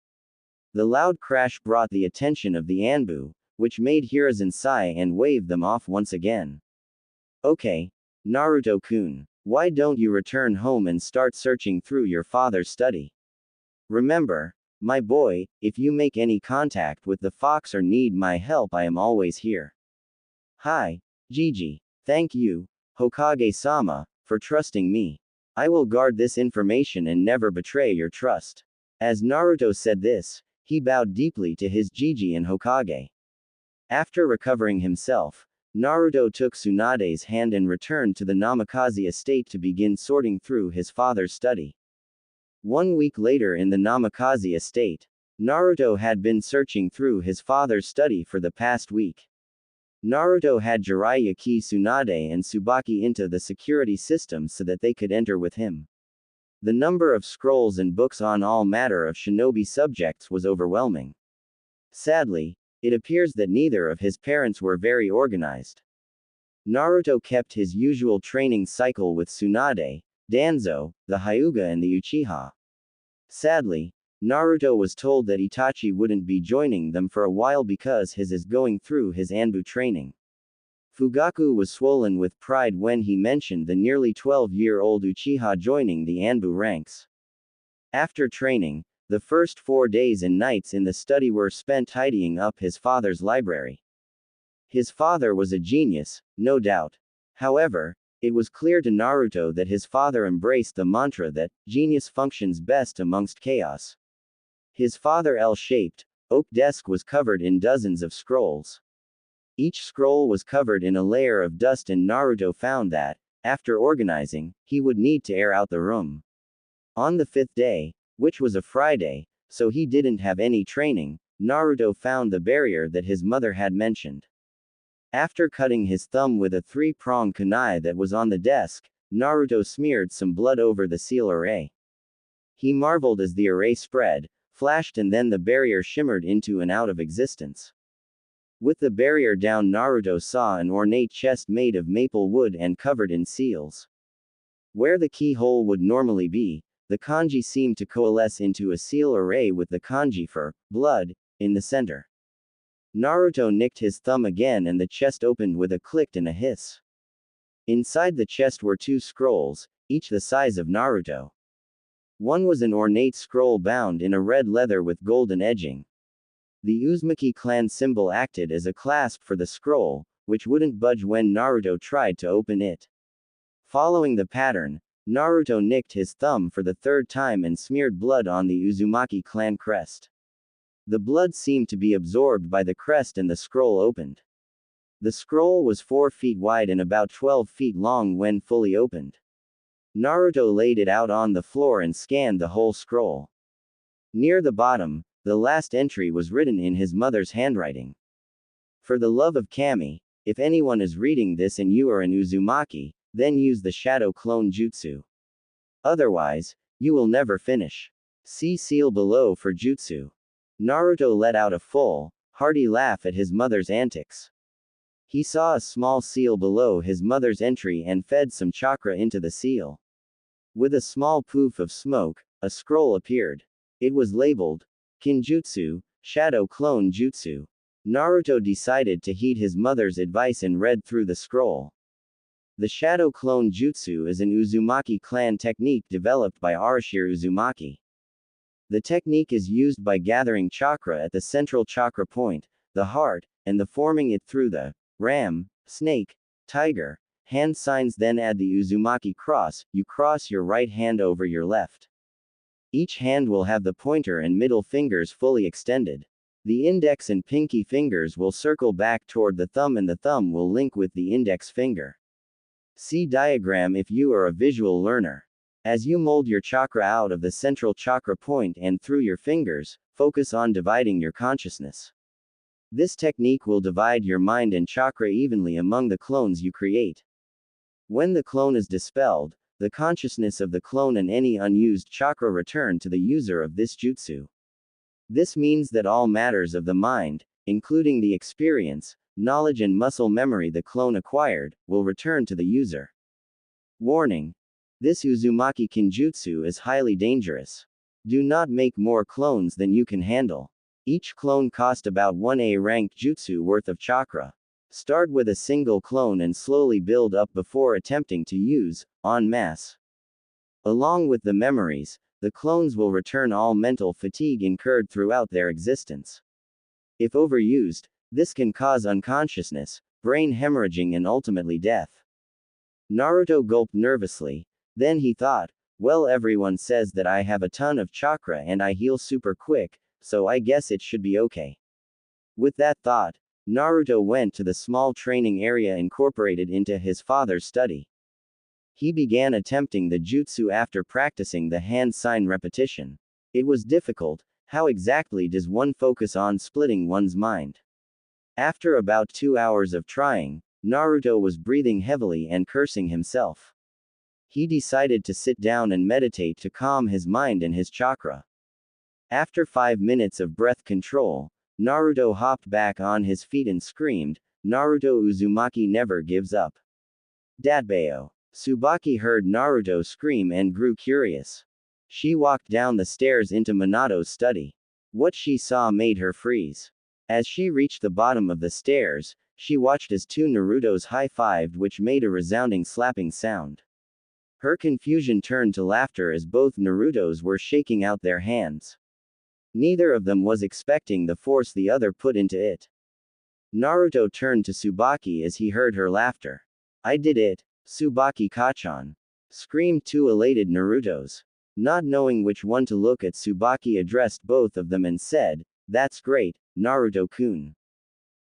The loud crash brought the attention of the Anbu, which made Hiruzen sigh and wave them off once again. Okay, Naruto-kun, why don't you return home and start searching through your father's study? Remember, my boy, if you make any contact with the fox or need my help, I am always here. Hi, Gigi. Thank you, Hokage-sama, for trusting me. I will guard this information and never betray your trust. As Naruto said this, he bowed deeply to his Gigi and Hokage. After recovering himself, Naruto took Tsunade's hand and returned to the Namikaze estate to begin sorting through his father's study. 1 week later in the Namikaze estate, Naruto had been searching through his father's study for the past week. Naruto had Jiraiya key Tsunade and Tsubaki into the security system so that they could enter with him. The number of scrolls and books on all matter of shinobi subjects was overwhelming. Sadly, it appears that neither of his parents were very organized. Naruto kept his usual training cycle with Tsunade, Danzo, the Hyuga and the Uchiha. Sadly, Naruto was told that Itachi wouldn't be joining them for a while because his is going through his Anbu training. Fugaku was swollen with pride when he mentioned the nearly 12-year-old Uchiha joining the Anbu ranks. After training, the first 4 days and nights in the study were spent tidying up his father's library. His father was a genius, no doubt. However, it was clear to Naruto that his father embraced the mantra that genius functions best amongst chaos. His father L-shaped, oak desk was covered in dozens of scrolls. Each scroll was covered in a layer of dust and Naruto found that, after organizing, he would need to air out the room. On the 5th day, which was a Friday, so he didn't have any training, Naruto found the barrier that his mother had mentioned. After cutting his thumb with a 3-pronged kunai that was on the desk, Naruto smeared some blood over the seal array. He marveled as the array spread, flashed and then the barrier shimmered into and out of existence. With the barrier down, Naruto saw an ornate chest made of maple wood and covered in seals. Where the keyhole would normally be, the kanji seemed to coalesce into a seal array with the kanji for blood in the center. Naruto nicked his thumb again and the chest opened with a click and a hiss. Inside the chest were 2 scrolls, each the size of Naruto. One was an ornate scroll bound in a red leather with golden edging. The Uzumaki clan symbol acted as a clasp for the scroll, which wouldn't budge when Naruto tried to open it. Following the pattern, Naruto nicked his thumb for the 3rd time and smeared blood on the Uzumaki clan crest. The blood seemed to be absorbed by the crest and the scroll opened. The scroll was 4 feet wide and about 12 feet long when fully opened. Naruto laid it out on the floor and scanned the whole scroll. Near the bottom, the last entry was written in his mother's handwriting. For the love of Kami, if anyone is reading this and you are an Uzumaki, then use the shadow clone jutsu. Otherwise, you will never finish. See seal below for jutsu. Naruto let out a full, hearty laugh at his mother's antics. He saw a small seal below his mother's entry and fed some chakra into the seal. With a small poof of smoke, a scroll appeared. It was labeled, Kinjutsu, Shadow Clone Jutsu. Naruto decided to heed his mother's advice and read through the scroll. The Shadow Clone Jutsu is an Uzumaki clan technique developed by Arashir Uzumaki. The technique is used by gathering chakra at the central chakra point, the heart, and the forming it through the ram, snake, tiger, hand signs. Then add the Uzumaki cross. You cross your right hand over your left. Each hand will have the pointer and middle fingers fully extended. The index and pinky fingers will circle back toward the thumb and the thumb will link with the index finger. See diagram if you are a visual learner. As you mold your chakra out of the central chakra point and through your fingers, focus on dividing your consciousness. This technique will divide your mind and chakra evenly among the clones you create. When the clone is dispelled, the consciousness of the clone and any unused chakra return to the user of this jutsu. This means that all matters of the mind, including the experience, knowledge and muscle memory the clone acquired, will return to the user. Warning. This Uzumaki Kinjutsu is highly dangerous. Do not make more clones than you can handle. Each clone cost about 1A rank jutsu worth of chakra. Start with a single clone and slowly build up before attempting to use, en masse. Along with the memories, the clones will return all mental fatigue incurred throughout their existence. If overused, this can cause unconsciousness, brain hemorrhaging and ultimately death. Naruto gulped nervously. Then he thought, well, everyone says that I have a ton of chakra and I heal super quick, so I guess it should be okay. With that thought, Naruto went to the small training area incorporated into his father's study. He began attempting the jutsu after practicing the hand sign repetition. It was difficult. How exactly does one focus on splitting one's mind? After about 2 hours of trying, Naruto was breathing heavily and cursing himself. He decided to sit down and meditate to calm his mind and his chakra. After 5 minutes of breath control, Naruto hopped back on his feet and screamed, Naruto Uzumaki never gives up. Datbao. Tsubaki heard Naruto scream and grew curious. She walked down the stairs into Minato's study. What she saw made her freeze. As she reached the bottom of the stairs, she watched as two Narutos high-fived, which made a resounding slapping sound. Her confusion turned to laughter as both Narutos were shaking out their hands. Neither of them was expecting the force the other put into it. Naruto turned to Tsubaki as he heard her laughter. I did it, Tsubaki-kachan, screamed two elated Narutos. Not knowing which one to look at, Tsubaki addressed both of them and said, that's great, Naruto-kun.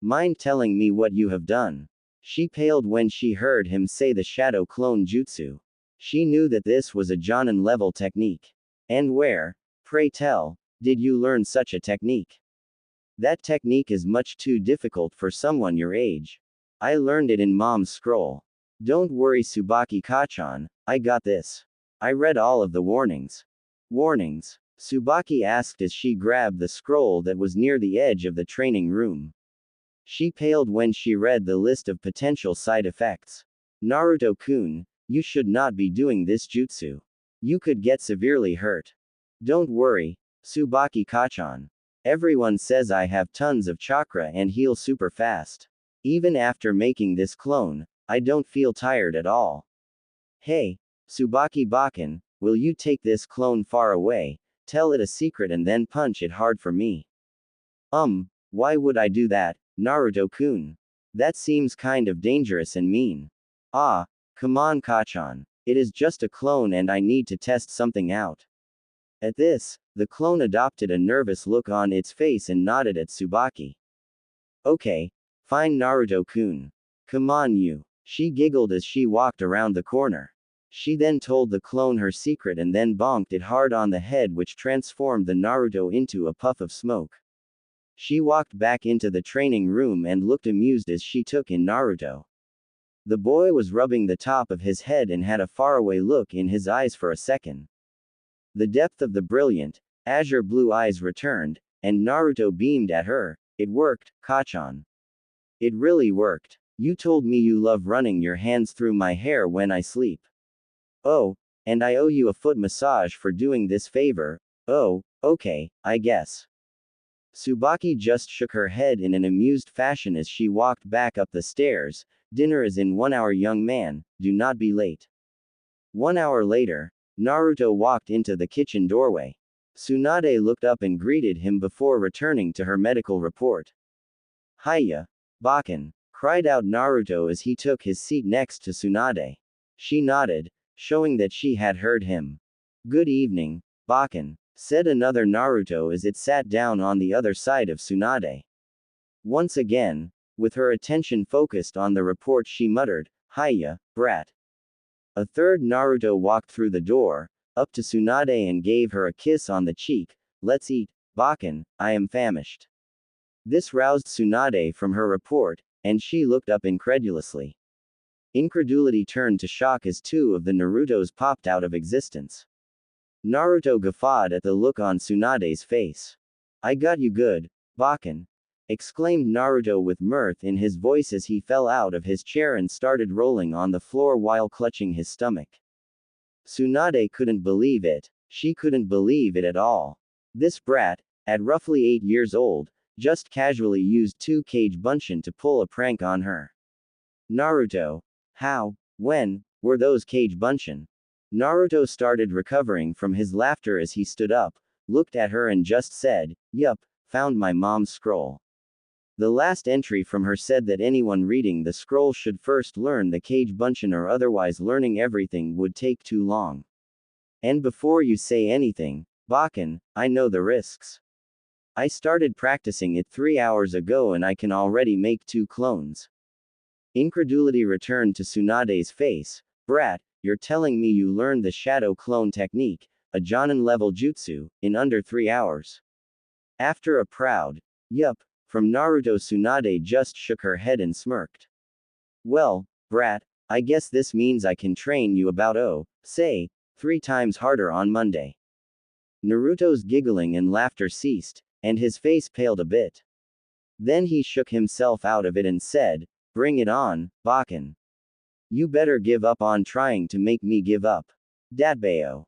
Mind telling me what you have done? She paled when she heard him say the shadow clone jutsu. She knew that this was a Jonin level technique. And where, pray tell, did you learn such a technique? That technique is much too difficult for someone your age. I learned it in Mom's scroll. Don't worry, Tsubaki-kachan, I got this. I read all of the warnings. Warnings? Tsubaki asked as she grabbed the scroll that was near the edge of the training room. She paled when she read the list of potential side effects. Naruto-kun, you should not be doing this jutsu. You could get severely hurt. Don't worry, Tsubaki-kachan. Everyone says I have tons of chakra and heal super fast. Even after making this clone, I don't feel tired at all. Hey, Tsubaki-bakan, will you take this clone far away, tell it a secret and then punch it hard for me? Why would I do that, Naruto-kun? That seems kind of dangerous and mean. Ah, come on, Kachan. It is just a clone and I need to test something out. At this, the clone adopted a nervous look on its face and nodded at Tsubaki. Okay, fine, Naruto-kun. Come on, you. She giggled as she walked around the corner. She then told the clone her secret and then bonked it hard on the head, which transformed the Naruto into a puff of smoke. She walked back into the training room and looked amused as she took in Naruto. The boy was rubbing the top of his head and had a faraway look in his eyes for a second. The depth of the brilliant, azure blue eyes returned, and Naruto beamed at her. It worked, Kachan. It really worked. You told me you love running your hands through my hair when I sleep. Oh, and I owe you a foot massage for doing this favor. Oh, okay, I guess. Tsubaki just shook her head in an amused fashion as she walked back up the stairs. Dinner is in 1 hour, young man, do not be late. 1 hour later, Naruto walked into the kitchen doorway. Tsunade looked up and greeted him before returning to her medical report. Hiya, Bakken, cried out Naruto as he took his seat next to Tsunade. She nodded, showing that she had heard him. Good evening, Bakken, said another Naruto as it sat down on the other side of Tsunade. Once again, with her attention focused on the report, she muttered, Hiya, brat. A third Naruto walked through the door, up to Tsunade and gave her a kiss on the cheek. Let's eat, Bakken, I am famished. This roused Tsunade from her report, and she looked up incredulously. Incredulity turned to shock as two of the Narutos popped out of existence. Naruto guffawed at the look on Tsunade's face. I got you good, Bakken, exclaimed Naruto with mirth in his voice as he fell out of his chair and started rolling on the floor while clutching his stomach. Tsunade couldn't believe it. She couldn't believe it at all. This brat, at roughly 8 years old, just casually used 2 Kage Bunshin to pull a prank on her. Naruto. How, when, were those Kage Bunshin? Naruto started recovering from his laughter as he stood up, looked at her and just said, Yup, found my mom's scroll. The last entry from her said that anyone reading the scroll should first learn the Kage Bunshin, or otherwise learning everything would take too long. And before you say anything, Bakken, I know the risks. I started practicing it 3 hours ago and I can already make 2 clones. Incredulity returned to Tsunade's face. Brat, you're telling me you learned the shadow clone technique, a Jonin level jutsu, in under 3 hours? After a proud, yup, from Naruto, Tsunade just shook her head and smirked. Well, brat, I guess this means I can train you about, say, 3 times harder on Monday. Naruto's giggling and laughter ceased, and his face paled a bit. Then he shook himself out of it and said, Bring it on, Bakken. You better give up on trying to make me give up. Datbeo.